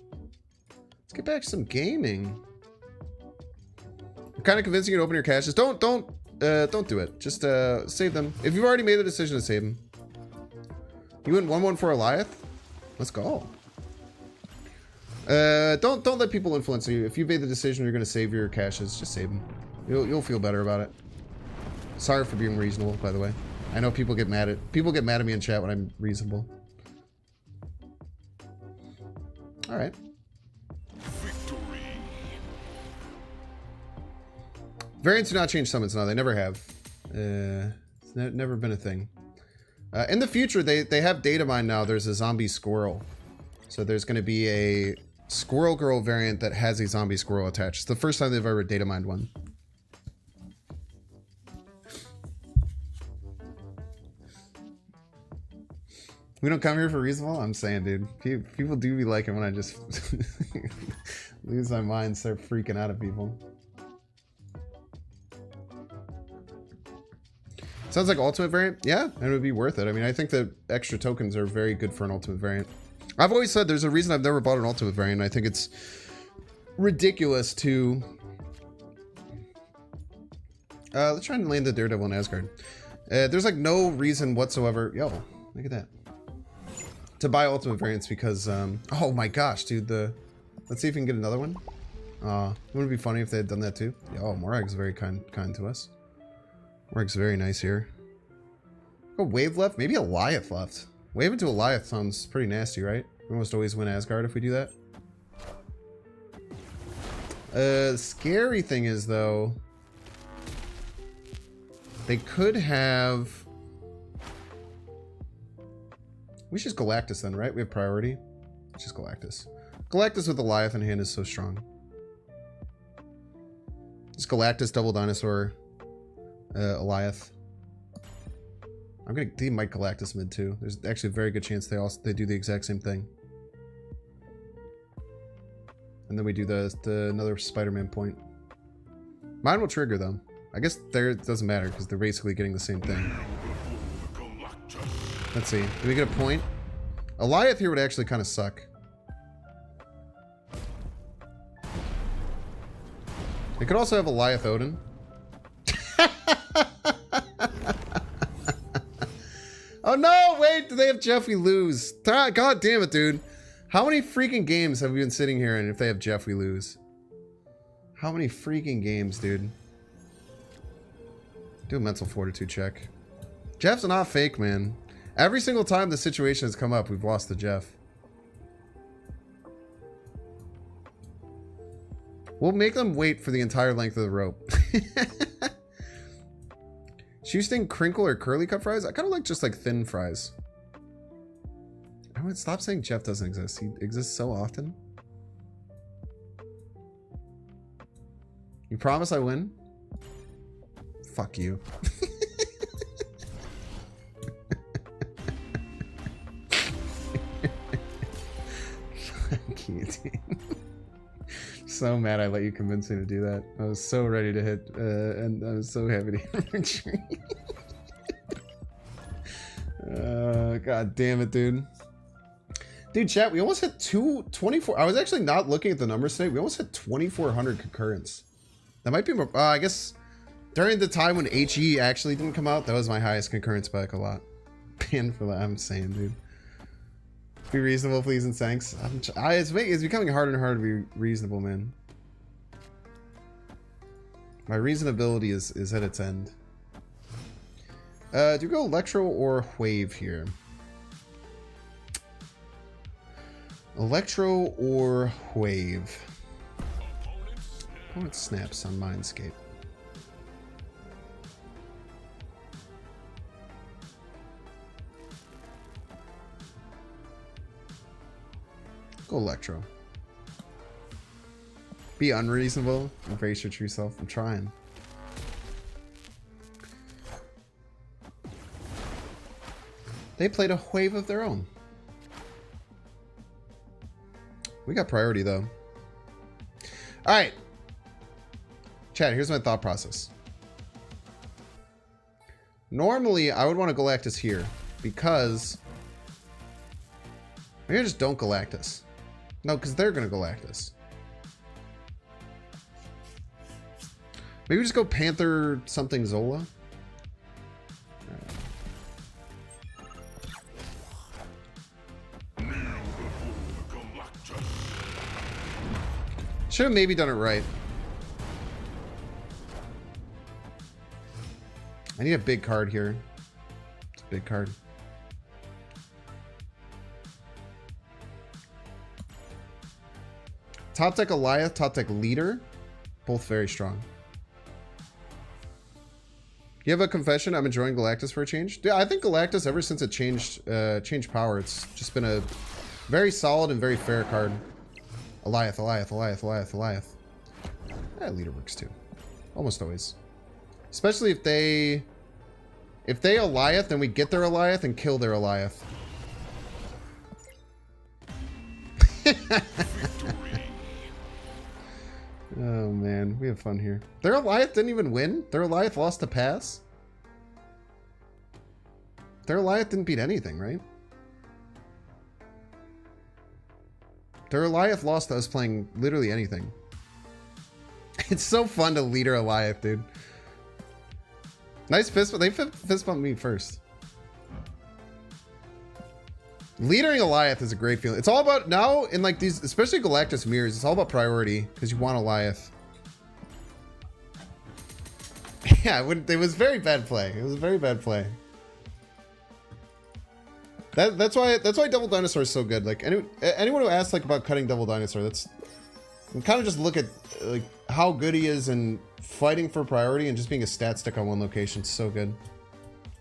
Let's get back some gaming. I'm kind of convincing you to open your caches. Don't do it. Just save them. If you've already made the decision to save them. You went 1-1 for Alioth? Let's go. Don't let people influence you. If you made the decision you're gonna save your caches, just save them. You'll feel better about it. Sorry for being reasonable, by the way. I know people get mad at me in chat when I'm reasonable. All right. Victory. Variants do not change summons now. They never have. It's never been a thing. In the future, they have data mine now. There's a zombie squirrel. So there's going to be a squirrel girl variant that has a zombie squirrel attached. It's the first time they've ever data mined one. We don't come here for reasonable? I'm saying, dude. People do be liking when I just lose my mind, start freaking out at people. Sounds like ultimate variant. Yeah, and it would be worth it. I mean, I think the extra tokens are very good for an ultimate variant. I've always said there's a reason I've never bought an ultimate variant. I think it's ridiculous to... let's try and land the Daredevil in Asgard. There's like no reason whatsoever... Yo, look at that. To buy ultimate variants because... oh my gosh, dude. Let's see if we can get another one. Wouldn't it be funny if they had done that too? Yeah, oh, Morag's very kind to us. Morag's very nice here. Oh, Wave left? Maybe Alioth left. Wave into Alioth sounds pretty nasty, right? We almost always win Asgard if we do that. The scary thing is, though, they could have... We should just Galactus then, right? We have priority. Let's just Galactus. Galactus with Alioth in hand is so strong. Just Galactus, double dinosaur, Alioth. I'm gonna team Mike Galactus mid too. There's actually a very good chance they do the exact same thing. And then we do the another Spider-Man point. Mine will trigger though. I guess there it doesn't matter because they're basically getting the same thing. Let's see. Do we get a point? Alioth here would actually kind of suck. They could also have Alioth Odin. Oh no, wait, do they have Jeff? We lose. God damn it, dude. How many freaking games have we been sitting here and if they have Jeff, we lose? How many freaking games, dude? Do a mental fortitude check. Jeff's not fake, man. Every single time the situation has come up, we've lost to Jeff. We'll make them wait for the entire length of the rope. Shoestring, crinkle, or curly cut fries? I kind of like just like thin fries. I would stop saying Jeff doesn't exist. He exists so often. You promise I win? Fuck you. Fuck you, dude. So mad I let you convince me to do that. I was so ready to hit, and I was so happy to hit retreat. God damn it, dude. Dude, chat, we almost hit 24. I was actually not looking at the numbers today. We almost hit 2,400 concurrents. That might be more, I guess, during the time when HE actually didn't come out, that was my highest concurrence by like a lot. Banned for that, I'm saying, dude. Be reasonable, please, and thanks. It's becoming harder and harder to be reasonable, man. My reasonability is at its end. Do you go Electro or Wave here? Electro or Wave? Opponent snaps on Mindscape. Go Electro. Be unreasonable. Embrace your true self. I'm trying. They played a wave of their own. We got priority, though. All right. Chat, here's my thought process. Normally, I would want to Galactus here because... Maybe I just don't Galactus. No, because they're going to Galactus. Maybe just go Panther something Zola. Should have maybe done it right. I need a big card here. It's a big card. Top deck Alioth, top deck Leader. Both very strong. You have a confession? I'm enjoying Galactus for a change. Yeah, I think Galactus, ever since it changed power, it's just been a very solid and very fair card. Alioth, Alioth, Alioth, Alioth, Alioth. Leader works too. Almost always. Especially if they Alioth, then we get their Alioth and kill their Alioth. Oh man, we have fun here. Their Alioth didn't even win? Their Alioth lost to pass? Their Alioth didn't beat anything, right? Their Alioth lost to us playing literally anything. It's so fun to leader Alioth, dude. Nice fist, but they fist bumped me first. Leadering Alioth is a great feeling. It's all about, now in like these, especially Galactus mirrors, it's all about priority because you want Alioth. Yeah, it was very bad play. It was a very bad play. That's why Double Dinosaur is so good. Like anyone who asks like about cutting Double Dinosaur, that's, you kind of just look at like how good he is in fighting for priority and just being a stat stick on one location. It's so good.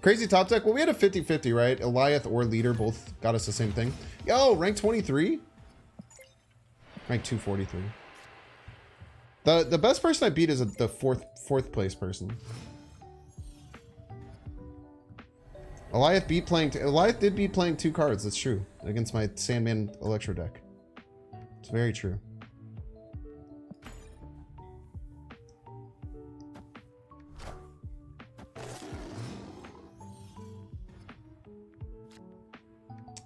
Crazy top deck. Well, we had a 50-50, right? Alioth or Leader both got us the same thing. Yo, rank 23? Rank 243. The best person I beat is the fourth place person. Alioth did beat playing 2 cards, that's true. Against my Sandman Electro deck. It's very true.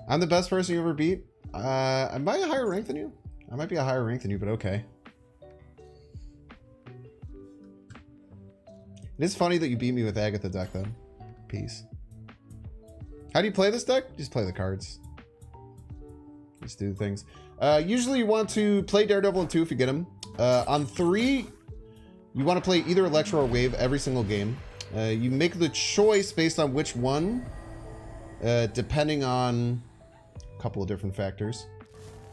I'm the best person you ever beat. Am I a higher rank than you? I might be a higher rank than you, but okay. It is funny that you beat me with Agatha deck, though. Peace. How do you play this deck? Just play the cards. Just do the things. Usually you want to play Daredevil on 2 if you get him. On 3, you want to play either Electro or Wave every single game. You make the choice based on which one, depending on a couple of different factors.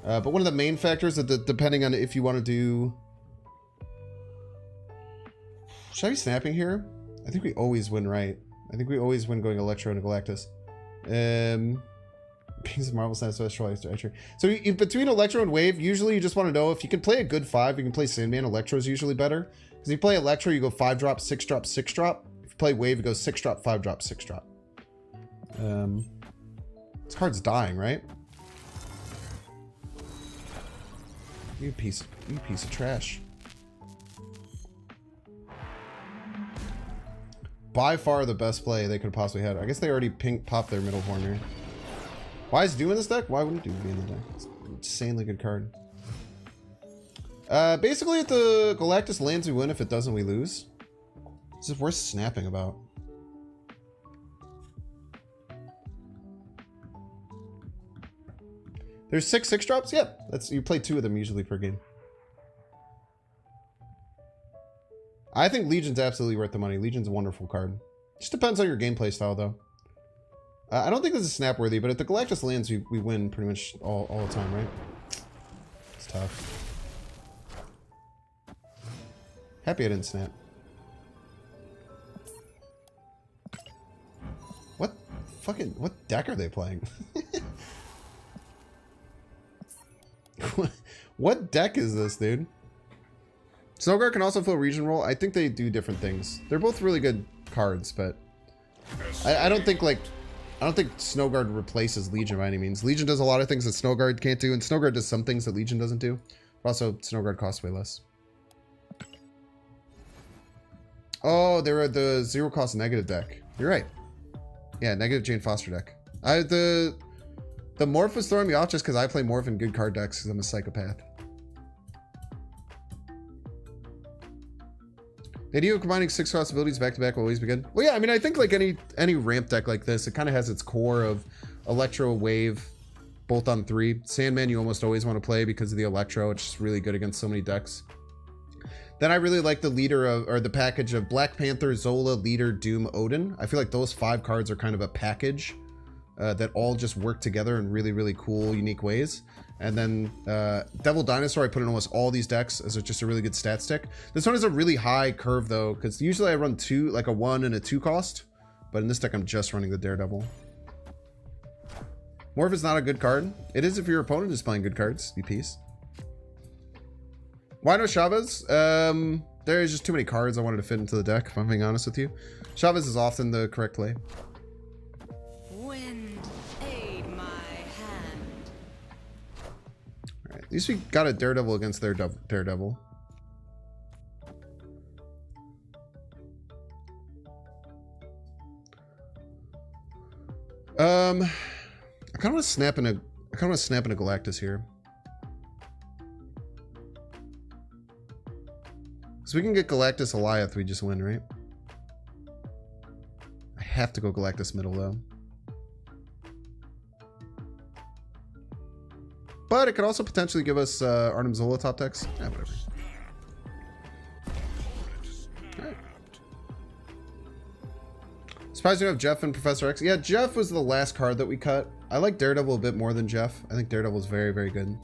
But one of the main factors is that depending on if you want to do... Should I be snapping here? I think we always win right. I think we always win going Electro and Galactus. Piece of Marvel Snap Special Entry. So between Electro and Wave, usually you just want to know if you can play a good 5, you can play Sandman. Electro is usually better. Because if you play Electro, you go 5 drop, 6 drop, 6 drop. If you play Wave, it goes 6 drop, 5 drop, 6 drop. This card's dying, right? You piece of trash. By far the best play they could have possibly had. I guess they already popped their middle corner. Why is Dew in this deck? Why wouldn't Dew be in the deck? It's an insanely good card. Basically, if the Galactus lands, we win. If it doesn't, we lose. This is worth snapping about. There's 6 6-drops? Yep. That's, you play 2 of them usually per game. I think Legion's absolutely worth the money. Legion's a wonderful card. Just depends on your gameplay style, though. I don't think this is snap worthy, but if the Galactus lands, we win pretty much all the time, right? It's tough. Happy I didn't snap. What deck are they playing? What deck is this, dude? Snowguard can also fill region role. I think they do different things. They're both really good cards, but I don't think like I don't think Snowguard replaces Legion by any means. Legion does a lot of things that Snowguard can't do, and Snowguard does some things that Legion doesn't do. But also, Snowguard costs way less. Oh, they were the zero cost negative deck. You're right. Yeah, negative Jane Foster deck. The Morph was throwing me off just because I play Morph in good card decks because I'm a psychopath. The idea of combining 6 cost abilities back to back will always be good. Well, yeah, I mean, I think like any ramp deck like this, it kind of has its core of Electro, Wave, both on 3. Sandman you almost always want to play because of the Electro. It's just really good against so many decks. Then I really like the leader of, or the package of Black Panther, Zola, Leader, Doom, Odin. I feel like those 5 cards are kind of a package that all just work together in really, really cool, unique ways. And then Devil Dinosaur I put in almost all these decks as just a really good stat stick. This one is a really high curve though, because usually I run 2, like a 1 and a 2 cost. But in this deck I'm just running the Daredevil. Morph is not a good card. It is if your opponent is playing good cards, you piece. Why no Chavez? There's just too many cards I wanted to fit into the deck, if I'm being honest with you. Chavez is often the correct play. Wind, aid my hand. Alright, at least we got a Daredevil against their Daredevil. I kind of want to snap in a Galactus here. So we can get Galactus Alioth, we just win, right? I have to go Galactus middle, though. But it could also potentially give us Arnim Zola top decks. Yeah, whatever. Alright. Surprised you have Jeff and Professor X. Yeah, Jeff was the last card that we cut. I like Daredevil a bit more than Jeff. I think Daredevil is very, very good.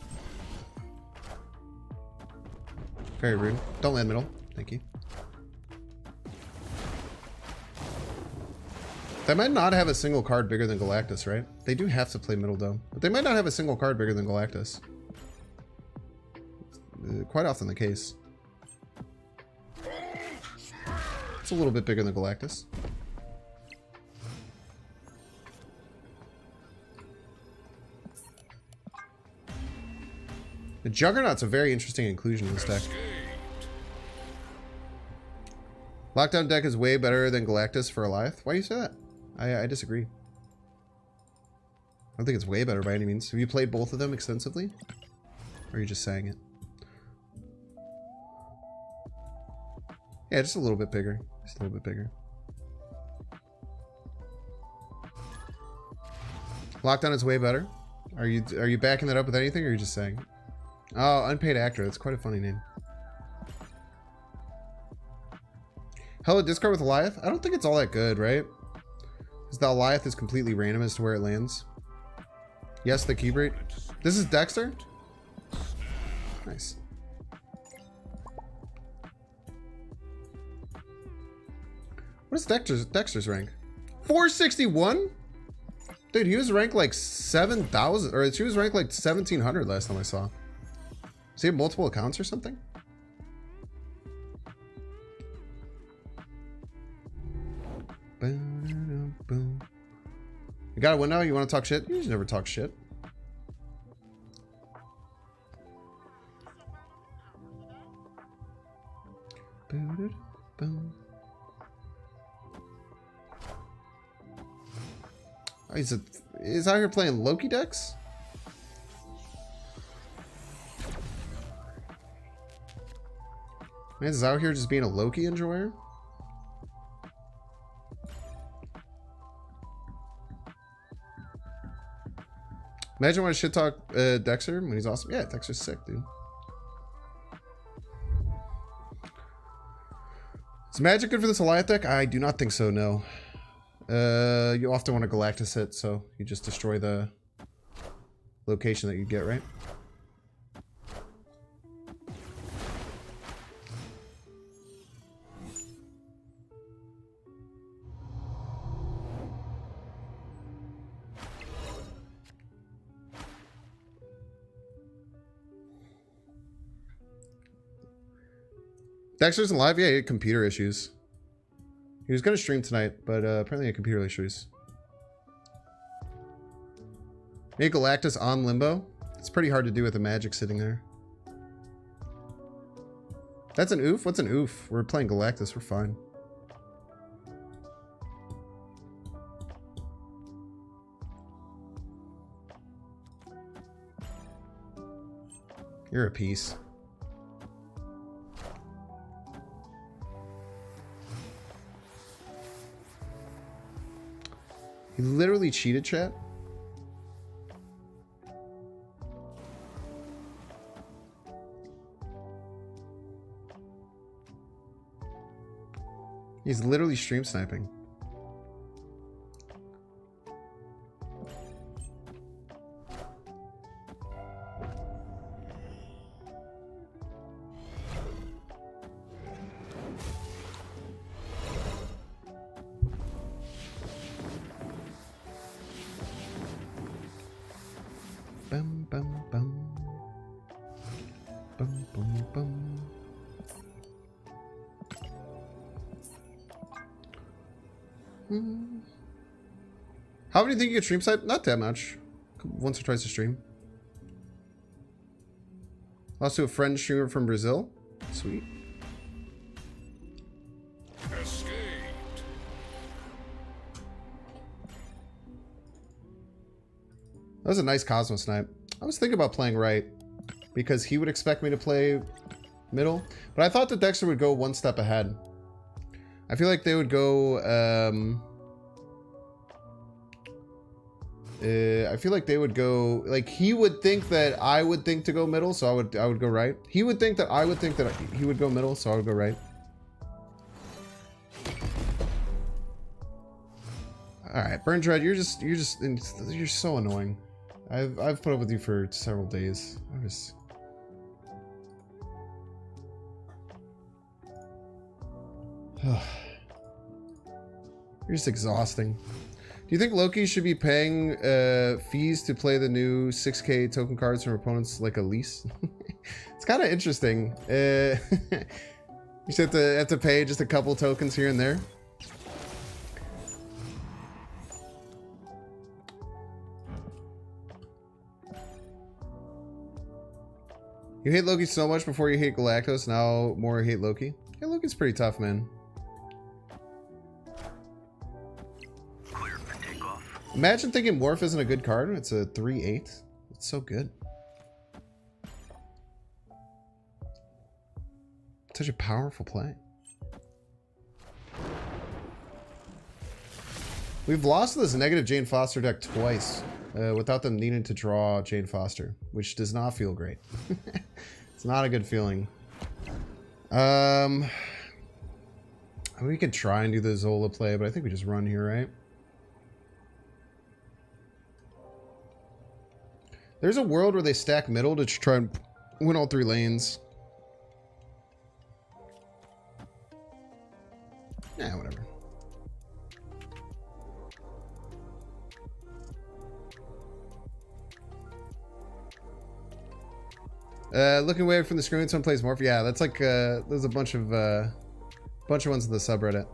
Very rude. Don't land middle. Thank you. They might not have a single card bigger than Galactus, right? They do have to play middle though. But they might not have a single card bigger than Galactus. Quite often the case. It's a little bit bigger than Galactus. The Juggernaut's a very interesting inclusion in this deck. Lockdown deck is way better than Galactus for Alioth. Why do you say that? I disagree. I don't think it's way better by any means. Have you played both of them extensively? Or are you just saying it? Yeah, just a little bit bigger. Just a little bit bigger. Lockdown is way better. Are you backing that up with anything, or are you just saying it? Oh, Unpaid Actor. That's quite a funny name. Hello, discard with Alioth? I don't think it's all that good, right? Because the Alioth is completely random as to where it lands. Yes, the Keyblade. This is Dexter? Nice. What is Dexter's rank? 461? Dude, he was ranked like 7,000, or she was ranked like 1,700 last time I saw. Does he have multiple accounts or something? Boom, boom. You got a window? You want to talk shit? You just never talk shit. Boom, boom. Oh, he's out here playing Loki decks? Man, is out here just being a Loki enjoyer? Imagine when I shit talk Dexter when he's awesome. Yeah, Dexter's sick, dude. Is Magic good for this Alioth deck? I do not think so, no. You often want a Galactus hit, so you just destroy the location that you get, right? Dexter's alive? Yeah, he had computer issues. He was going to stream tonight, but apparently he had computer issues. Make Galactus on Limbo. It's pretty hard to do with the magic sitting there. That's an oof? What's an oof? We're playing Galactus. We're fine. You're a piece. He literally cheated, chat. He's literally stream sniping. Bum bum bum. Bum bum bum. How many do you think you get stream side? Not that much. Once or twice a stream. Lost to a friend streamer from Brazil. Sweet. Escaped. That was a nice Cosmo snipe. I was thinking about playing right because he would expect me to play middle, but I thought that Dexter would go one step ahead. I feel like they would go, I feel like they would go, like, he would think that I would think to go middle, so I would go right. He would think that I would think that he would go middle, so I would go right. All right, Burn Dread, you're so annoying. I've put up with you for several days. I'm just. You're just exhausting. Do you think Loki should be paying fees to play the new 6K token cards from opponents like a lease? It's kind of interesting. You just have to pay just a couple tokens here and there. You hate Loki so much before you hate Galactus, now more hate Loki. Yeah, Loki's pretty tough, man. Clear for takeoff. Imagine thinking Morph isn't a good card. It's a 3/8. It's so good. Such a powerful play. We've lost to this negative Jane Foster deck twice without them needing to draw Jane Foster, which does not feel great. It's not a good feeling. We could try and do the Zola play, but I think we just run here, right? There's a world where they stack middle to try and win all 3 lanes. Yeah, whatever. Looking away from the screen, someone plays Morph. Yeah, that's like there's a bunch of ones in the subreddit.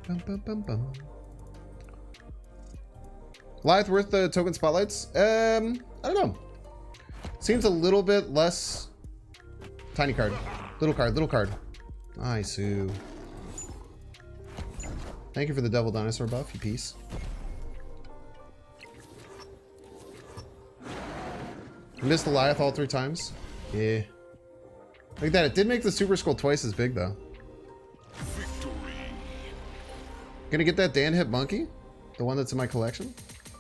Bum, bum, bum, bum. Alioth worth the token spotlights? I don't know. Seems a little bit less. Tiny card, little card. Nice. Ooh. Thank you for the double dinosaur buff, you piece. Missed Alioth all 3 times. Yeah. Look at that. It did make the Super Skull twice as big, though. Victory. Gonna get that Dan Hip Monkey? The one that's in my collection?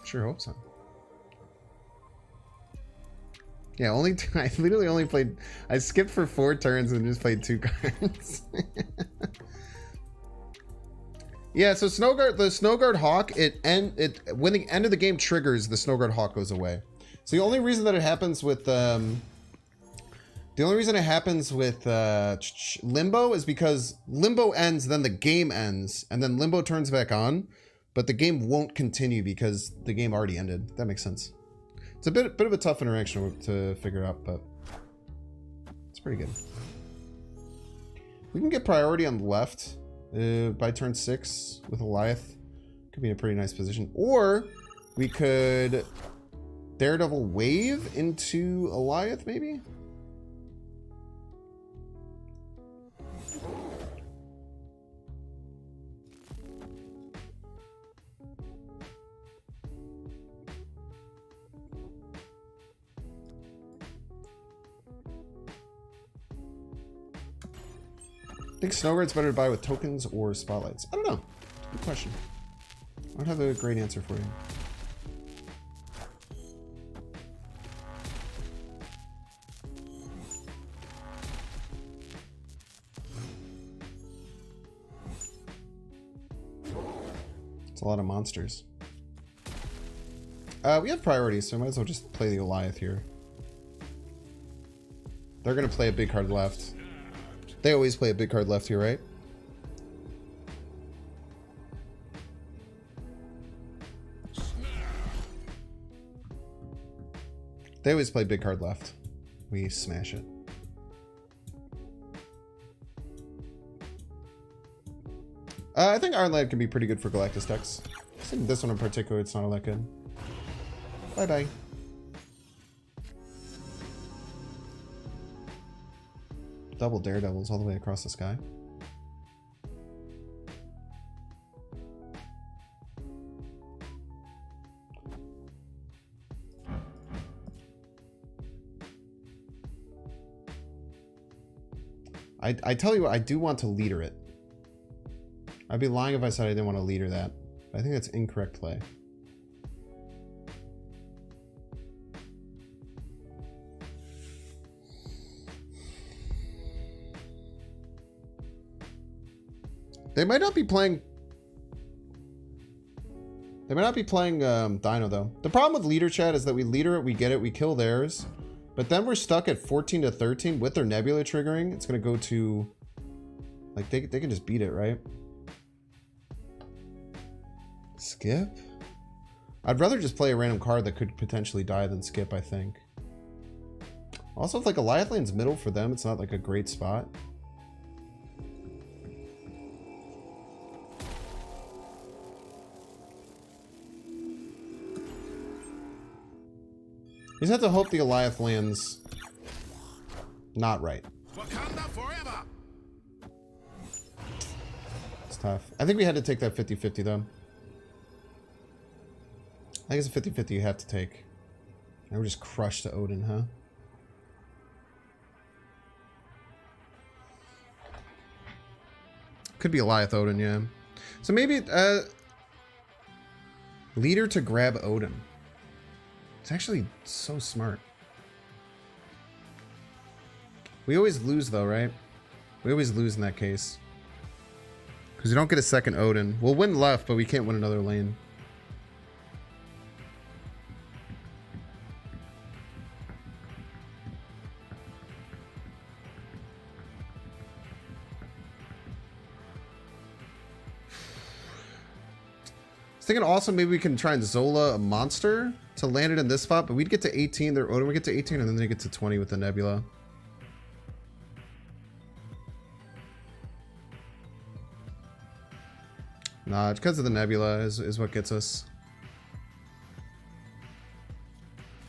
Sure hope so. Yeah, I literally only played... I skipped for 4 turns and just played 2 cards. Yeah, so Snowguard, the Snowguard Hawk, when the end of the game triggers, the Snowguard Hawk goes away. So the only reason that it happens with Limbo is because Limbo ends, then the game ends, and then Limbo turns back on, but the game won't continue because the game already ended. That makes sense. It's a bit of a tough interaction to figure out, but it's pretty good. We can get priority on the left. by turn 6 with Alioth. Could be in a pretty nice position. Or we could Daredevil Wave into Alioth, maybe? I think Snowguard's better to buy with tokens or spotlights. I don't know. Good question. I don't have a great answer for you. It's a lot of monsters. We have priorities, so I might as well just play the Alioth here. They're going to play a big card left. They always play a big card left here, right? They always play big card left. We smash it. I think Iron Lad can be pretty good for Galactus decks. I think this one in particular, it's not all that good. Bye-bye. Double Daredevils all the way across the sky. I tell you what, I do want to leader it. I'd be lying if I said I didn't want to leader that. But I think that's incorrect play. They might not be playing. They might not be playing Dino though. The problem with leader chat is that we leader it, we get it, we kill theirs, but then we're stuck at 14 to 13 with their Nebula triggering. It's gonna go to, like, they can just beat it, right? Skip. I'd rather just play a random card that could potentially die than skip. I think. Also, if like Alioth lands middle for them, it's not like a great spot. You just have to hope the Alioth lands not right. Wakanda forever. It's tough. I think we had to take that 50-50 though. I think it's a 50-50 you have to take. And we're just crushed to Odin, huh? Could be Alioth Odin, yeah. So maybe leader to grab Odin. It's actually so smart. We always lose though, right? We always lose in that case. Because we don't get a second Odin. We'll win left, but we can't win another lane. I was thinking also maybe we can try and Zola a monster to land it in this spot, but we'd get to 18, their Odin would get to 18, and then they get to 20 with the Nebula. Nah, it's because of the Nebula is what gets us.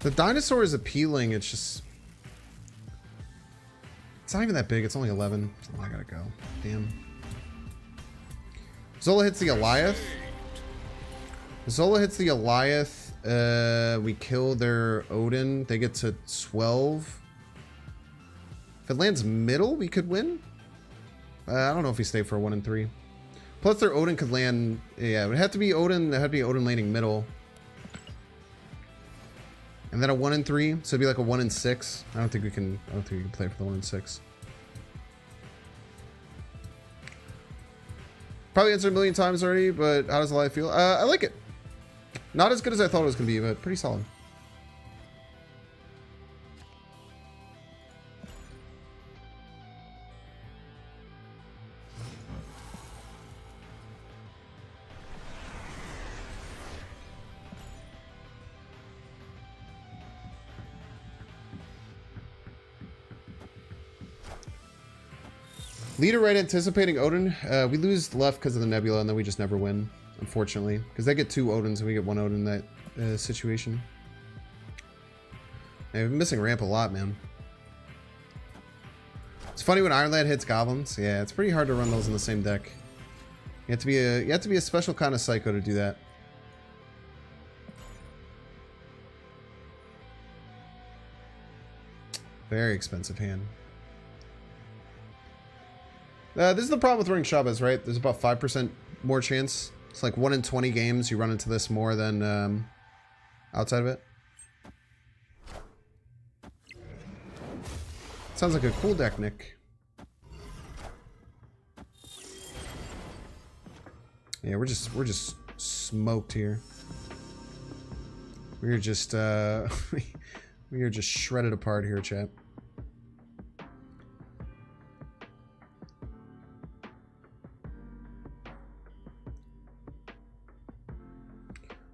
The dinosaur is appealing, it's just... It's not even that big, it's only 11. Oh, I gotta go. Damn. Zola hits the Alioth. Zola hits the Alioth. We kill their Odin. They get to 12. If it lands middle, we could win. I don't know if we stay for a 1 and 3. Plus, their Odin could land. Yeah, it would have to be Odin. It had to be Odin landing middle. And then a 1 and 3. So it'd be like a 1 and 6. I don't think we can play for the 1 and 6. Probably answered a million times already, but how does Alioth feel? I like it. Not as good as I thought it was going to be, but pretty solid. Leader right anticipating Odin. We lose left because of the Nebula, and then we just never win, unfortunately. Because they get 2 Odins, and we get 1 Odin in that situation. I've been missing ramp a lot, man. It's funny when Iron Lad hits goblins. Yeah, it's pretty hard to run those in the same deck. You have to be a special kind of psycho to do that. Very expensive hand. This is the problem with running Shabas, right? There's about 5% more chance. It's like 1 in 20 games you run into this more than outside of it. Sounds like a cool deck, Nick. Yeah, we're just smoked here. We're just we are just shredded apart here, chat.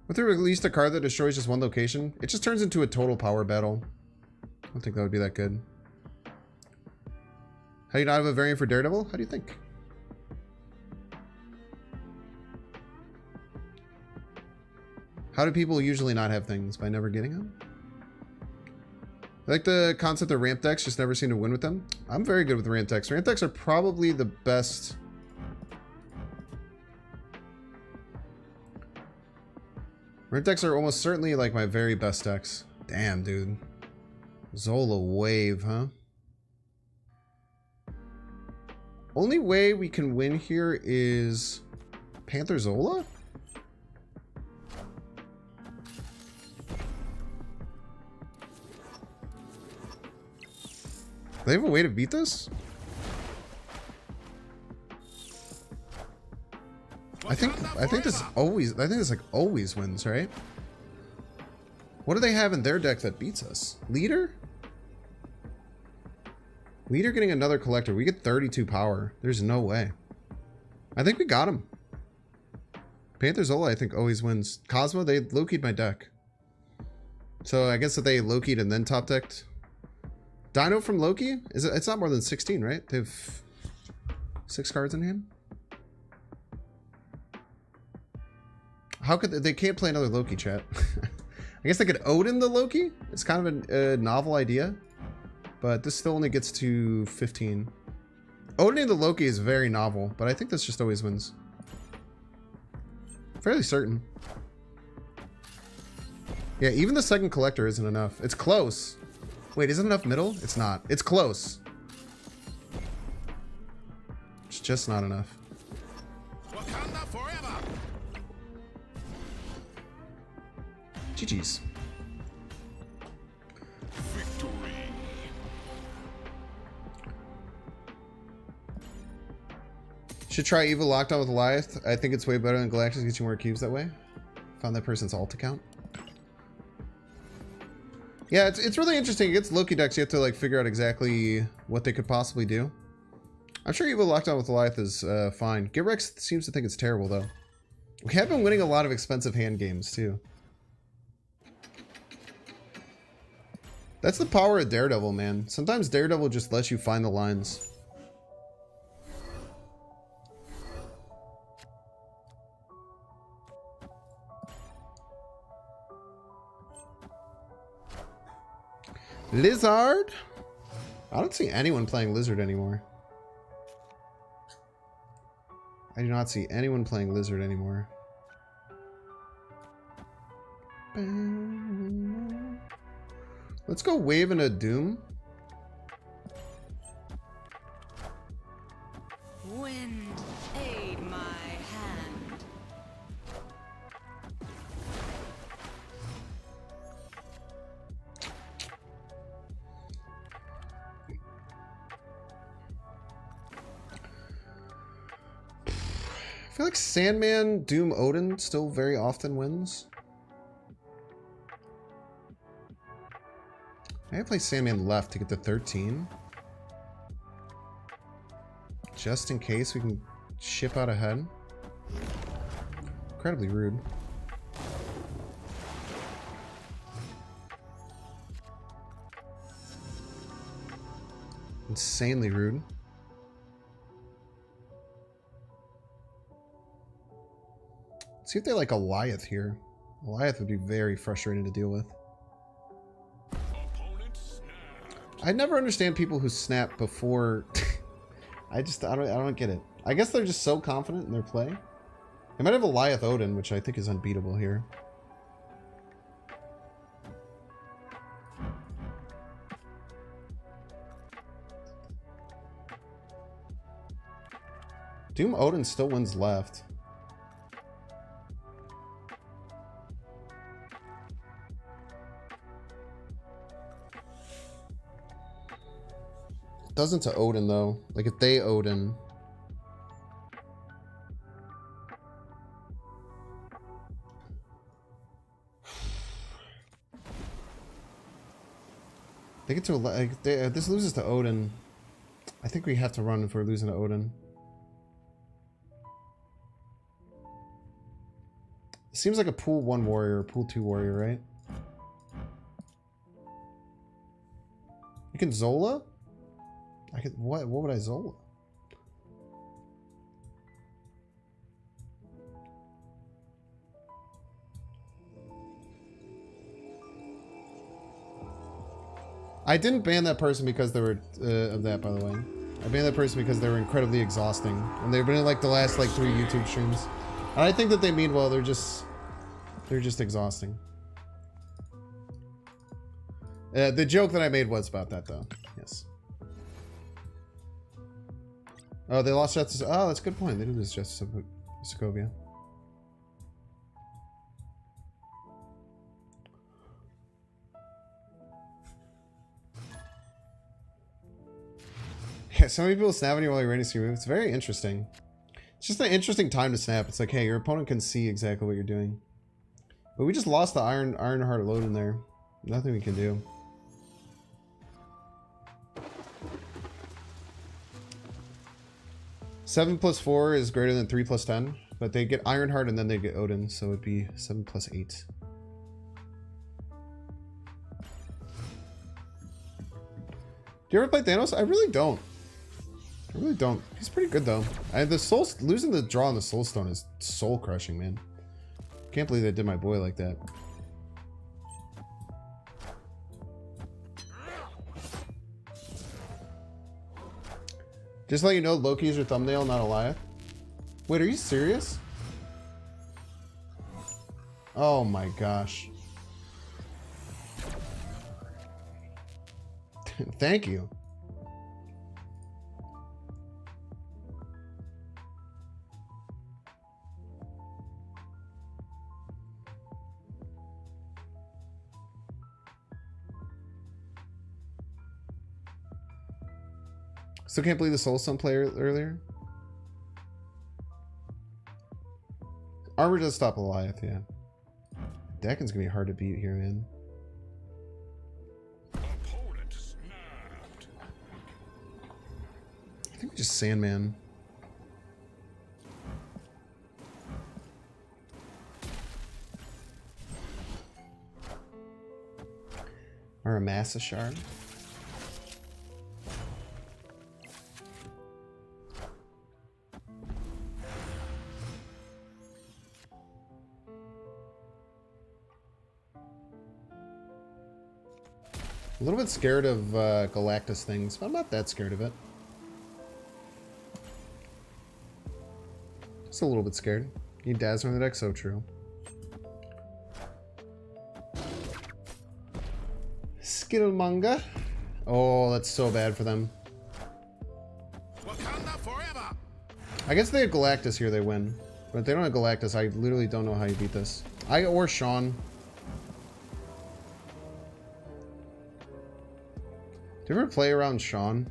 If they released a card that destroys just one location, it just turns into a total power battle. I don't think that would be that good. How do you not have a variant for Daredevil? How do you think? How do people usually not have things? By never getting them? I like the concept of ramp decks, just never seem to win with them. I'm very good with ramp decks. Ramp decks are probably the best. Ramp decks are almost certainly like my very best decks. Damn, dude. Zola wave, huh? Only way we can win here is Panther Zola? Do they have a way to beat this? I think this like always wins, right? What do they have in their deck that beats us? Leader? Leader getting another collector. We get 32 power. There's no way. I think we got him. Panther Zola, I think, always wins. Cosmo, they low-keyed my deck. So I guess that they low-keyed and then top-decked. Dino from Loki? It's not more than 16, right? They have 6 cards in hand? How could they can't play another Loki, chat? I guess they could Odin the Loki. It's kind of a novel idea, but this still only gets to 15. Odin the Loki is very novel, but I think this just always wins. Fairly certain. Yeah, even the second collector isn't enough. It's close. Wait, isn't enough middle? It's not. It's close. It's just not enough. Wakanda forever. GG's. Victory. Should try Evil Lockdown with Alioth. I think it's way better than Galactus. Gets you more cubes that way. Found that person's alt account. Yeah, it's really interesting. It gets Loki decks. You have to like figure out exactly what they could possibly do. I'm sure Evil Lockdown with Alioth is fine. Gitrex seems to think it's terrible though. We have been winning a lot of expensive hand games too. That's the power of Daredevil, man. Sometimes Daredevil just lets you find the lines. Lizard? I don't see anyone playing Lizard anymore. I do not see anyone playing Lizard anymore. Let's go Wave and a Doom. Wind, aid my hand. I feel like Sandman, Doom, Odin still very often wins. I gotta play Sandman left to get to 13. Just in case we can ship out ahead. Incredibly rude. Insanely rude. See if they like Alioth here. Alioth would be very frustrating to deal with. Opponent snapped. I never understand people who snap before. I don't get it. I guess they're just so confident in their play. They might have Alioth Odin, which I think is unbeatable here. Doom Odin still wins left. Doesn't to Odin though. Like if they Odin. They get to like this loses to Odin. I think we have to run if we're losing to Odin. It seems like a pool 1 warrior or pool 2 warrior, right? You can Zola? I could what would I Zola? I didn't ban that person because they were of that, by the way. I banned that person because they were incredibly exhausting, and they've been in like the last like 3 YouTube streams. And I think that they mean well. They're just exhausting. The joke that I made was about that, though. Yes. Oh, they lost Justice. Oh, that's a good point. They did lose Justice of Sokovia. Yeah, so many people snap on you while you're ready to see move. It's very interesting. It's just an interesting time to snap. It's like, hey, your opponent can see exactly what you're doing. But we just lost the Ironheart load in there. Nothing we can do. Seven plus 4 is greater than 3 plus 10, but they get Ironheart and then they get Odin, so it'd be 7 plus 8. Do you ever play Thanos? I really don't. I really don't. He's pretty good though. The soul losing the draw on the Soul Stone is soul crushing, man. Can't believe they did my boy like that. Just let you know, Loki is your thumbnail, not Alioth. Wait, are you serious? Oh my gosh. Thank you. Still can't believe the Soulstone player earlier. Armor does stop Alioth, yeah. Dakin's gonna be hard to beat here, man. Opponent snapped. I think we just Sandman. Or a Massa Shard. A little bit scared of Galactus things, but I'm not that scared of it. Just a little bit scared. Need Dazzler in the deck, so true. Skillmonger. Oh, that's so bad for them. Wakanda forever. I guess if they have Galactus here, they win. But if they don't have Galactus, I literally don't know how you beat this. Or Sean. Do you ever play around Sean?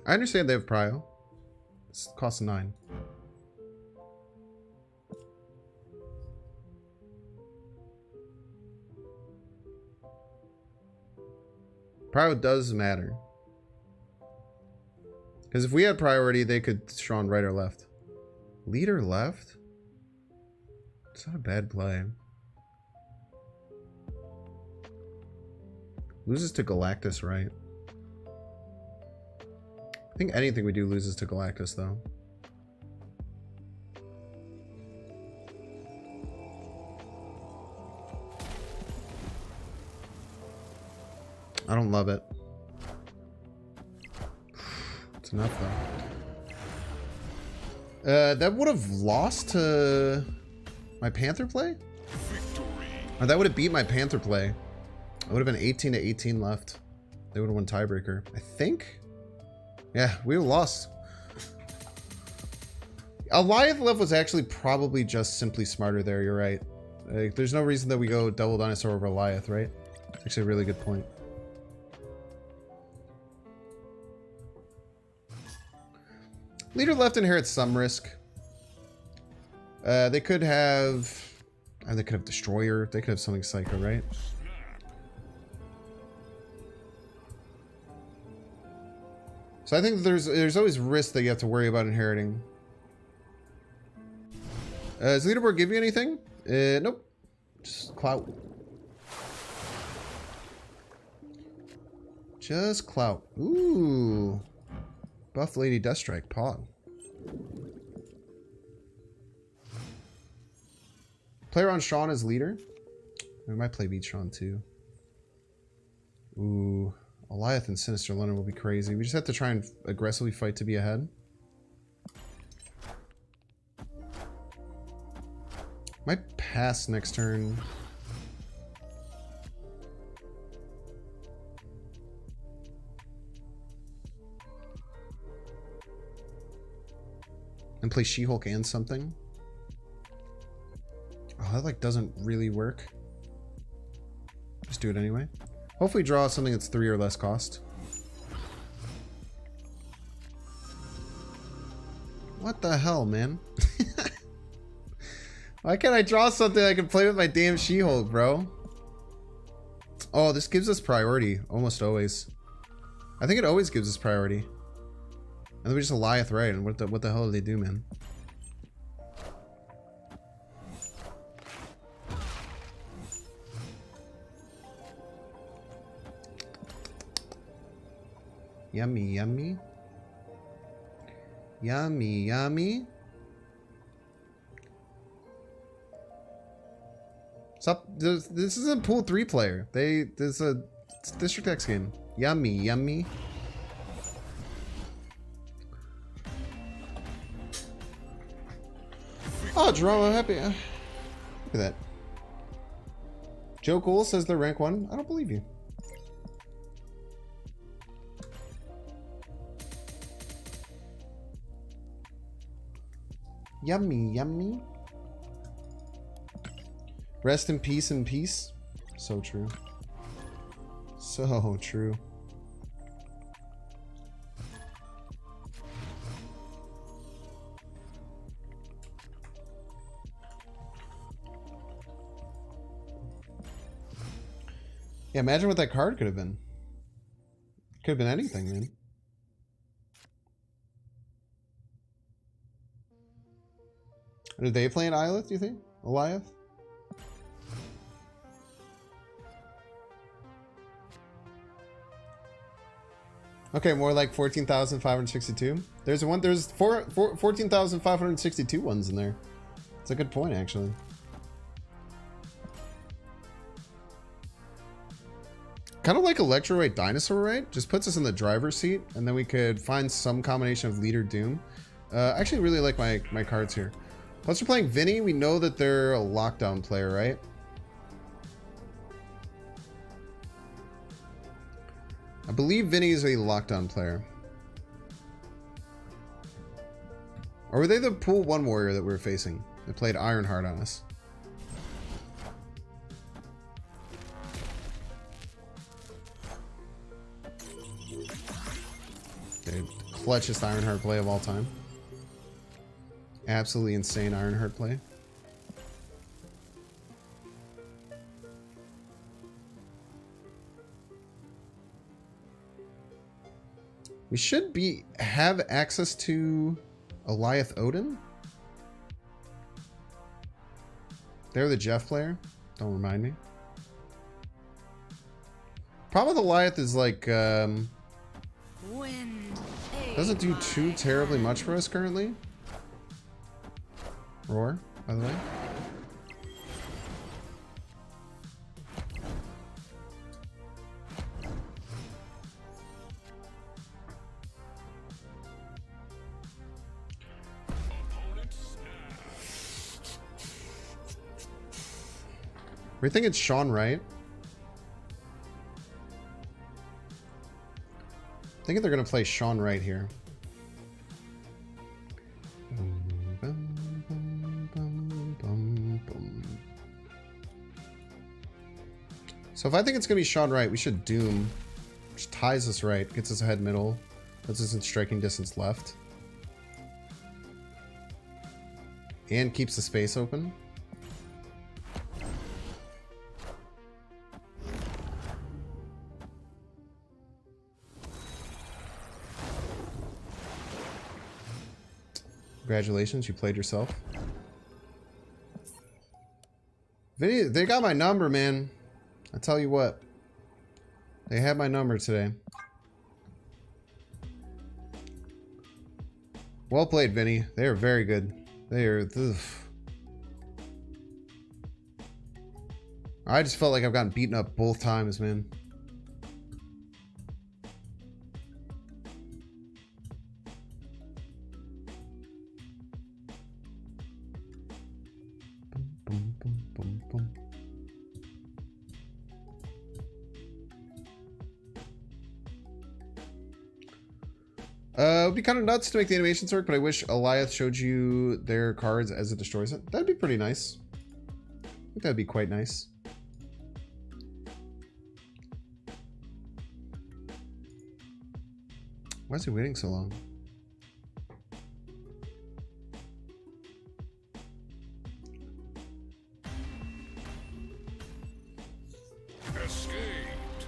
I understand they have Prio. It costs 9. Prio does matter. Because if we had priority, they could Sean right or left. Leader left? It's not a bad play. Loses to Galactus, right? I think anything we do loses to Galactus, though. I don't love it. It's enough, though. That would have lost to my Panther play? Or that would have beat my Panther play. It would have been 18 to 18 left. They would have won tiebreaker. I think? Yeah, we lost. Alioth left was actually probably just simply smarter there, you're right. Like, there's no reason that we go double dinosaur over Alioth, right? It's actually a really good point. Leader left inherits some risk. They could have... they could have Destroyer. They could have something Psycho, right? So I think there's always risk that you have to worry about inheriting. Does leaderboard give you anything? Nope. Just clout. Just clout. Ooh. Buff Lady Deathstrike. Pog. Player on Sean as leader. We might play beat Sean too. Ooh. Alioth and Sinister London will be crazy. We just have to try and aggressively fight to be ahead. Might pass next turn. And play She-Hulk and something. Oh, that like doesn't really work. Just do it anyway. Hopefully draw something that's 3 or less cost. What the hell, man? Why can't I draw something I can play with my damn She-Hulk, bro? Oh, this gives us priority. Almost always. I think it always gives us priority. And then we just Alioth right, and what the hell do they do, man? Yummy, yummy. Yummy, yummy. Stop. This isn't pool 3 player. It's a District X game. Yummy, yummy. Oh, Jerome, I'm happy. Look at that. Joe Cool says they're rank 1. I don't believe you. Yummy, yummy. Rest in peace and peace. So true. So true. Yeah, imagine what that card could have been. Could have been anything, man. Are they playing Alioth, do you think? Alioth? Okay, more like 14,562. There's 14,562 ones in there. It's a good point, actually. Kind of like Electro-Right Dinosaur, right? Just puts us in the driver's seat, and then we could find some combination of Leader Doom. I actually really like my cards here. Plus, we're playing Vinny. We know that they're a lockdown player, right? I believe Vinny is a lockdown player. Or were they the pool 1 warrior that we were facing? They played Ironheart on us. Okay, clutchest Ironheart play of all time. Absolutely insane Ironheart play. We should have access to Alioth Odin. They're the Jeff player. Don't remind me. Problem with Alioth is like Wind doesn't do aid too my terribly hand. much for us currently. Roar, by the way. Opponent snapped. We think it's Sean Wright. I think they're gonna play Sean Wright here. So if I think it's gonna be Sean Wright, we should Doom, which ties us right, gets us ahead middle, puts us in striking distance left, and keeps the space open. Congratulations, you played yourself. Vinny, they got my number, man. I tell you what. They had my number today. Well played, Vinny. They are very good. They are... Ugh. I just felt like I've gotten beaten up both times, man. Boom, boom, boom, boom. It would be kind of nuts to make the animations work, but I wish Alioth showed you their cards as it destroys it. That'd be pretty nice. I think that'd be quite nice. Why is he waiting so long? Escaped.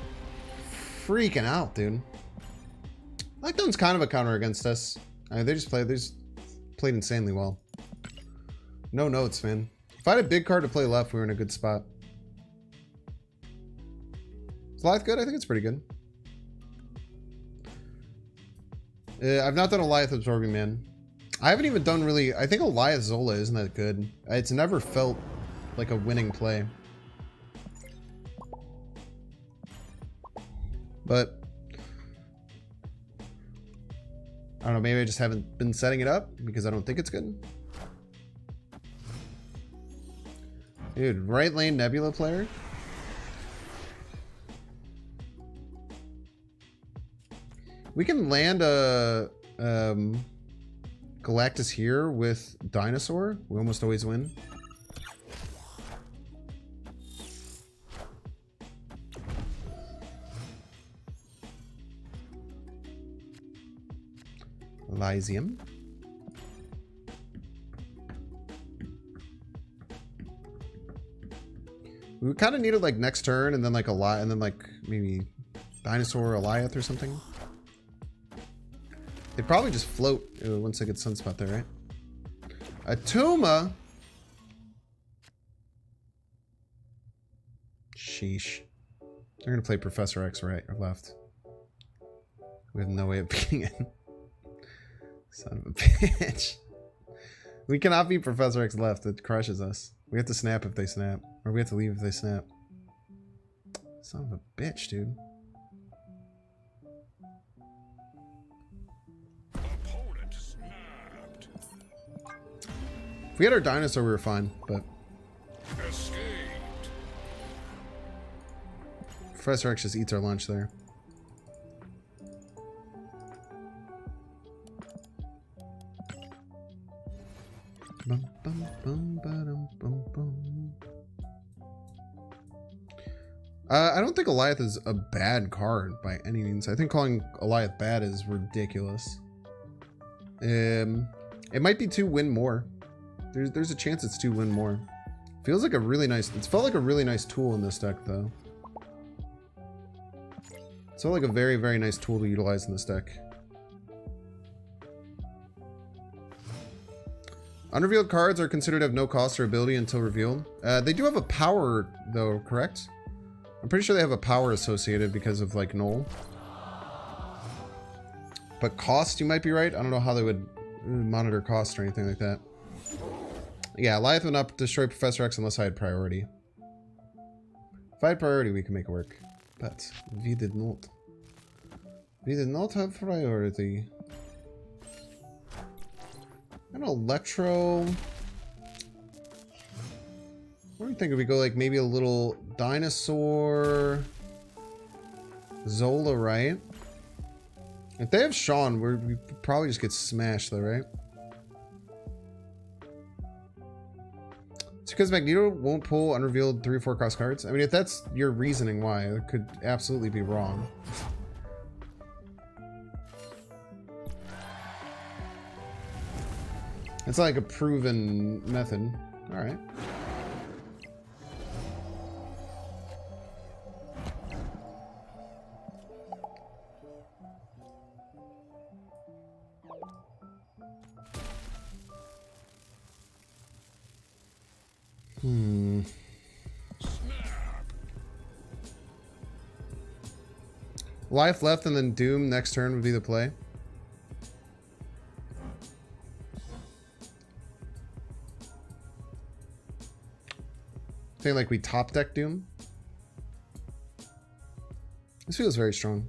Freaking out, dude. Lockdown's kind of a counter against us. They just played insanely well. No notes, man. If I had a big card to play left, we were in a good spot. Is Alioth good? I think it's pretty good. I've not done Alioth Absorbing Man. I haven't even done really... I think Alioth Zola isn't that good. It's never felt like a winning play. But... I don't know, maybe I just haven't been setting it up because I don't think it's good. Dude, right lane Nebula player? We can land a Galactus here with Dinosaur. We almost always win. Elysium. We kind of needed like next turn and then like a lot and then like maybe Dinosaur or Alioth or something. They'd probably just float once they get Sunspot there, right? Atuma. Sheesh. They're gonna play Professor X right or left. We have no way of beating it. Son of a bitch. We cannot beat Professor X left. It crushes us. We have to snap if they snap. Or we have to leave if they snap. Son of a bitch, dude. Opponent snapped. If we had our Dinosaur, we were fine. But Escaped. Professor X just eats our lunch there. Bum, bum, bum, ba-dum, bum, bum. I don't think Alioth is a bad card by any means. I think calling Alioth bad is ridiculous. It might be 2 win more. There's a chance it's 2 win more. Feels like a really nice... It's felt like a really nice tool in this deck, though. It's felt like a very, very nice tool to utilize in this deck. Unrevealed cards are considered to have no cost or ability until revealed. They do have a power, though, correct? I'm pretty sure they have a power associated because of, like, Null. But cost, you might be right. I don't know how they would monitor cost or anything like that. Yeah, Alioth would not destroy Professor X unless I had priority. If I had priority, we can make it work. But we did not. We did not have priority. An Electro. What do you think if we go like maybe a little Dinosaur, Zola, right? If they have Sean, we probably just get smashed though, right? It's because Magneto won't pull unrevealed 3 or 4 cross cards. I mean, if that's your reasoning why, it could absolutely be wrong. It's like a proven method. All right. Life left and then Doom next turn would be the play. I think like we top deck Doom. This feels very strong.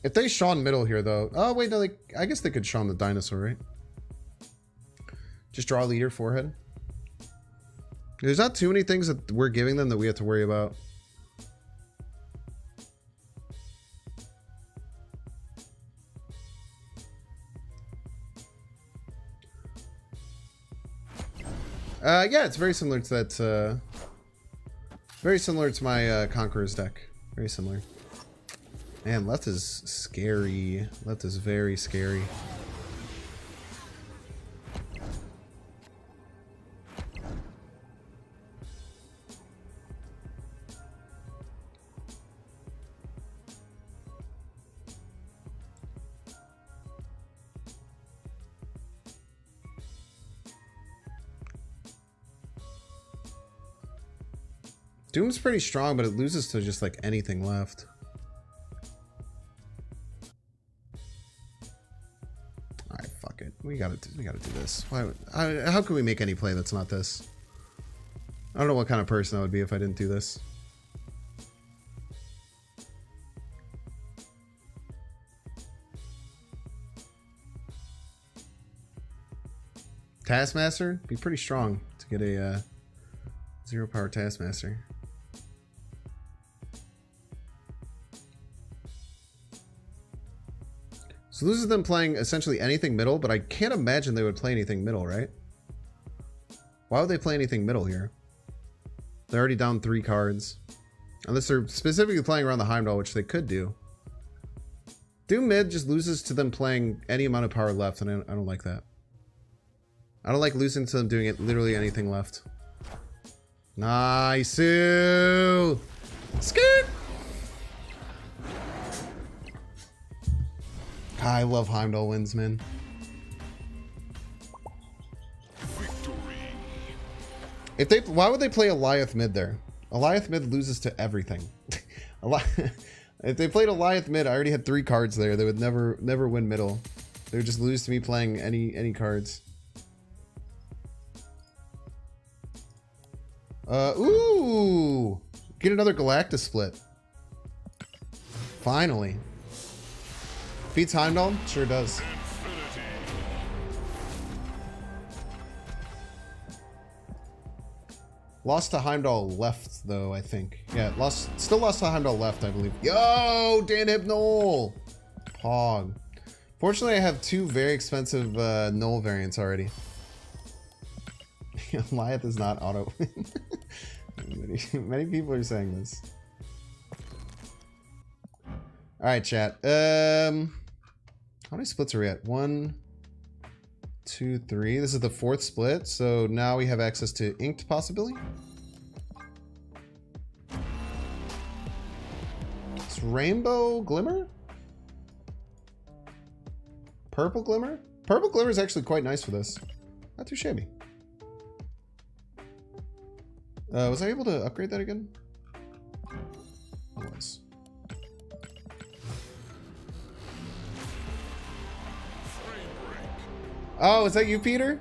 If they Sean middle here though. Oh wait, no, I guess they could Sean the dinosaur, right? Just draw leader forehead. There's not too many things that we're giving them that we have to worry about. Yeah, it's very similar to that, very similar to my Conqueror's deck. Very similar. Man, left is scary. Left is very scary. Doom's pretty strong, but it loses to just like anything left. Alright, fuck it. We gotta do this. How can we make any play that's not this? I don't know what kind of person I would be if I didn't do this. Taskmaster? Be pretty strong to get a 0 power Taskmaster. So loses them playing essentially anything middle, but I can't imagine they would play anything middle, right? Why would they play anything middle here? They're already down 3 cards. Unless they're specifically playing around the Heimdall, which they could do. Doom mid just loses to them playing any amount of power left, and I don't like that. I don't like losing to them doing it literally anything left. Nice. Skirt! I love Heimdall wins, man. If they, why would they play Alioth mid there? Alioth mid loses to everything. If they played Alioth mid, I already had 3 cards there. They would never win middle. They would just lose to me playing any cards. Ooh! Get another Galactus split. Finally. Beats Heimdall? Sure does. Lost to Heimdall left, though, I think. Yeah, still lost to Heimdall left, I believe. Yo! Dan Hypnol! Pog. Fortunately, I have 2 very expensive Null variants already. Alioth is not auto. Many people are saying this. Alright, chat. How many splits are we at? 1, 2, 3. This is the 4th split, so now we have access to inked possibility. It's Rainbow Glimmer? Purple Glimmer? Purple Glimmer is actually quite nice for this. Not too shabby. Was I able to upgrade that again? I was. Oh, is that you, Peter?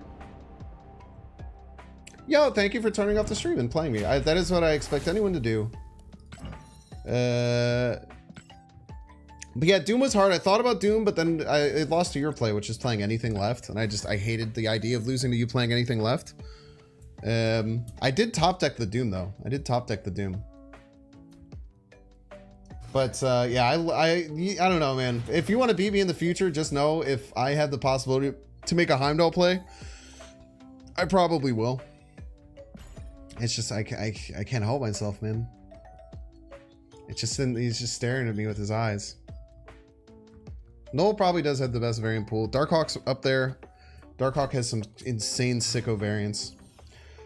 Yo, thank you for turning off the stream and playing me. That is what I expect anyone to do. But yeah, Doom was hard. I thought about Doom, but then it lost to your play, which is playing anything left. And I hated the idea of losing to you playing anything left. I did top deck the Doom, though. I did top deck the Doom. But yeah, I don't know, man. If you want to beat me in the future, just know if I had the possibility to make a Heimdall play, I probably will. It's just, I can't help myself, man. It's just, he's just staring at me with his eyes. Noel probably does have the best variant pool. Darkhawk's up there. Darkhawk has some insane sicko variants.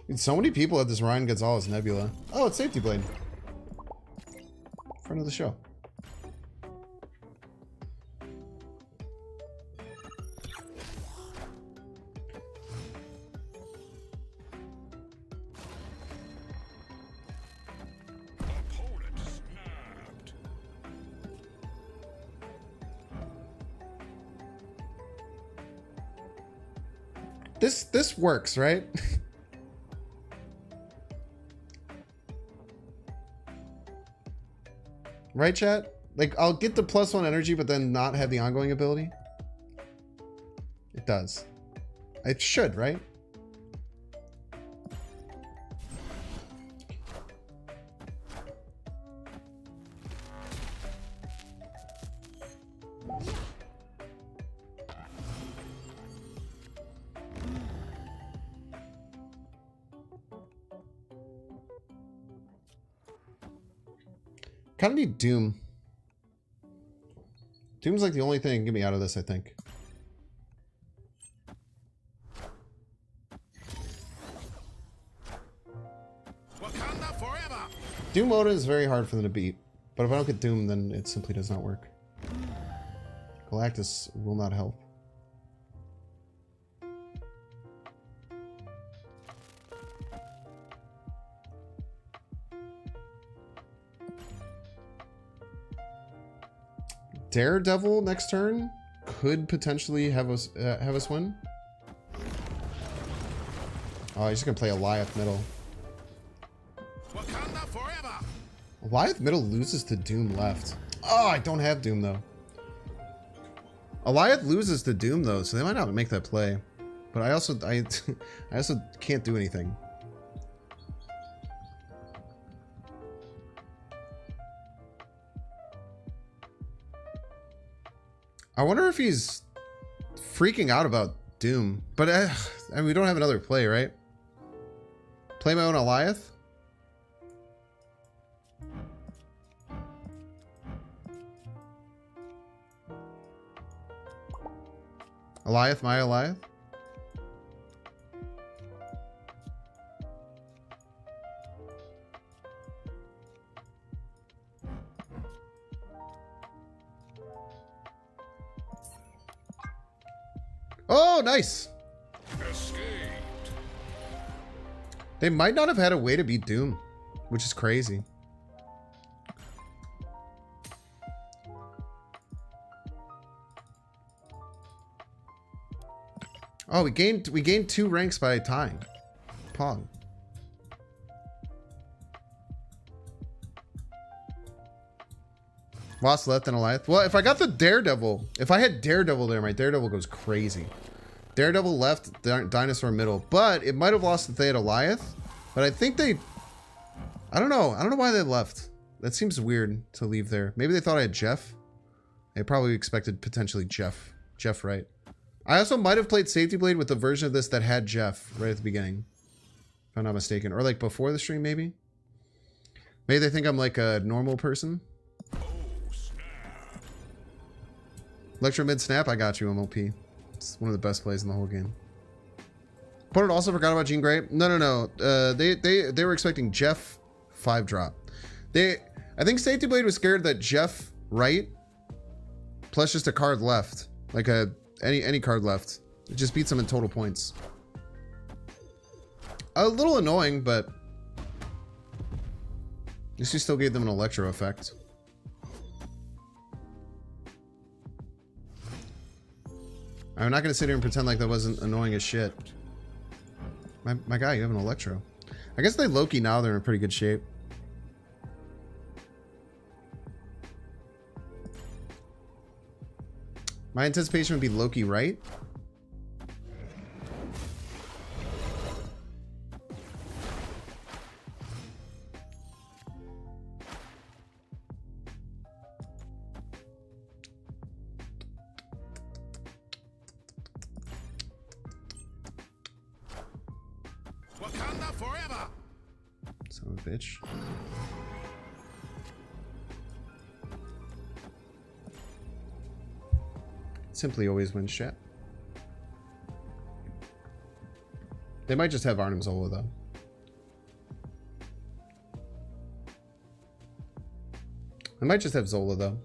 Dude, so many people have this Ryan Gonzalez Nebula. Oh, it's Safety Blade. Friend of the show. This works, right? Right, chat? Like, I'll get the +1 energy, but then not have the ongoing ability. It does. It should, right? Kind of need Doom. Doom's like the only thing that can get me out of this, I think. Wakanda forever. Doom Oda is very hard for them to beat, but if I don't get Doom, then it simply does not work. Galactus will not help. Daredevil next turn could potentially have us win. Oh, he's just gonna play Alioth middle. Wakanda forever. Alioth middle loses to Doom left. Oh, I don't have Doom though. Alioth loses to Doom though, so they might not make that play. But I also can't do anything. I wonder if he's freaking out about Doom, but I mean, we don't have another play, right? Play my own Alioth? Alioth, my Alioth? Oh, nice. Escaped. They might not have had a way to beat Doom, which is crazy. Oh, we gained 2 ranks by tying. Pong. Lost left and Alioth. Well, if I got the Daredevil, if I had Daredevil there, my Daredevil goes crazy. Daredevil left, Dinosaur middle, but it might have lost if they had Alioth. But I think they, I don't know why they left. That seems weird to leave there. Maybe they thought I had Jeff. They probably expected potentially Jeff Wright. I also might have played Safety Blade with the version of this that had Jeff right at the beginning, if I'm not mistaken, or like before the stream, maybe. Maybe they think I'm like a normal person. Electro mid snap, I got you, MOP. It's one of the best plays in the whole game. Opponent also forgot about Jean Grey. No. They were expecting Jeff 5-drop. I think Safety Blade was scared that Jeff right plus just a card left, like any card left, It just beats them in total points. A little annoying, but at least you still gave them an electro effect. I'm not going to sit here and pretend like that wasn't annoying as shit. My guy, you have an electro. I guess they Loki now, they're in pretty good shape. My anticipation would be Loki, right? Wakanda forever. Son of a bitch. Simply always wins chat. They might just have Arnim Zola though. They might just have Zola though.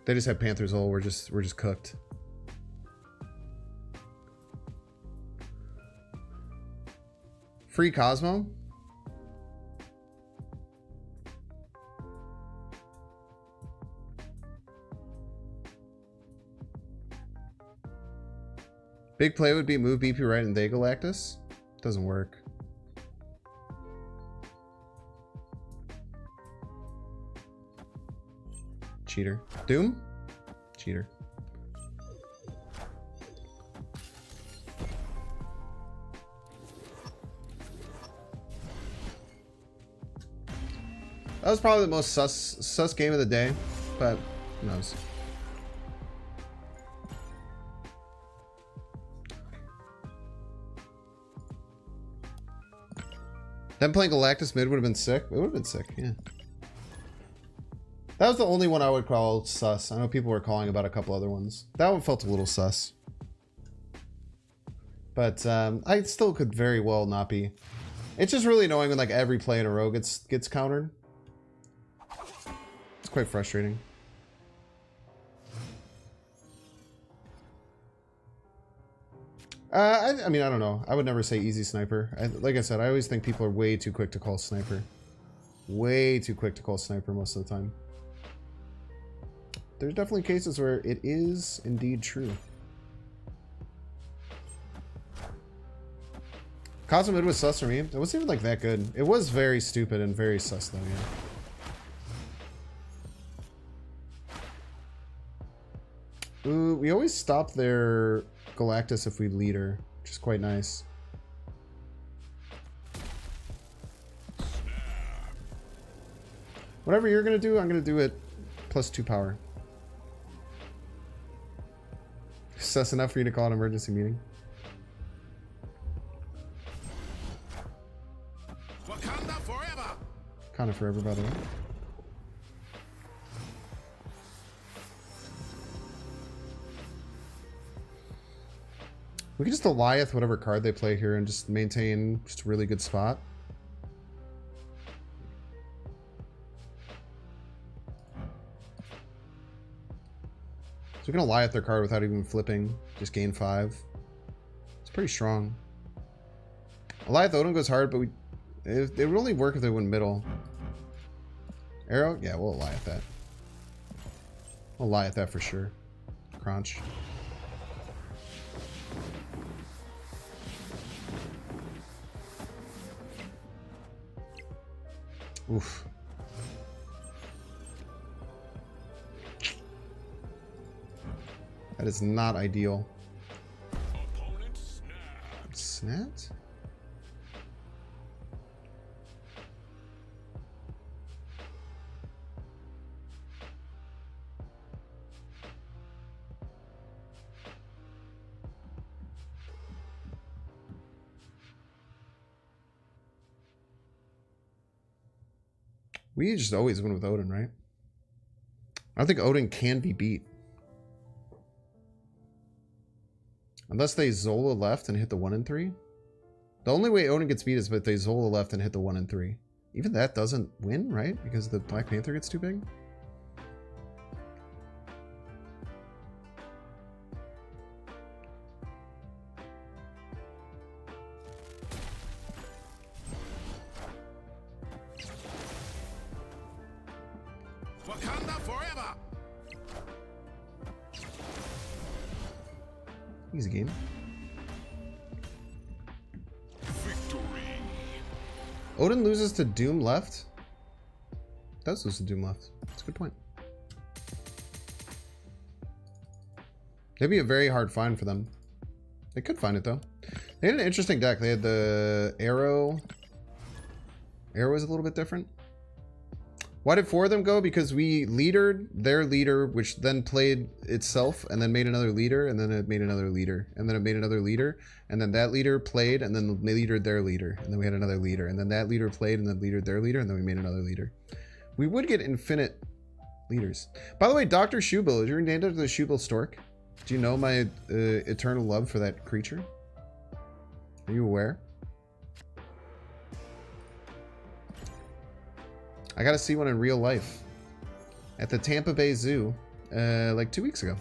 They just have Panther Zola. We're just cooked. Free Cosmo? Big play would be move BP right and they Galactus. Doesn't work. Cheater. Doom? Cheater. That was probably the most sus game of the day, but who knows. Them playing Galactus mid would have been sick. It would have been sick, yeah. That was the only one I would call sus. I know people were calling about a couple other ones. That one felt a little sus. But I still could very well not be. It's just really annoying when like every play in a row gets countered. It's quite frustrating. I mean, I don't know. I would never say easy sniper. Like I said, I always think people are way too quick to call sniper. Way too quick to call sniper most of the time. There's definitely cases where it is indeed true. Cosmo mid was sus for me. It wasn't even like that good. It was very stupid and very sus though, yeah. Ooh, we always stop their Galactus if we lead her, which is quite nice. Whatever you're gonna do, I'm gonna do it +2 power. Sus enough for you to call an emergency meeting. Wakanda forever. Kind of forever, by the way. We can just Alioth whatever card they play here and just maintain just a really good spot. So we can Alioth their card without even flipping. Just gain 5. It's pretty strong. Alioth Odin goes hard, but it would only work if they went middle. Arrow? Yeah, we'll Alioth that. We'll Alioth that for sure. Crunch. Oof. That is not ideal. Opponent snapped. Snapped? We just always win with Odin, right? I don't think Odin can be beat. Unless they Zola left and hit the 1 and 3. The only way Odin gets beat is if they Zola left and hit the 1 and 3. Even that doesn't win, right? Because the Black Panther gets too big. Easy game. Victory. Odin loses to Doom left? Does lose to Doom left. That's a good point. It'd be a very hard find for them. They could find it though. They had an interesting deck. They had the Arrow. Arrow was a little bit different. Why did 4 of them go? Because we leadered their leader, which then played itself and then made another leader, and then it made another leader, and then it made another leader, and then that leader played and then leadered their leader, and then we had another leader, and then that leader played and then leadered their leader, and then we made another leader. We would get infinite leaders. By the way, Dr. Shubil, is your name after the Shubil Stork? Do you know my eternal love for that creature? Are you aware? I got to see one in real life at the Tampa Bay Zoo like 2 weeks ago.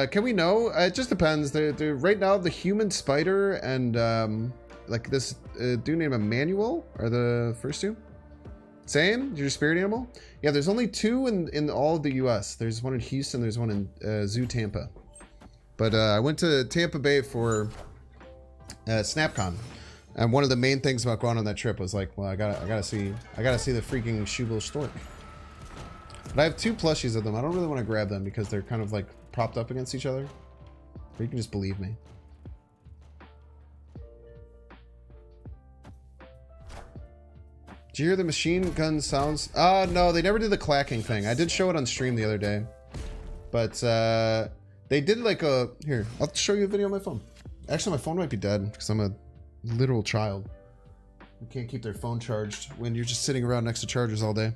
Can we know? It just depends. They're right now the human spider and like this dude named Emmanuel are the first two. Same? Your spirit animal? Yeah, there's only 2 in all of the US. There's one in Houston, there's one in Zoo Tampa. But I went to Tampa Bay for SnapCon, and one of the main things about going on that trip was like, well, I gotta see the freaking Shubil Stork. But I have 2 plushies of them. I don't really want to grab them because they're kind of like propped up against each other. Or you can just believe me. Did you hear the machine gun sounds? No, they never did the clacking thing. I did show it on stream the other day, but they did like a, here, I'll show you a video on my phone. Actually, my phone might be dead because I'm a literal child. You can't keep their phone charged when you're just sitting around next to chargers all day.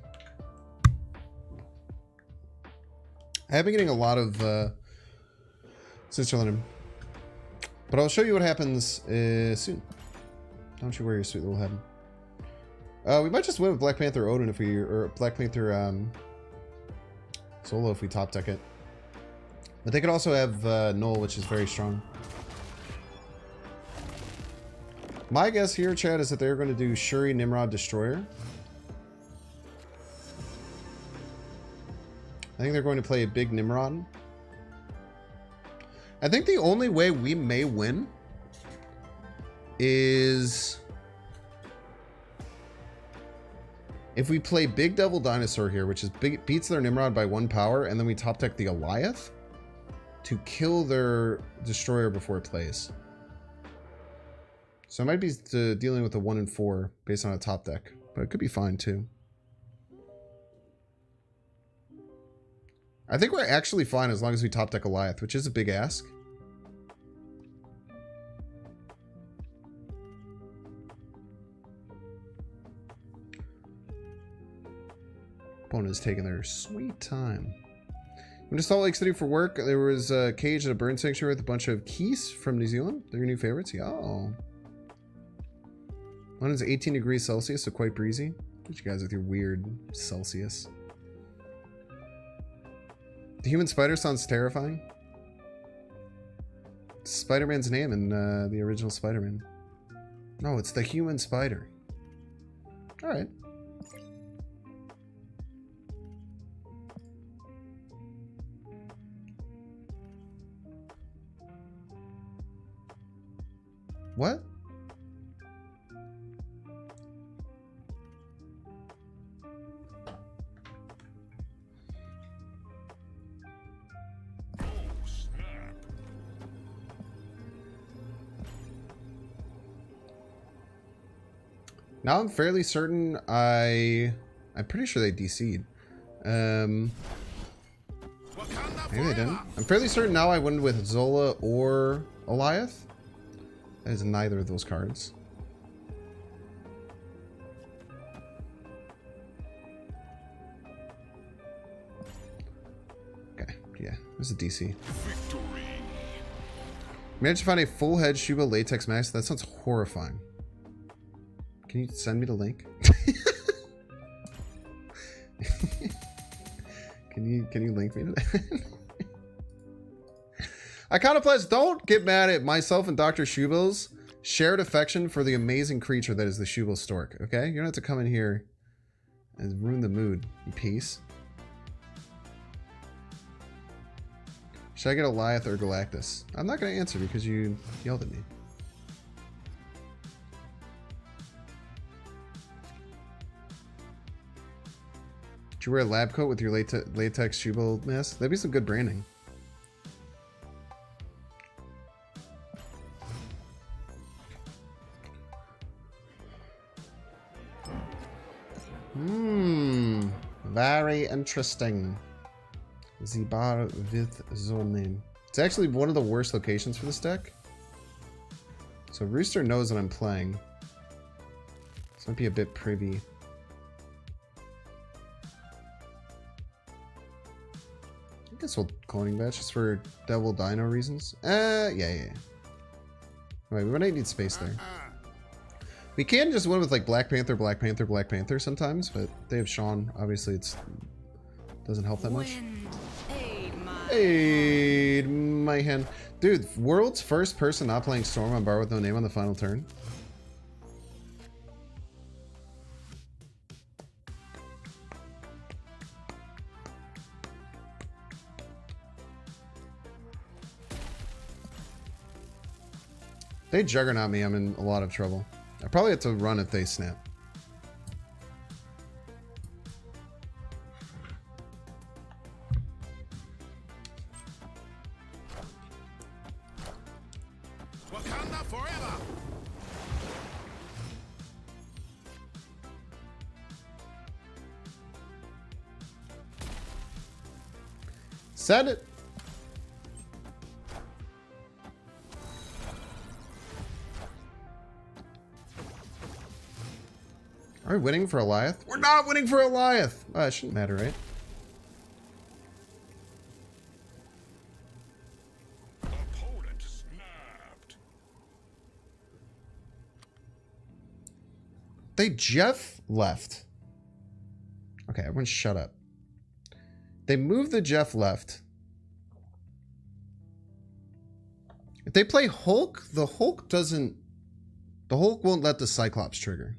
I have been getting a lot of Switzerland, but I'll show you what happens soon. Don't you worry your sweet little head. We might just win with Black Panther Odin if we, or Black Panther solo if we top deck it. But they could also have Null, which is very strong. My guess here, Chad, is that they're going to do Shuri, Nimrod, Destroyer. I think they're going to play a big Nimrod. I think the only way we may win is if we play Big Devil Dinosaur here, which is big, beats their Nimrod by 1 power, and then we top deck the Alioth to kill their Destroyer before it plays. So I might be dealing with a 1 and 4 based on a top deck, but it could be fine too. I think we're actually fine as long as we top deck Alioth, which is a big ask. Opponent is taking their sweet time. Went to Salt Lake City for work. There was a cage at a bird sanctuary with a bunch of geese from New Zealand. They're your new favorites. Yeah. Oh. London's 18 degrees Celsius, so quite breezy. Look at you guys with your weird Celsius. The human spider sounds terrifying. It's Spider-Man's name in the original Spider-Man. No, it's the human spider. Alright. What? Now I'm fairly certain I'm pretty sure they DC'd. Maybe they didn't. I'm fairly certain now I win with Zola or Alioth. That is neither of those cards. Okay, yeah, there's a DC. Managed to find a full head Shuba latex mask. That sounds horrifying. Can you send me the link? Can you link me to that? Iconoclast, don't get mad at myself and Dr. Shubil's shared affection for the amazing creature that is the Shubil Stork, okay? You don't have to come in here and ruin the mood, you piece. Should I get Alioth or Galactus? I'm not going to answer because you yelled at me. Did you wear a lab coat with your latex shoe mask? That'd be some good branding. Very interesting. Zibar with Zonin. It's actually one of the worst locations for this deck. So Rooster knows that I'm playing. This might be a bit privy. I guess we'll cloning batch just for Devil Dino reasons. Yeah. Alright, we might need space there. We can just win with like Black Panther, Black Panther, Black Panther sometimes, but they have Sean. Obviously, it doesn't help that much. Aid my hand. Dude, world's first person not playing Storm on bar with no name on the final turn. They Juggernaut me, I'm in a lot of trouble. I probably have to run if they snap. Wakanda forever. Said it. Are we winning for Alioth? We're not winning for Alioth! It shouldn't matter, right? Opponent snapped. They Jeff left. Okay, everyone shut up. They moved the Jeff left. If they play Hulk, the Hulk won't let the Cyclops trigger.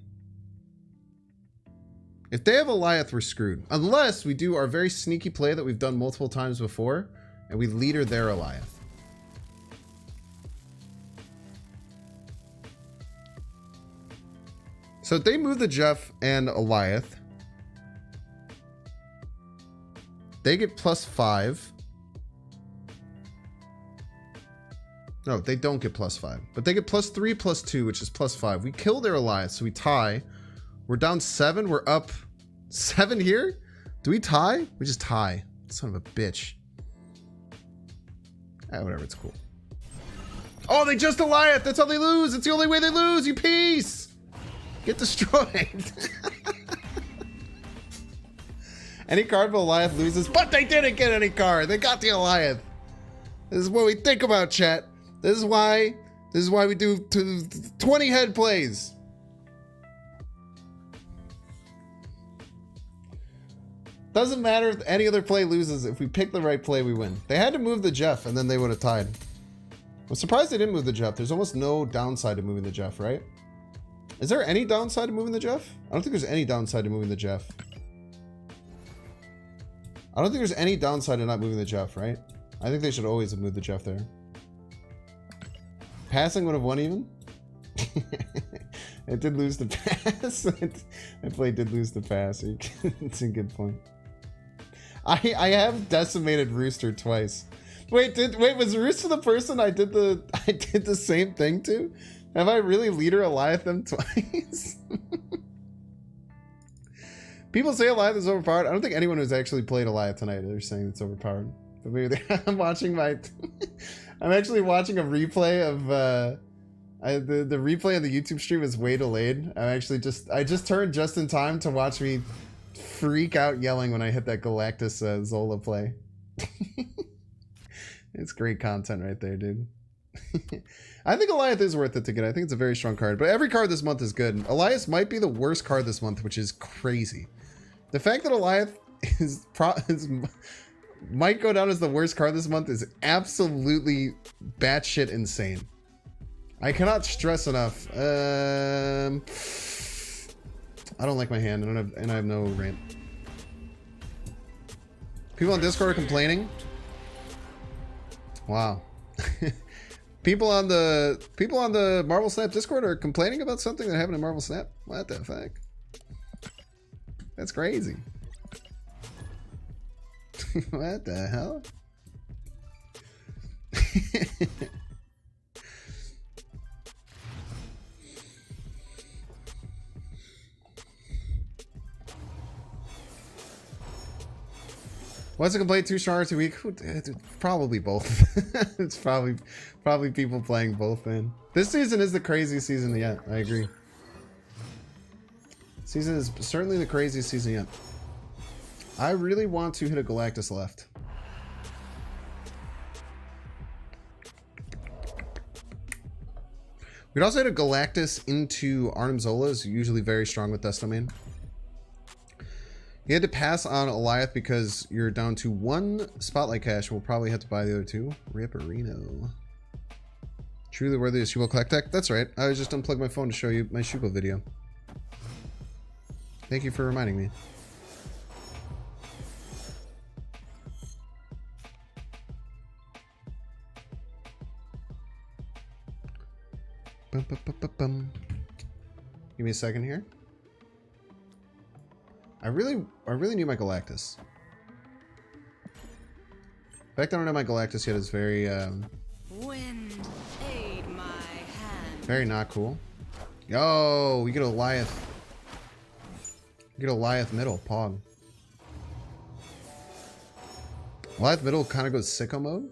If they have Alioth, we're screwed. Unless we do our very sneaky play that we've done multiple times before, and we leader their Alioth. So if they move the Jeff and Alioth, they get +5. No, they don't get +5. But they get +3, +2, which is +5. We kill their Alioth, so we tie. We're down 7. We're up 7 here. Do we tie? We just tie. Son of a bitch. Whatever. It's cool. Oh, they just Alioth. That's how they lose. It's the only way they lose. You piece. Get destroyed. Any card but Alioth loses. But they didn't get any card. They got the Alioth. This is what we think about, chat. This is why we do 20 head plays. Doesn't matter if any other play loses. If we pick the right play, we win. They had to move the Jeff, and then they would have tied. I'm surprised they didn't move the Jeff. There's almost no downside to moving the Jeff, right? Is there any downside to moving the Jeff? I don't think there's any downside to moving the Jeff. I don't think there's any downside to not moving the Jeff, right? I think they should always have moved the Jeff there. Passing would have won even? It did lose the pass. That play did lose the pass. It's a good point. I have decimated Rooster twice. Wait, was Rooster the person I did the same thing to? Have I really leader Alioth them twice? People say Alioth is overpowered. I don't think anyone who's actually played Alioth tonight are saying it's overpowered. But maybe I'm watching my I'm actually watching a replay of the replay of the YouTube stream is way delayed. I just turned just in time to watch me freak out yelling when I hit that Galactus Zola play. It's great content right there, dude. I think Alioth is worth it to get. I think it's a very strong card, but every card this month is good. Alioth might be the worst card this month, which is crazy. The fact that Alioth might go down as the worst card this month is absolutely batshit insane. I cannot stress enough. I don't like my hand, and I have no rant. People on Discord are complaining. Wow. People on the Marvel Snap Discord are complaining about something that happened in Marvel Snap? What the fuck? That's crazy. What the hell? What's a complaint too strong or too weak? Probably both. It's probably people playing both, man. This season is the craziest season yet. I agree. Season is certainly the craziest season yet. I really want to hit a Galactus left. We'd also hit a Galactus into Arnim Zola, is usually very strong with Dust Domain. You had to pass on Alioth because you're down to 1 Spotlight Cash. We'll probably have to buy the other 2. Ripperino. Truly worthy of Shubo Collect Tech? That's right. I just unplugged my phone to show you my Shubo video. Thank you for reminding me. Bum, bum, bum, bum, bum. Give me a second here. I really need my Galactus. The fact that I don't have my Galactus yet is very Wind, aid my hand. very not cool. Yo, we get a Alioth. We get a Alioth middle, Pog. Alioth middle kind of goes sicko mode.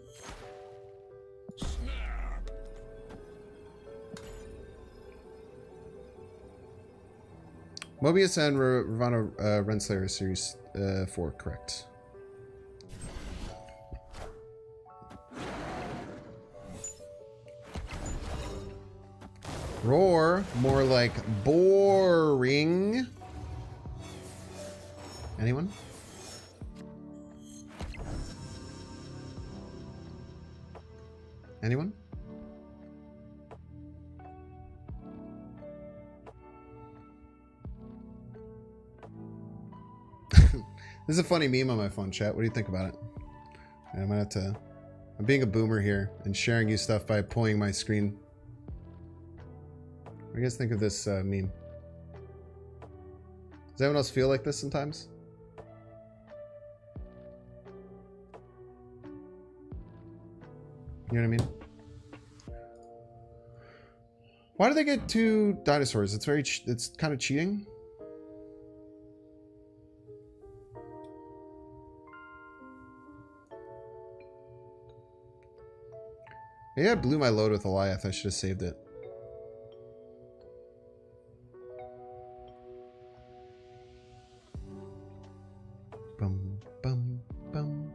Mobius and Ravana Renslayer Series 4, correct. Roar, more like boring. Anyone? Anyone? This is a funny meme on my phone, chat. What do you think about it? Yeah, I might have to... I'm being a boomer here and sharing you stuff by pulling my screen. What do you guys think of this meme? Does anyone else feel like this sometimes? You know what I mean? Why do they get 2 dinosaurs? It's kind of cheating. Maybe I blew my load with Alioth. I should have saved it. Bum, bum, bum.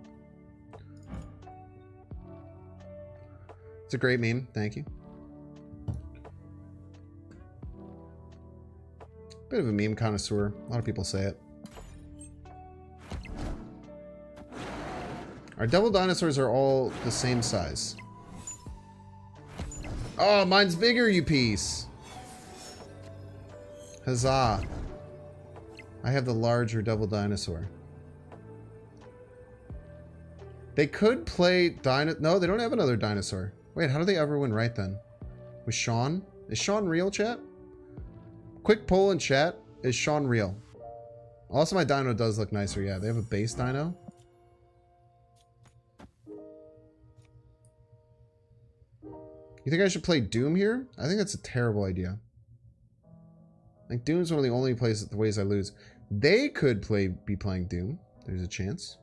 It's a great meme. Thank you. Bit of a meme connoisseur. A lot of people say it. Our devil dinosaurs are all the same size. Oh, mine's bigger, you piece. Huzzah. I have the larger devil dinosaur. They could play No, they don't have another dinosaur. Wait, how do they ever win right then? With Sean? Is Sean real, chat? Quick poll in chat. Is Sean real? Also, my dino does look nicer. Yeah, they have a base dino. You think I should play Doom here? I think that's a terrible idea. Like, Doom's one of the only ways I lose. They could be playing Doom. There's a chance.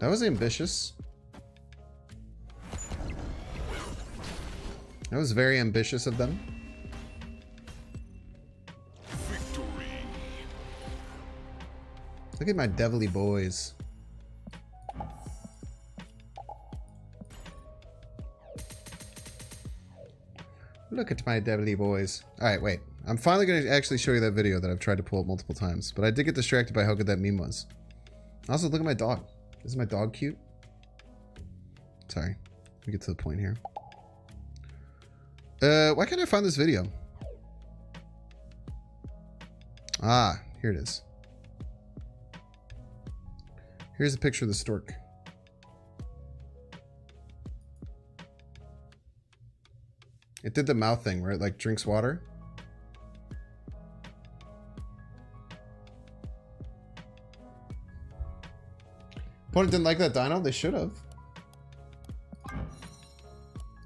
That was ambitious. That was very ambitious of them. Victory. Look at my devilly boys. Look at my deadly boys. Alright, wait. I'm finally going to actually show you that video that I've tried to pull up multiple times. But I did get distracted by how good that meme was. Also, look at my dog. Isn't my dog cute? Sorry. Let me get to the point here. Why can't I find this video? Ah, here it is. Here's a picture of the stork. It did the mouth thing where it like drinks water. Opponent didn't like that dino? They should have.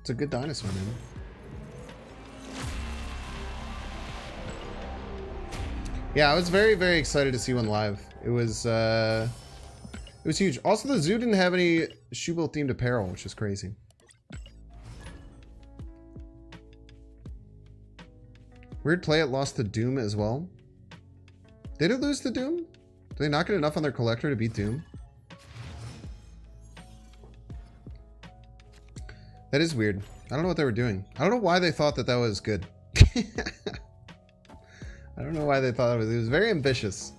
It's a good dinosaur, man. Yeah, I was very, very excited to see one live. It was huge. Also, the zoo didn't have any Shubil themed apparel, which is crazy. Weird Play It lost to Doom as well. Did it lose to Doom? Did they not get enough on their collector to beat Doom? That is weird. I don't know what they were doing. I don't know why they thought that that was good. I don't know why they thought it was very ambitious.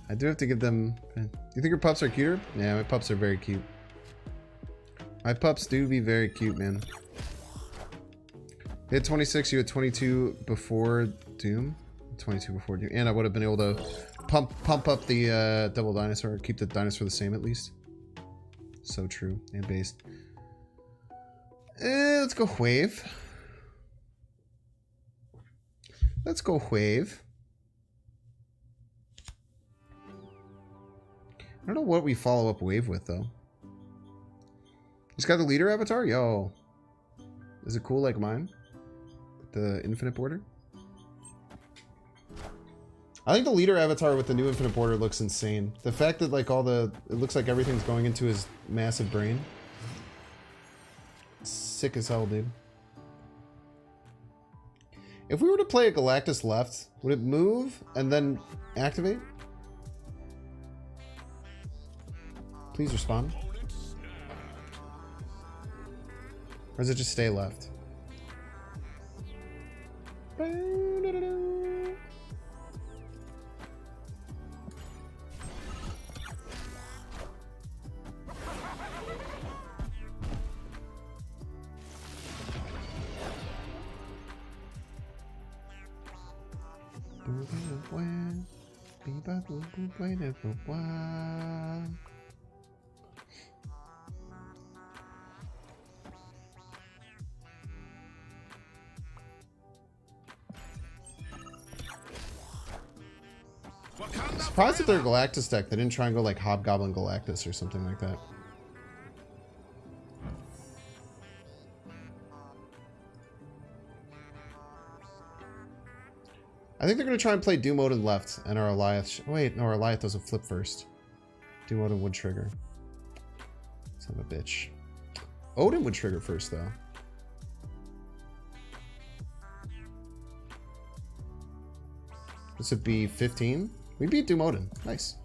I do have to give them... You think your pups are cuter? Yeah, my pups are very cute. My pups do be very cute, man. They had 26, you had 22 before Doom. 22 before Doom. And I would have been able to pump up the double dinosaur. Keep the dinosaur the same at least. So true. And based. Let's go wave. Let's go wave. I don't know what we follow up wave with though. He's got the leader avatar? Yo. Is it cool like mine? The infinite border? I think the leader avatar with the new infinite border looks insane. The fact that like it looks like everything's going into his massive brain. Sick as hell, dude. If we were to play a Galactus left, would it move and then activate? Please respond. Or does it just stay left? Surprised that their Galactus deck, they didn't try and go like Hobgoblin Galactus or something like that. I think they're going to try and play Doom Odin left and our Alioth... Wait, no, our Alioth doesn't flip first. Doom Odin would trigger. Son of a bitch. Odin would trigger first, though. This would be 15. We beat Doom Odin. Nice.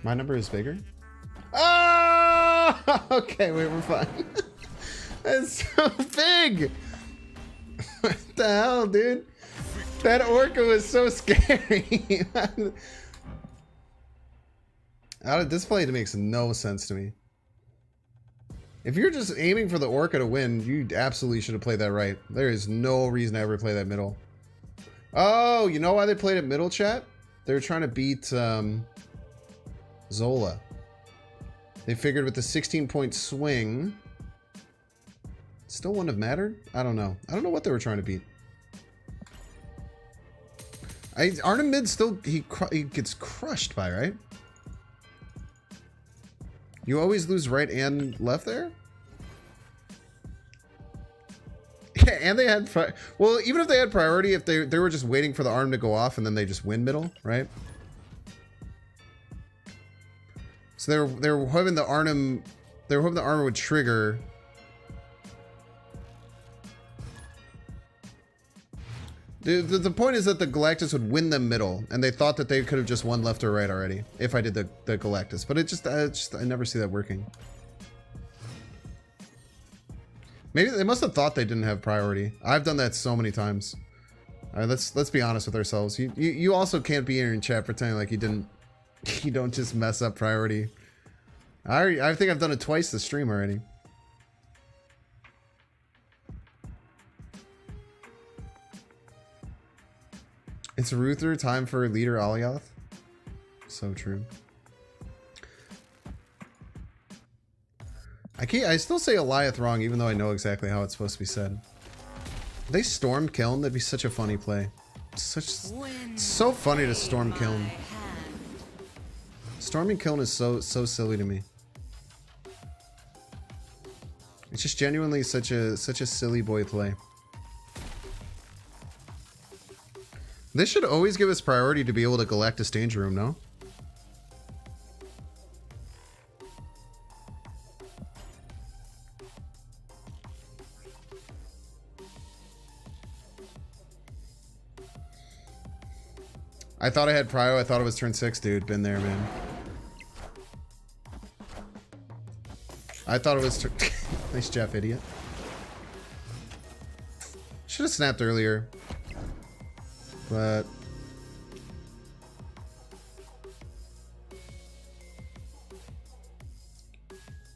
My number is bigger? Ah! Okay, wait, we're fine. That's so big! What the hell, dude? That orca was so scary. Out of display, it makes no sense to me. If you're just aiming for the orca to win, you absolutely should have played that right. There is no reason to ever play that middle. Oh, you know why they played it middle, chat? They were trying to beat Zola. They figured with the 16-point swing, still wouldn't have mattered? I don't know. I don't know what they were trying to beat. Arnim mid still, he gets crushed by, right? You always lose right and left there? Yeah, and they had... Well, even if they had priority, if they were just waiting for the arm to go off and then they just win middle, right? So they were hoping the Arnim... They were hoping the armor would trigger... The point is that the Galactus would win them middle, and they thought that they could have just won left or right already if I did the Galactus. But I never see that working. Maybe they must have thought they didn't have priority. I've done that so many times. All right, let's be honest with ourselves. You also can't be here in chat pretending like you didn't. You don't just mess up priority. I think I've done it twice this stream already. It's Ruther, time for leader Alioth. So true. I still say Alioth wrong, even though I know exactly how it's supposed to be said. If they stormed Kiln, that'd be such a funny play. So funny to storm Kiln. Storming Kiln is so silly to me. It's just genuinely such a silly boy play. This should always give us priority to be able to Galactus Danger Room, no? I thought I had prio. I thought it was turn 6, dude. Been there, man. I thought it was nice Jeff, idiot. Should have snapped earlier. But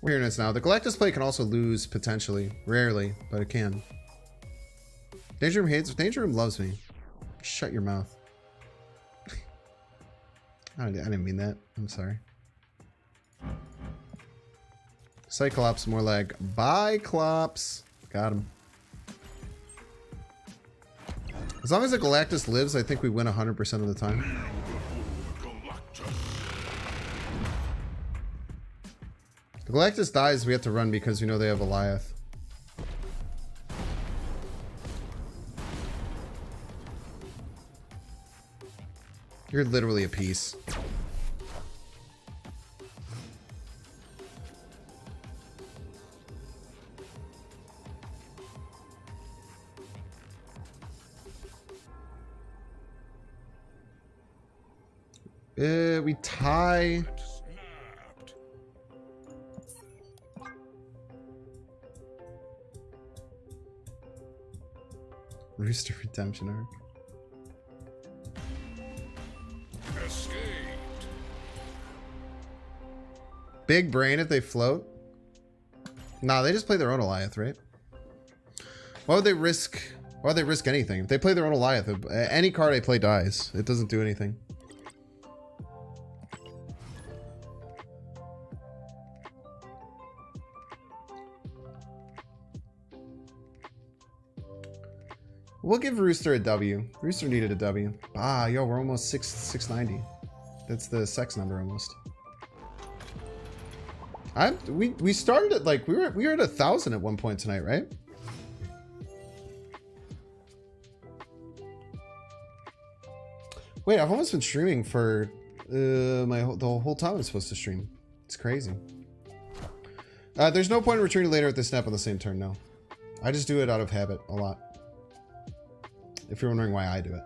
we're hearing this now. The Galactus play can also lose potentially. Rarely, but it can. Danger Room hates. Danger Room loves me. Shut your mouth. I didn't mean that. I'm sorry. Cyclops, more like Biclops. Got him. As long as the Galactus lives, I think we win 100% of the time. The Galactus dies, we have to run because we know they have Alioth. You're literally a piece. We tie. Snapped. Rooster Redemption arc. Escaped. Big brain if they float. Nah, they just play their own Alioth, right? Why would they risk? Why would they risk anything? If they play their own Alioth, any card I play dies. It doesn't do anything. We'll give Rooster a W. Rooster needed a W. Ah, yo, we're almost 690. That's the sex number almost. We started at like we were at 1,000 at one point tonight, right? Wait, I've almost been streaming for the whole time I'm supposed to stream. It's crazy. There's no point in returning later at this snap on the same turn, no. I just do it out of habit a lot. If you're wondering why I do it.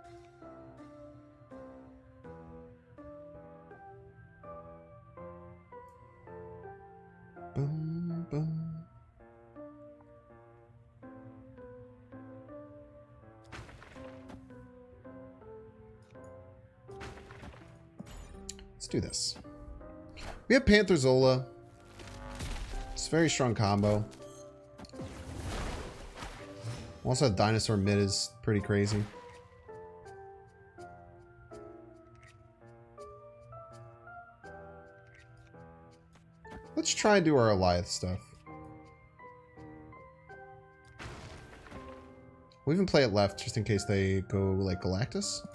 Boom, boom. Let's do this. We have Panther Zola. It's a very strong combo. Also, Dinosaur mid is pretty crazy. Let's try and do our Alioth stuff. We'll even play it left just in case they go like Galactus.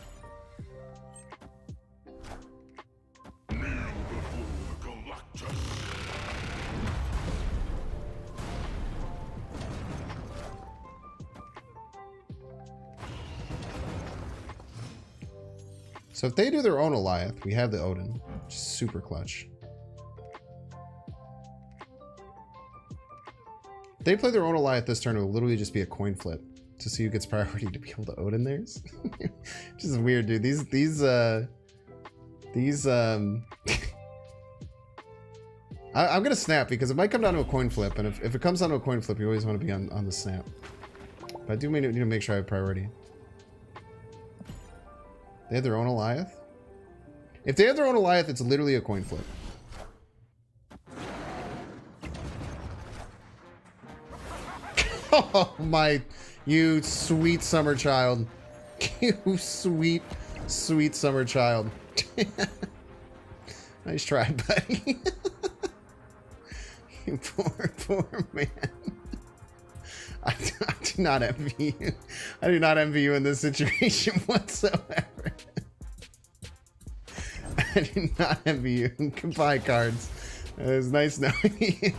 So if they do their own Alioth, we have the Odin, which is super clutch. If they play their own Alioth this turn, it will literally just be a coin flip. to see who gets priority to be able to Odin theirs. Which is weird, dude. I'm gonna snap because it might come down to a coin flip, and if it comes down to a coin flip, you always want to be on the snap. But I do need to make sure I have priority. They have their own Alioth? If they have their own Alioth, it's literally a coin flip. Oh my, you sweet summer child. You sweet, sweet summer child. Nice try, buddy. You poor man. I do not envy you. I do not envy you in this situation whatsoever. I do not envy you. Goodbye, cards. It was nice knowing you.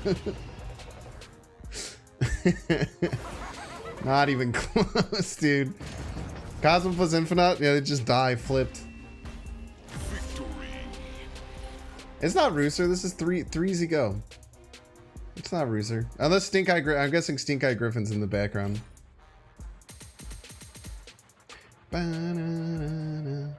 Not even close, dude. Cosmo plus Infinite? Yeah, they just die flipped. Victory. It's not Rooster. This is 3Z go. It's not Rooster. Unless Stink Eye I'm guessing Stink Eye Griffin's in the background. Ba-na-na-na.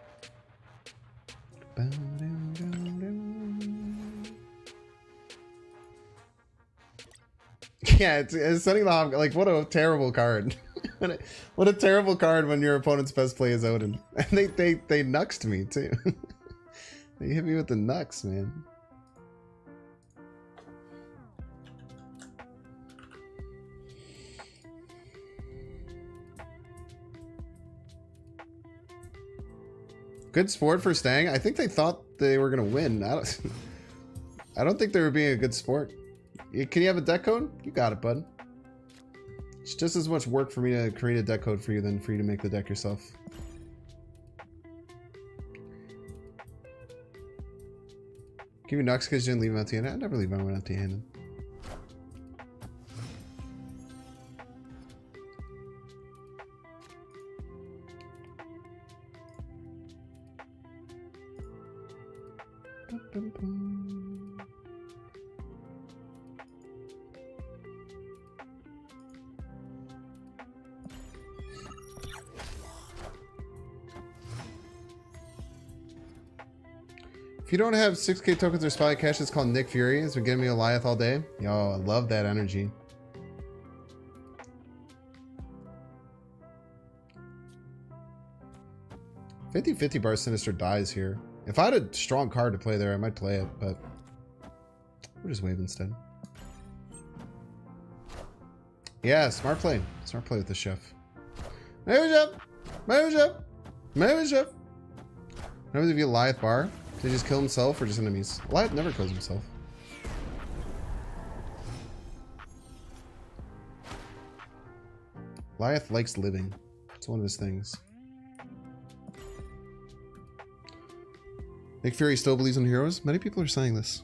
Yeah, it's setting the hog. Like, what a terrible card. What a terrible card when your opponent's best play is Odin. And they nuxed me too. They hit me with the nux, man. Good sport for staying. I think they thought they were gonna win. I don't think they were being a good sport. Can you have a deck code? You got it, bud. It's just as much work for me to create a deck code for you than for you to make the deck yourself. Give you Nux because you didn't leave him empty-handed. I never leave anyone empty-handed. If you don't have 6k tokens or spy cash, it's called Nick Fury. It's been getting me a Alioth all day. Yo, I love that energy. $50-50 bar Sinister dies here. If I had a strong card to play there, I might play it, but we'll just wave instead. Yeah, smart play. Smart play with the chef. Maybe chef. Maybe chef. Maybe chef. Remember if you Alioth bar? Did he just kill himself or just enemies? Alioth never kills himself. Alioth likes living. It's one of his things. Nick Fury still believes in heroes? Many people are saying this.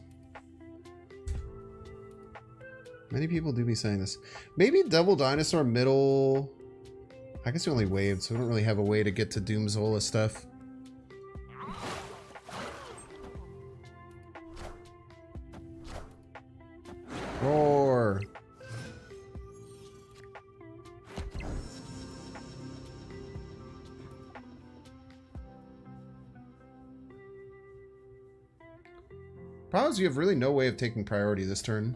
Many people do be saying this. Maybe Double Dinosaur middle... I guess we only waved, so we don't really have a way to get to Doomzola stuff. Roar. Problem is you have really no way of taking priority this turn,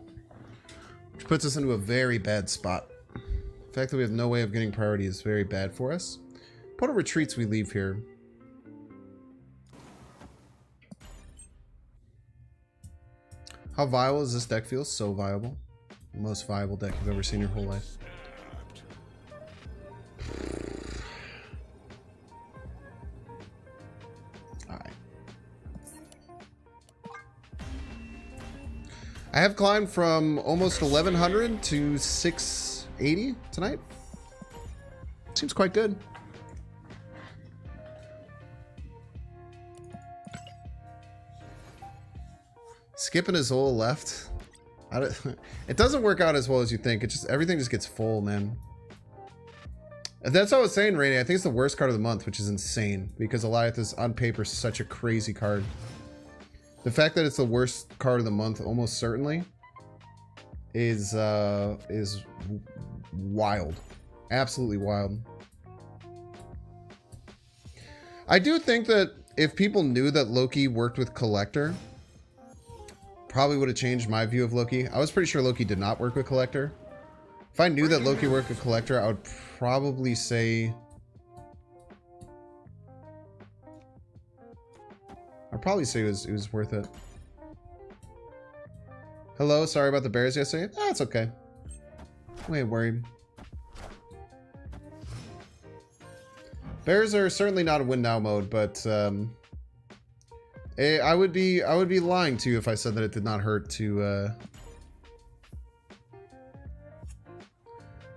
which puts us into a very bad spot. The fact that we have no way of getting priority is very bad for us. Opponent retreats, we leave here. How viable does this deck feel? So viable. The most viable deck you've ever seen in your whole life. Alright. I have climbed from almost 1100 to 680 tonight. Seems quite good. Skipping his whole left. It doesn't work out as well as you think. It just everything just gets full, man. That's what I was saying, Rainy. I think it's the worst card of the month, which is insane because Alioth is on paper such a crazy card. The fact that it's the worst card of the month, almost certainly, is wild. Absolutely wild. I do think that if people knew that Loki worked with Collector, probably would have changed my view of Loki. I was pretty sure Loki did not work with Collector. If I knew that Loki worked with Collector, I would probably say... I'd probably say it was worth it. Hello, sorry about the bears yesterday. Ah, it's okay. We ain't worried. Bears are certainly not in win now mode, but I would be lying to you if I said that it did not hurt to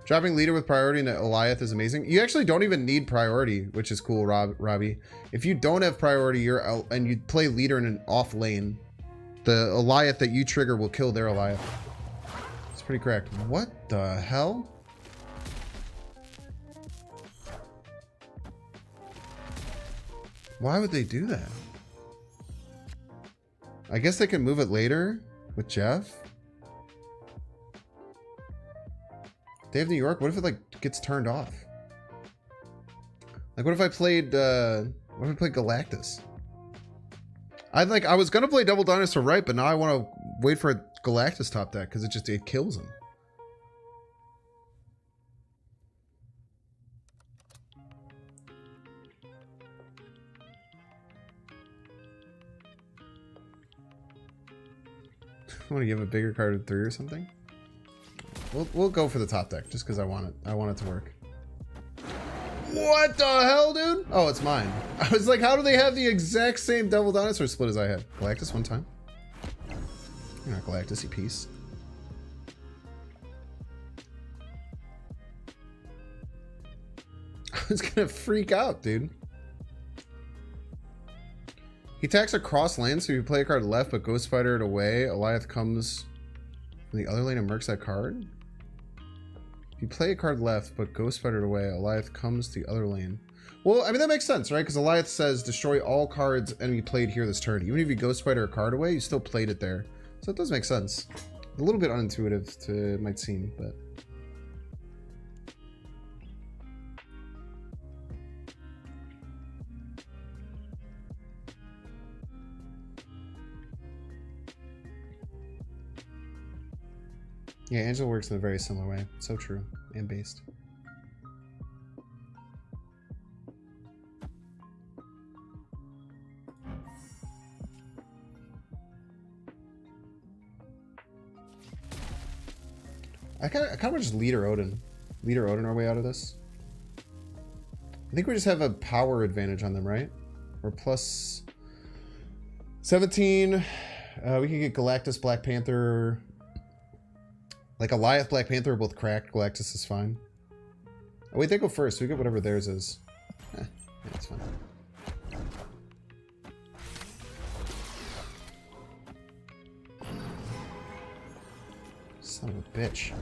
dropping leader with priority in Alioth is amazing. You actually don't even need priority, which is cool, Robbie. If you don't have priority, and you play leader in an off lane, the Alioth that you trigger will kill their Alioth. It's pretty correct. What the hell? Why would they do that? I guess they can move it later with Jeff. They have New York. What if it like gets turned off? Like, what if I played Galactus? I was gonna play Double Dinosaur right, but now I want to wait for a Galactus top deck because it kills him. I want to give a bigger card of 3 or something. We'll go for the top deck just because I want it. I want it to work. What the hell, dude? Oh, it's mine. I was like, how do they have the exact same double dinosaur split as I had? Galactus one time. You're not Galactus, you piece. I was gonna freak out, dude. He attacks across land, so if you play a card left but Ghost Spider it away, Alioth comes from the other lane and murks that card? If you play a card left but Ghost Spider it away, Alioth comes to the other lane. Well, I mean, that makes sense, right? Because Alioth says destroy all cards enemy played here this turn. Even if you Ghost Spider a card away, you still played it there. So it does make sense. A little bit unintuitive to might seem, but... Yeah, Angela works in a very similar way. So true. And based. I kind of want to just leader Odin our way out of this. I think we just have a power advantage on them, right? We're plus 17. We can get Galactus, Black Panther. Like Alioth, Black Panther are both cracked. Galactus is fine. Oh wait, they go first. We get whatever theirs is. Yeah, that's fine. Son of a bitch.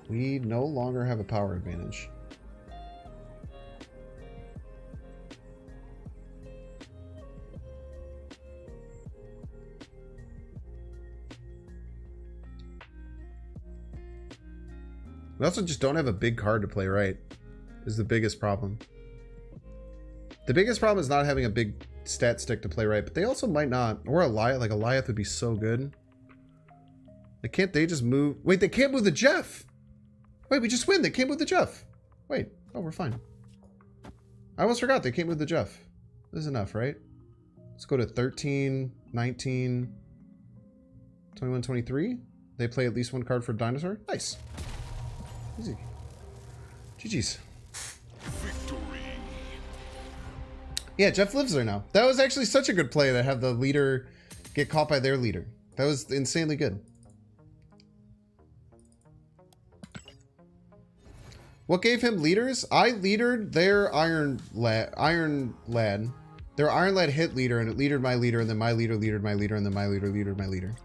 We no longer have a power advantage. We also just don't have a big card to play right, is the biggest problem. The biggest problem is not having a big stat stick to play right, but they also might not. Or Alioth, like Alioth would be so good. Like, can't they just move? Wait, they can't move the Jeff. Wait, we just win. They can't move the Jeff. Wait, oh, we're fine. I almost forgot they can't move the Jeff. This is enough, right? Let's go to 13, 19, 21, 23. They play at least one card for Dinosaur. Nice. Easy. GG's. Victory. Yeah, Jeff lives there now. That was actually such a good play to have the leader get caught by their leader. That was insanely good. What gave him leaders? I leadered their Iron Lad. Their Iron Lad hit leader, and it leadered my leader, and then my leader leadered my leader, and then my leader leadered my leader.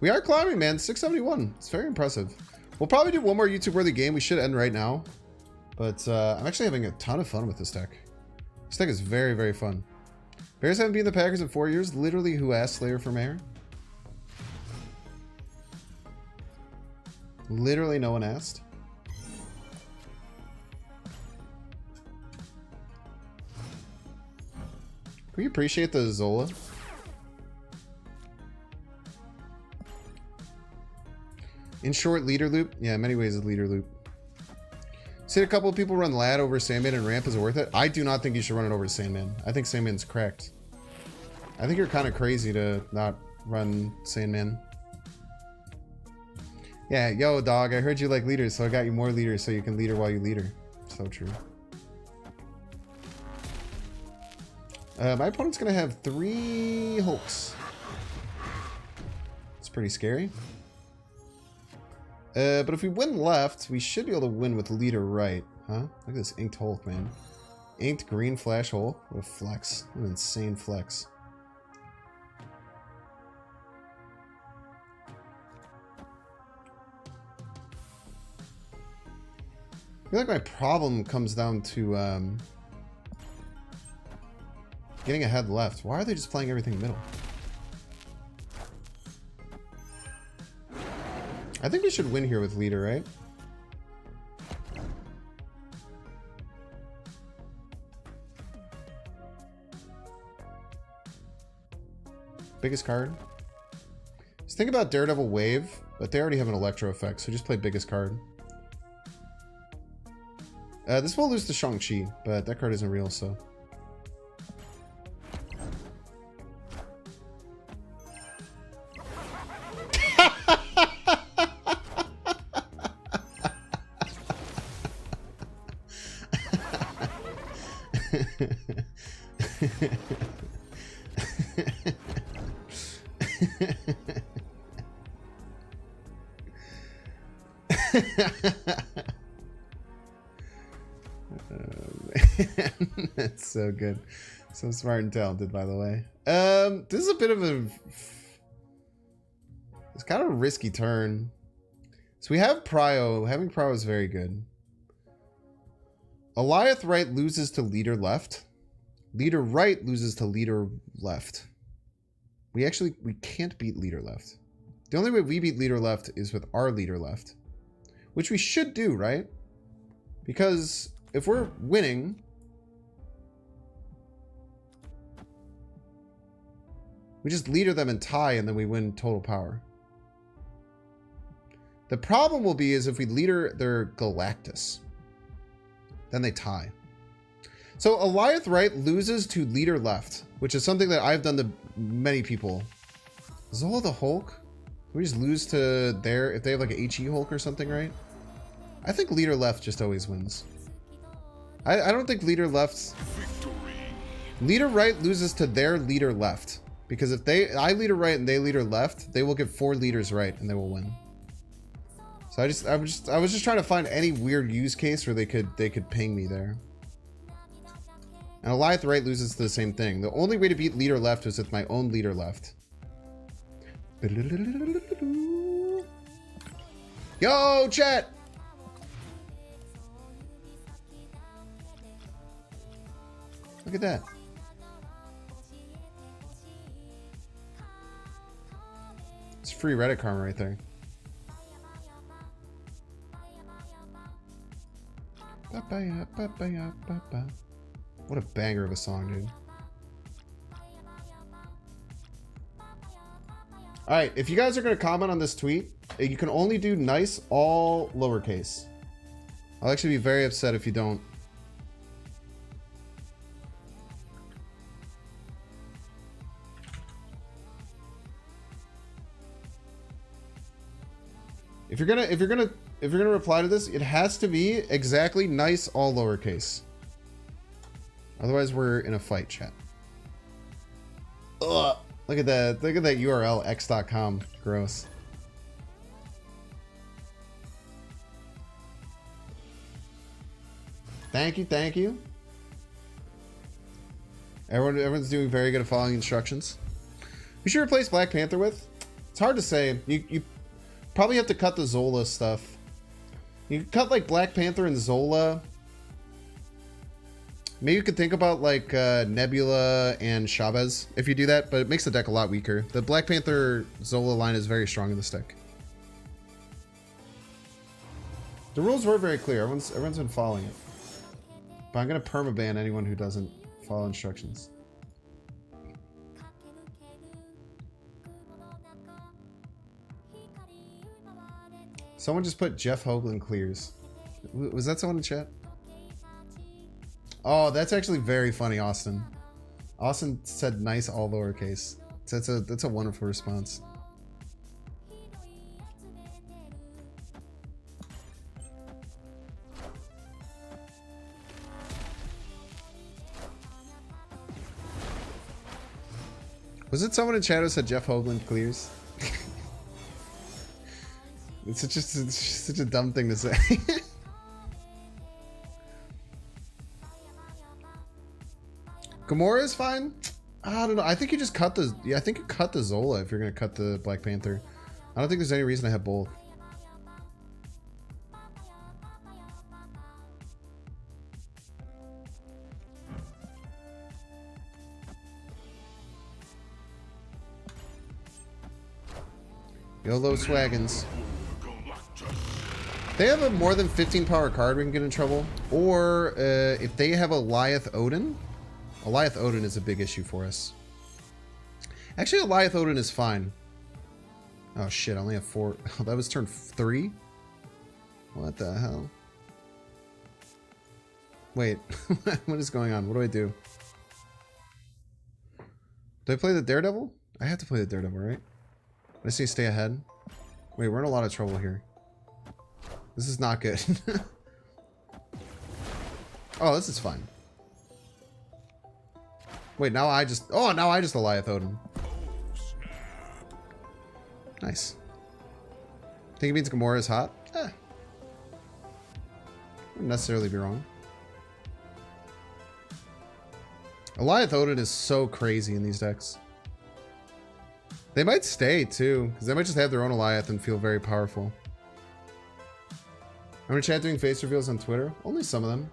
We are climbing, man. 671. It's very impressive. We'll probably do one more YouTube-worthy game. We should end right now. But I'm actually having a ton of fun with this deck. This deck is very, very fun. Bears haven't been the Packers in 4 years. Literally, who asked Slayer for mayor? Literally no one asked. We appreciate the Zola. In short, leader loop. Yeah, in many ways it's leader loop. See a couple of people run Lad over Sandman and ramp. Is it worth it? I do not think you should run it over Sandman. I think Sandman's cracked. I think you're kind of crazy to not run Sandman. Yeah, yo dog, I heard you like leaders, so I got you more leaders so you can leader while you leader. So true. My opponent's gonna have 3 Hulks. It's pretty scary. But if we win left, we should be able to win with leader right. Huh? Look at this inked Hulk, man. Inked green flash Hulk. What a flex. What an insane flex. I feel like my problem comes down to getting ahead left. Why are they just playing everything middle? I think we should win here with leader, right? Biggest card. Just think about Daredevil Wave, but they already have an electro effect, so just play biggest card. This will lose to Shang-Chi, but that card isn't real, so. That's so good. So smart and talented, by the way. This is a bit of a... It's kind of a risky turn. So we have Prio. Having Prio is very good. Alioth right loses to leader left. Leader right loses to leader left. We can't beat leader left. The only way we beat leader left is with our leader left. Which we should do, right? Because if we're winning... We just leader them and tie, and then we win total power. The problem will be is if we leader their Galactus. Then they tie. So Alioth right loses to leader left, which is something that I've done to many people. Zola the Hulk? Can we just lose to their... If they have like a HE Hulk or something, right? I think leader left just always wins. I don't think leader left... Leader right loses to their leader left. Because if I leader right and they leader left, they will get 4 leaders right and they will win. So I was just trying to find any weird use case where they could ping me there. And Alioth right loses to the same thing. The only way to beat leader left was with my own leader left. Yo, chat! Look at that. It's free Reddit karma right there. What a banger of a song, dude. Alright, if you guys are going to comment on this tweet, you can only do nice all lowercase. I'll actually be very upset if you don't. If you're gonna reply to this, it has to be exactly nice all lowercase. Otherwise, we're in a fight, chat. Ugh. Look at that. Look at that URL, x.com. Gross. Thank you, thank you. Everyone's doing very good at following instructions. Who should replace Black Panther with? It's hard to say. You probably have to cut the Zola stuff. You could cut like Black Panther and Zola. Maybe you could think about like Nebula and Chavez if you do that, but it makes the deck a lot weaker. The Black Panther Zola line is very strong in this deck. The rules were very clear. Everyone's been following it. But I'm gonna permaban anyone who doesn't follow instructions. Someone just put Jeff Hoagland clears. Was that someone in chat? Oh, that's actually very funny, Austin. Austin said nice all lowercase. That's a wonderful response. Was it someone in chat who said Jeff Hoagland clears? It's such a dumb thing to say. Gamora is fine. I don't know. I think you just cut the. Yeah, I think you cut the Zola if you're gonna cut the Black Panther. I don't think there's any reason to have both. YOLO Swaggins. They have a more than 15 power card, we can get in trouble. Or if they have Alioth Odin. Alioth Odin is a big issue for us. Actually, Alioth Odin is fine. Oh shit, I only have 4. Oh, that was turn 3? What the hell? Wait, what is going on? What do I do? Do I play the Daredevil? I have to play the Daredevil, right? I just need to stay ahead. Wait, we're in a lot of trouble here. This is not good. Oh, this is fine. Wait, now I just... Oh, now I just Alioth Odin. Nice. Think it means Gamora is hot? Eh. Wouldn't necessarily be wrong. Alioth Odin is so crazy in these decks. They might stay, too, because they might just have their own Alioth and feel very powerful. I'm gonna chat doing face reveals on Twitter. Only some of them.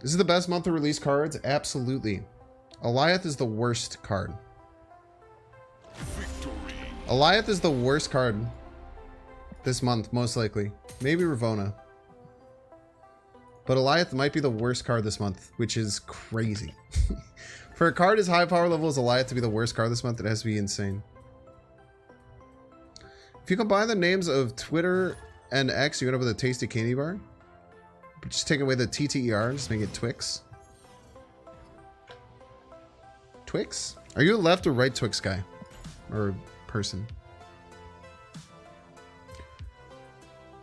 This is the best month to release cards? Absolutely. Alioth is the worst card. Victory. Alioth is the worst card this month, most likely. Maybe Ravona. But Alioth might be the worst card this month, which is crazy. For a card as high power level as Alioth to be the worst card this month, it has to be insane. If you combine the names of Twitter and X, you end up with a tasty candy bar. But just take away the TTER, just make it Twix. Twix? Are you a left or right Twix guy? Or person?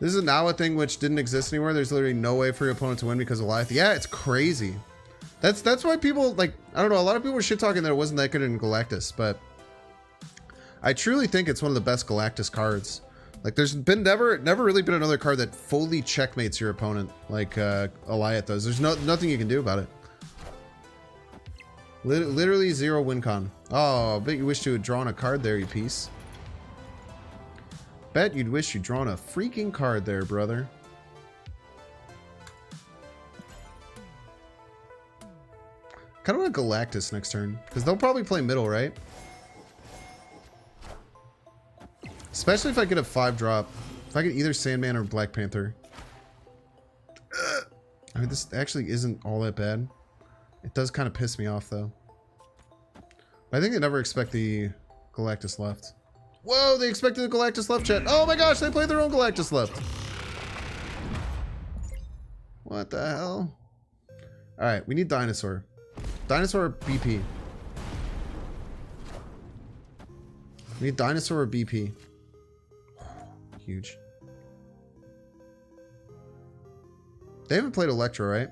This is a now a thing which didn't exist anymore. There's literally no way for your opponent to win because of Alioth. Yeah, it's crazy. That's why people, like, I don't know, a lot of people were shit talking that it wasn't that good in Galactus, but I truly think it's one of the best Galactus cards. Like, there's been never really been another card that fully checkmates your opponent like Alioth does. There's nothing you can do about it. Literally zero win con. Oh, I bet you wish you had drawn a card there, you piece. Bet you'd wish you'd drawn a freaking card there, brother. Kind of want Galactus next turn, because they'll probably play middle, right? Especially if I get a 5-drop. If I get either Sandman or Black Panther. I mean, this actually isn't all that bad. It does kind of piss me off, though. I think they never expect the Galactus left. Whoa, they expected the Galactus left, chat. Oh my gosh, they played their own Galactus left. What the hell? Alright, we need Dinosaur. Dinosaur or BP? We need Dinosaur or BP? Huge. They haven't played Electro, right?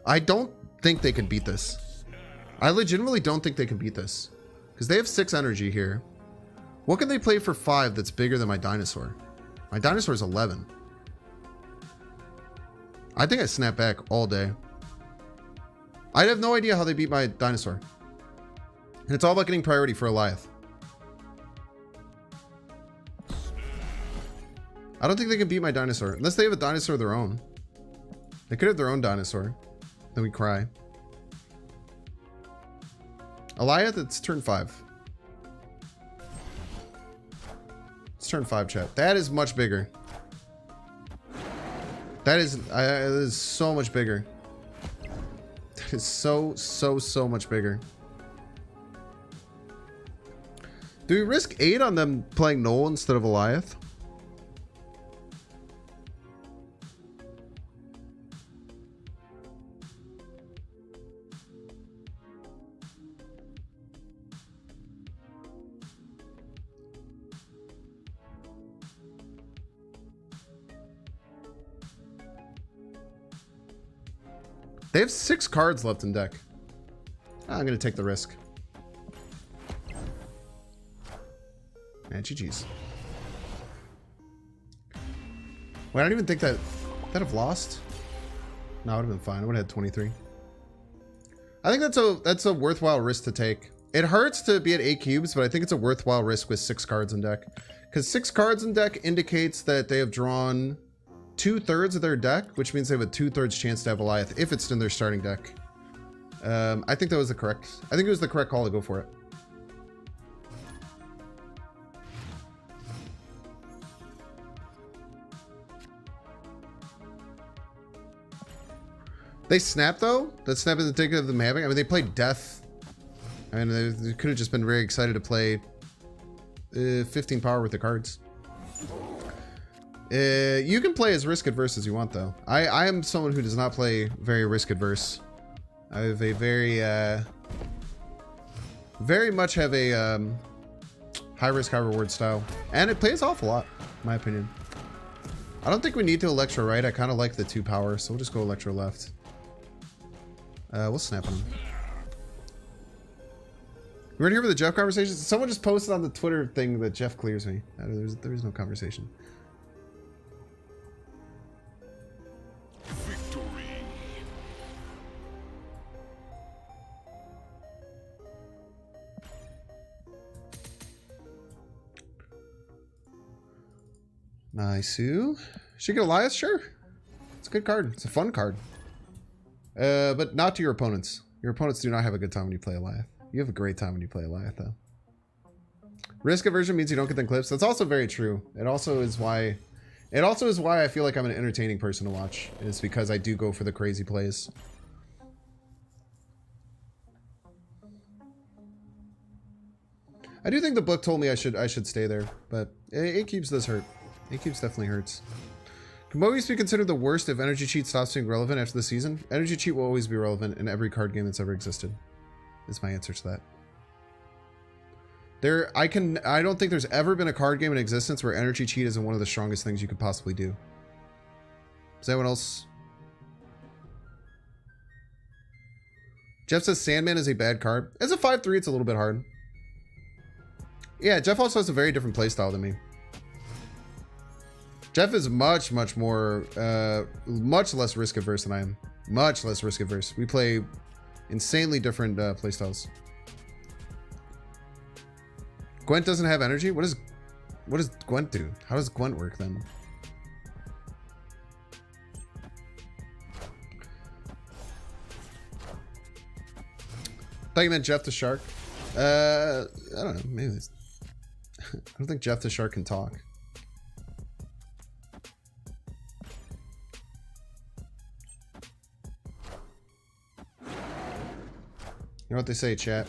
I don't think they can beat this. I legitimately don't think they can beat this. Because they have 6 energy here. What can they play for 5 that's bigger than my dinosaur? My dinosaur is 11. I think I snap back all day. I have no idea how they beat my dinosaur. And it's all about getting priority for Alioth. I don't think they can beat my dinosaur. Unless they have a dinosaur of their own. They could have their own dinosaur. Then we cry. Alioth, it's turn 5. It's turn 5, chat. That is much bigger. That is so much bigger. That is so much bigger. Do we risk 8 on them playing Null instead of Alioth? They have 6 cards left in deck. I'm going to take the risk. Man, GG's. Wait, I don't even think that have lost. No, it would have been fine. I would have had 23. I think that's a worthwhile risk to take. It hurts to be at 8 cubes, but I think it's a worthwhile risk with 6 cards in deck. Because 6 cards in deck indicates that they have drawn 2/3 of their deck, which means they have a 2/3 chance to have Alioth if it's in their starting deck. I think that was the correct. I think it was the correct call to go for it. They snap though. That snap is indicative of them having. I mean, they played Death. I mean, they could have just been very excited to play 15 power with the cards. You can play as risk adverse as you want, though. I am someone who does not play very risk adverse. I have a very much have a high risk, high reward style, and it plays off a lot, in my opinion. I don't think we need to Electro right. I kind of like the 2 power, so we'll just go Electro left. We'll snap on him. We're in here for the Jeff conversation. Someone just posted on the Twitter thing that Jeff clears me. There's no conversation. Victory. Nice. Should get Alioth? Sure. It's a good card. It's a fun card. But not to your opponents. Your opponents do not have a good time when you play Alioth. You have a great time when you play Alioth, though. Risk aversion means you don't get the clips. That's also very true. It also is why I feel like I'm an entertaining person to watch. It's because I do go for the crazy plays. I do think the book told me I should stay there, but 8 cubes does hurt. 8 cubes definitely hurts. Can Mobius be considered the worst if Energy Cheat stops being relevant after the season? Energy Cheat will always be relevant in every card game that's ever existed. Is my answer to that. I don't think there's ever been a card game in existence where Energy Cheat isn't one of the strongest things you could possibly do. Does anyone else? Jeff says Sandman is a bad card. As a 5/3, it's a little bit hard. Yeah, Jeff also has a very different playstyle than me. Jeff is much more, much less risk averse than I am. Much less risk averse. We play insanely different playstyles. Gwent doesn't have energy? What does Gwent do? How does Gwent work then? I thought you meant Jeff the Shark. I don't know. Maybe it's... I don't think Jeff the Shark can talk. You know what they say, chat?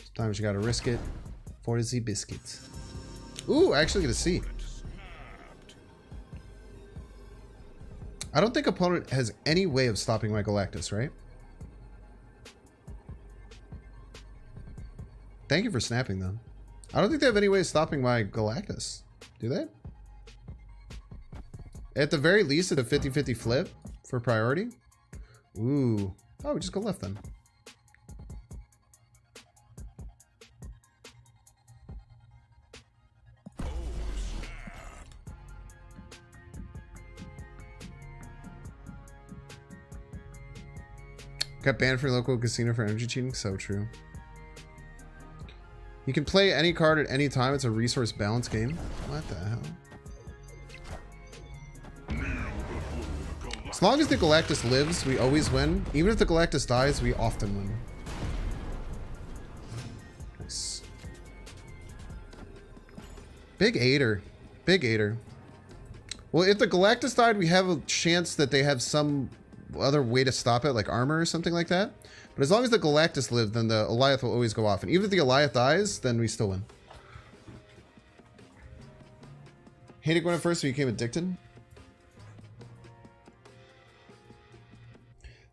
Sometimes you gotta risk it for the biscuits. Ooh, I actually get a C. I don't think opponent has any way of stopping my Galactus, right? Thank you for snapping them. I don't think they have any way of stopping my Galactus. Do they? At the very least, at a 50-50 flip for priority. Ooh. Oh, we just go left then. Got banned from your local casino for energy cheating. So true. You can play any card at any time. It's a resource balance game. What the hell? As long as the Galactus lives, we always win. Even if the Galactus dies, we often win. Nice. Big Aider. Big Aider. Well, if the Galactus died, we have a chance that they have some other way to stop it, like armor or something like that. But as long as the Galactus lives, then the Alioth will always go off. And even if the Alioth dies, then we still win. Hated Gwen at first, so you became addicted.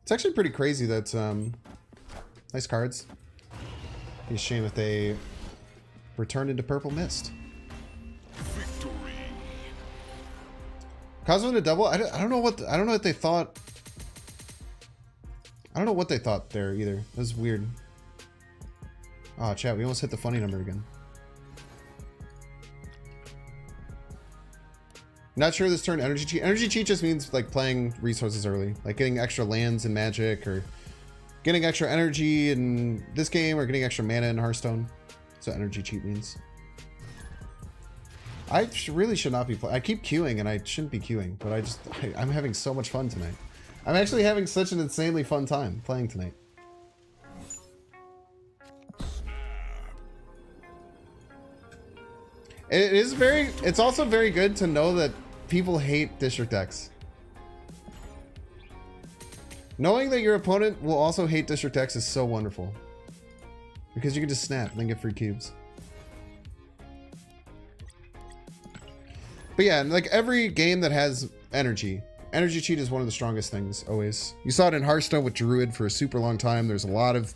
It's actually pretty crazy that, nice cards. Be a shame if they were turned into purple mist. Victory. Cosmo to double? I don't know what they thought. I don't know what they thought there either. It was weird. Oh, chat, we almost hit the funny number again. Not sure this turned energy cheat. Energy cheat just means like playing resources early, like getting extra lands in Magic, or getting extra energy in this game, or getting extra mana in Hearthstone. That's what energy cheat means. I really should not be playing. I keep queuing and I shouldn't be queuing, but I'm having so much fun tonight. I'm actually having such an insanely fun time playing tonight. It's also very good to know that people hate district decks. Knowing that your opponent will also hate district decks is so wonderful. Because you can just snap and then get free cubes. But yeah, like every game that has energy cheat is one of the strongest things, always. You saw it in Hearthstone with Druid for a super long time. There's a lot of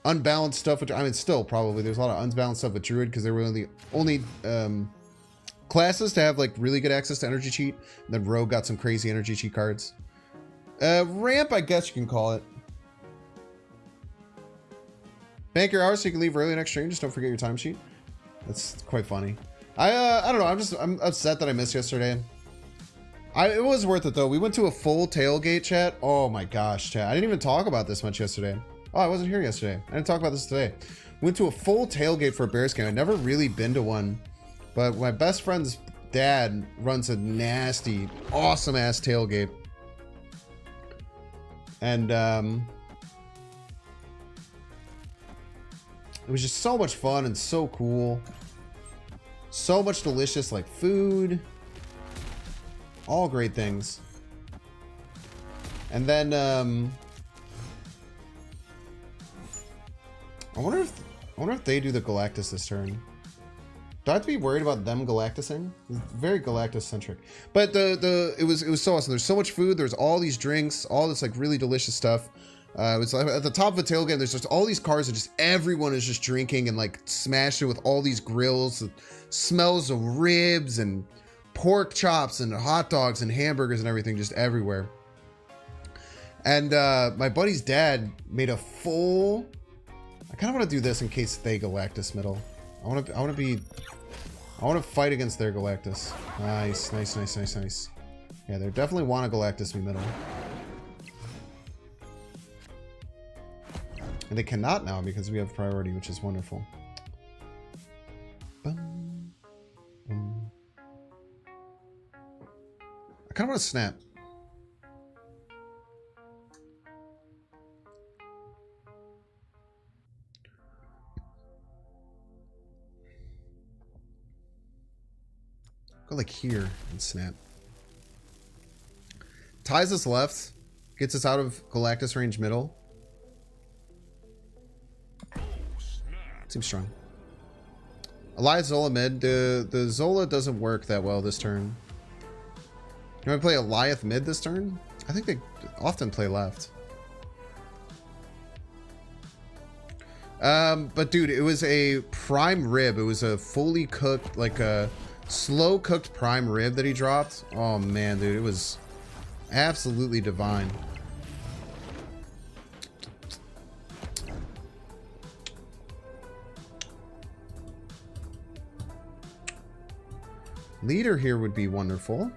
unbalanced stuff, which I mean, still probably there's a lot of unbalanced stuff with Druid because they were the only classes to have like really good access to energy cheat. And then Rogue got some crazy energy cheat cards. Ramp, I guess you can call it. Bank your hours so you can leave early next stream. Just don't forget your timesheet. That's quite funny. I don't know. I'm upset that I missed yesterday. It was worth it though. We went to a full tailgate, chat. Oh my gosh, chat. I didn't even talk about this much yesterday. Oh, I wasn't here yesterday. I didn't talk about this today. Went to a full tailgate for a Bears game. I'd never really been to one, but my best friend's dad runs a nasty, awesome ass tailgate. And it was just so much fun and so cool. So much delicious like food. All great things. And then I wonder if they do the Galactus this turn. Do I have to be worried about them Galactusing? It's very Galactus centric. But it was so awesome. There's so much food. There's all these drinks, all this like really delicious stuff. It was like at the top of the tailgate. There's just all these cars that just everyone is just drinking and like smashing with all these grills. The smells of ribs and pork chops and hot dogs and hamburgers and everything just everywhere. And my buddy's dad made a full. I kind of want to do this in case they Galactus middle. I want to fight against their Galactus. Nice. Yeah, they definitely want to Galactus me middle. And they cannot now because we have priority, which is wonderful. Bum, bum. I kind of want to snap. Go like here and snap. Ties us left. Gets us out of Galactus range middle. Seems strong. Alioth Zola mid. The Zola doesn't work that well this turn. You want to play Alioth mid this turn? I think they often play left. But dude, it was a prime rib. It was a fully cooked, like a slow cooked prime rib that he dropped. Oh man, dude, it was absolutely divine. Leader here would be wonderful.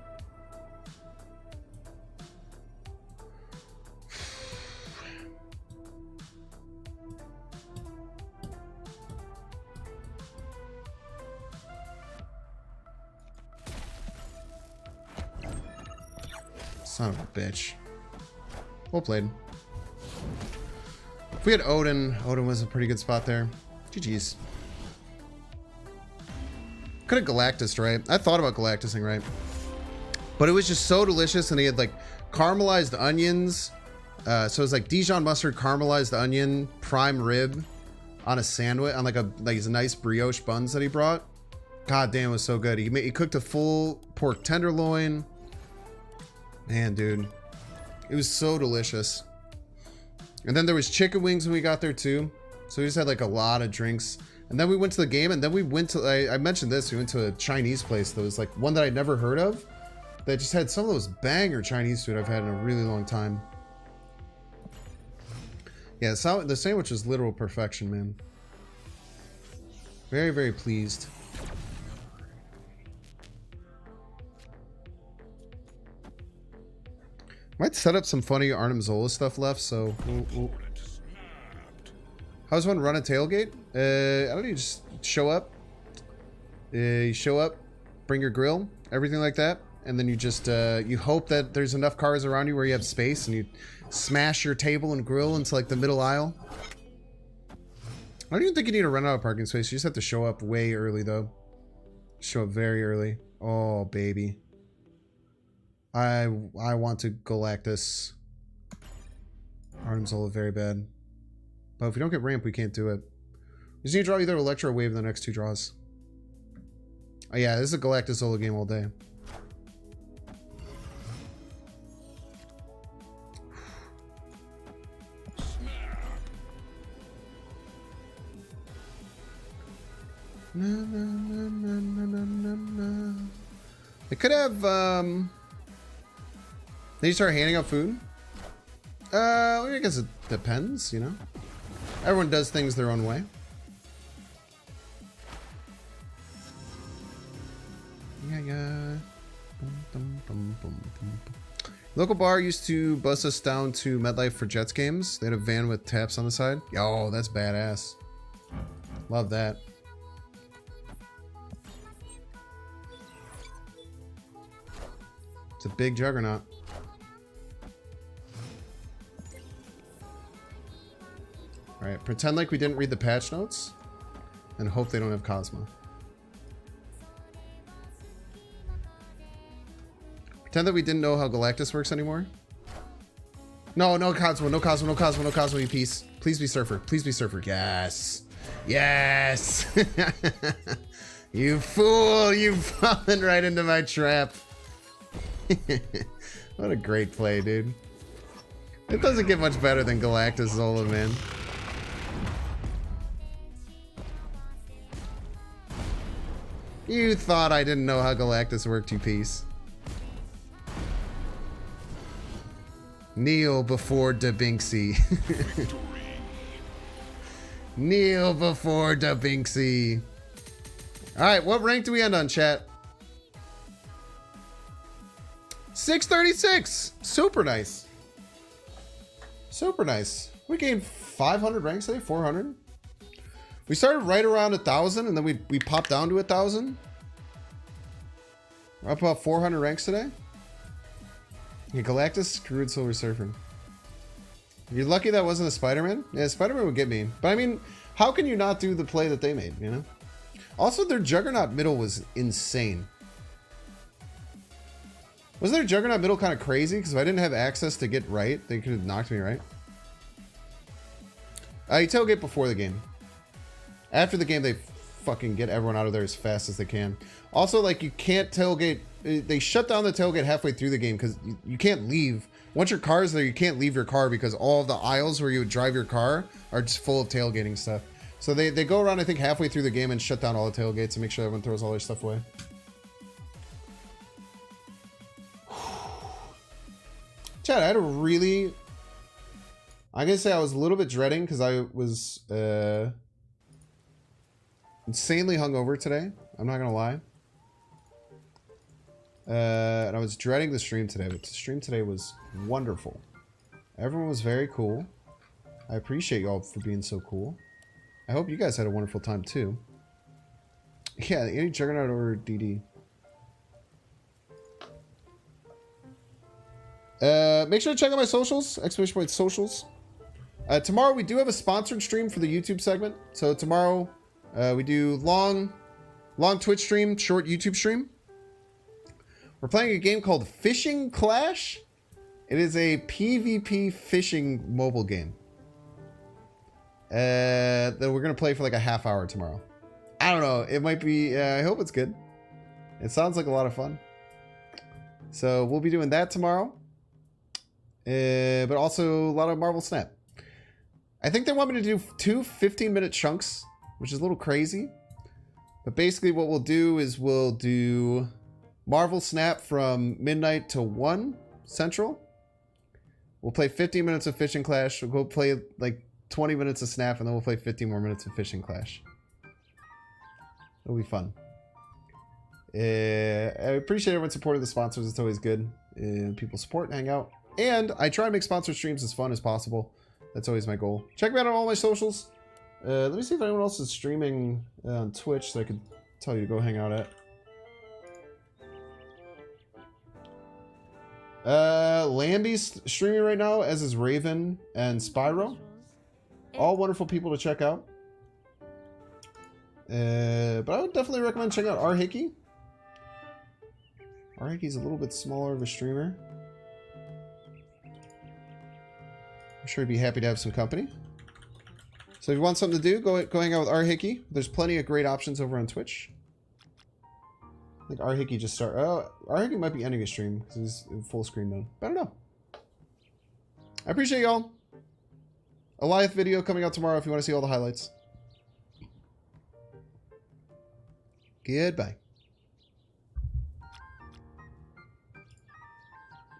Son of a bitch. Well played. If we had Odin, Odin was a pretty good spot there. GG's. Could have Galactus, right? I thought about Galactusing, right? But it was just so delicious, and he had like caramelized onions. So it was like Dijon mustard, caramelized onion, prime rib on a sandwich, on like his nice brioche buns that he brought. God damn, it was so good. He cooked a full pork tenderloin. Man, dude, it was so delicious. And then there was chicken wings when we got there too. So we just had like a lot of drinks. And then we went to the game, and then we went to, I mentioned this, we went to a Chinese place that was like one that I'd never heard of, that just had some of those banger Chinese food I've had in a really long time. Yeah, so the sandwich was literal perfection, man. Very, very pleased. Might set up some funny Arnim Zola stuff left, so how's one run a tailgate? I don't know, you just show up. You show up, bring your grill, everything like that, and then you just you hope that there's enough cars around you where you have space, and you smash your table and grill into like the middle aisle. I don't even think you need to run out of parking space. You just have to show up way early though. Show up very early. Oh baby. I want to Galactus. Arnim Zola very bad. But if we don't get ramp, we can't do it. We just need to draw either Electro or Wave in the next 2 draws. Oh yeah, this is a Galactus Zola game all day. Na, na, na, na, na, na, na. They could have they start handing out food. I guess it depends, you know. Everyone does things their own way. Yeah. Bum, bum, bum, bum. Local bar used to bus us down to MetLife for Jets games. They had a van with taps on the side. Yo, that's badass. Love that. It's a big juggernaut. Alright, pretend like we didn't read the patch notes and hope they don't have Cosmo. Pretend that we didn't know how Galactus works anymore. No, no Cosmo, no Cosmo, no Cosmo, no Cosmo, you piece. Please be Surfer. Please be Surfer. Yes. Yes. You fool. You've fallen right into my trap. What a great play, dude. It doesn't get much better than Galactus Zola, man. You thought I didn't know how Galactus worked, you piece. Kneel before Da Binksy. Kneel before Da Binksy. Alright, what rank do we end on, chat? 636! Super nice. Super nice. We gained 500 ranks today, 400. We started right around 1,000 and then we popped down to 1,000. We're up about 400 ranks today. Yeah, Galactus screwed Silver Surfer. You're lucky that wasn't a Spider-Man. Yeah, Spider-Man would get me. But I mean, how can you not do the play that they made, you know? Also, their Juggernaut middle was insane. Wasn't their Juggernaut middle kind of crazy? Because if I didn't have access to get right, they could have knocked me right. You tailgate before the game. After the game, they fucking get everyone out of there as fast as they can. Also, like, you can't tailgate. They shut down the tailgate halfway through the game because you can't leave. Once your car's there, you can't leave your car because all of the aisles where you would drive your car are just full of tailgating stuff. So they go around, I think, halfway through the game and shut down all the tailgates and make sure everyone throws all their stuff away. Chad, I had a really... I'm going to say I was a little bit dreading because I was insanely hungover today. I'm not going to lie. And I was dreading the stream today, but the stream today was wonderful. Everyone was very cool. I appreciate y'all for being so cool. I hope you guys had a wonderful time too. Yeah, any Juggernaut or DD. Make sure to check out my socials, exclamation point socials. Tomorrow we do have a sponsored stream for the YouTube segment. So tomorrow we do long Twitch stream, short YouTube stream. We're playing a game called Fishing Clash. It is a PvP fishing mobile game. That we're going to play for like a half hour tomorrow. I don't know. It might be, I hope it's good. It sounds like a lot of fun. So we'll be doing that tomorrow. But also a lot of Marvel Snap. I think they want me to do 2 15-minute chunks, which is a little crazy. But basically what we'll do is we'll do Marvel Snap from midnight to 1 Central. We'll play 15 minutes of Fishing Clash. We'll go play like 20 minutes of Snap, and then we'll play 15 more minutes of Fishing Clash. It'll be fun. I appreciate everyone supporting the sponsors. It's always good. People support and hang out. And I try to make sponsored streams as fun as possible. That's always my goal. Check me out on all my socials. Let me see if anyone else is streaming on Twitch so I could tell you to go hang out at. Lambie's streaming right now, as is Raven and Spyro. All wonderful people to check out. But I would definitely recommend checking out R. Hickey. R. Hickey's a little bit smaller of a streamer. I'm sure he'd be happy to have some company. So if you want something to do, go hang out with R. Hickey. There's plenty of great options over on Twitch. I think R. Hickey just started. Oh, R. Hickey might be ending his stream because he's in full screen mode. But I don't know. I appreciate y'all. Alioth video coming out tomorrow if you want to see all the highlights. Goodbye.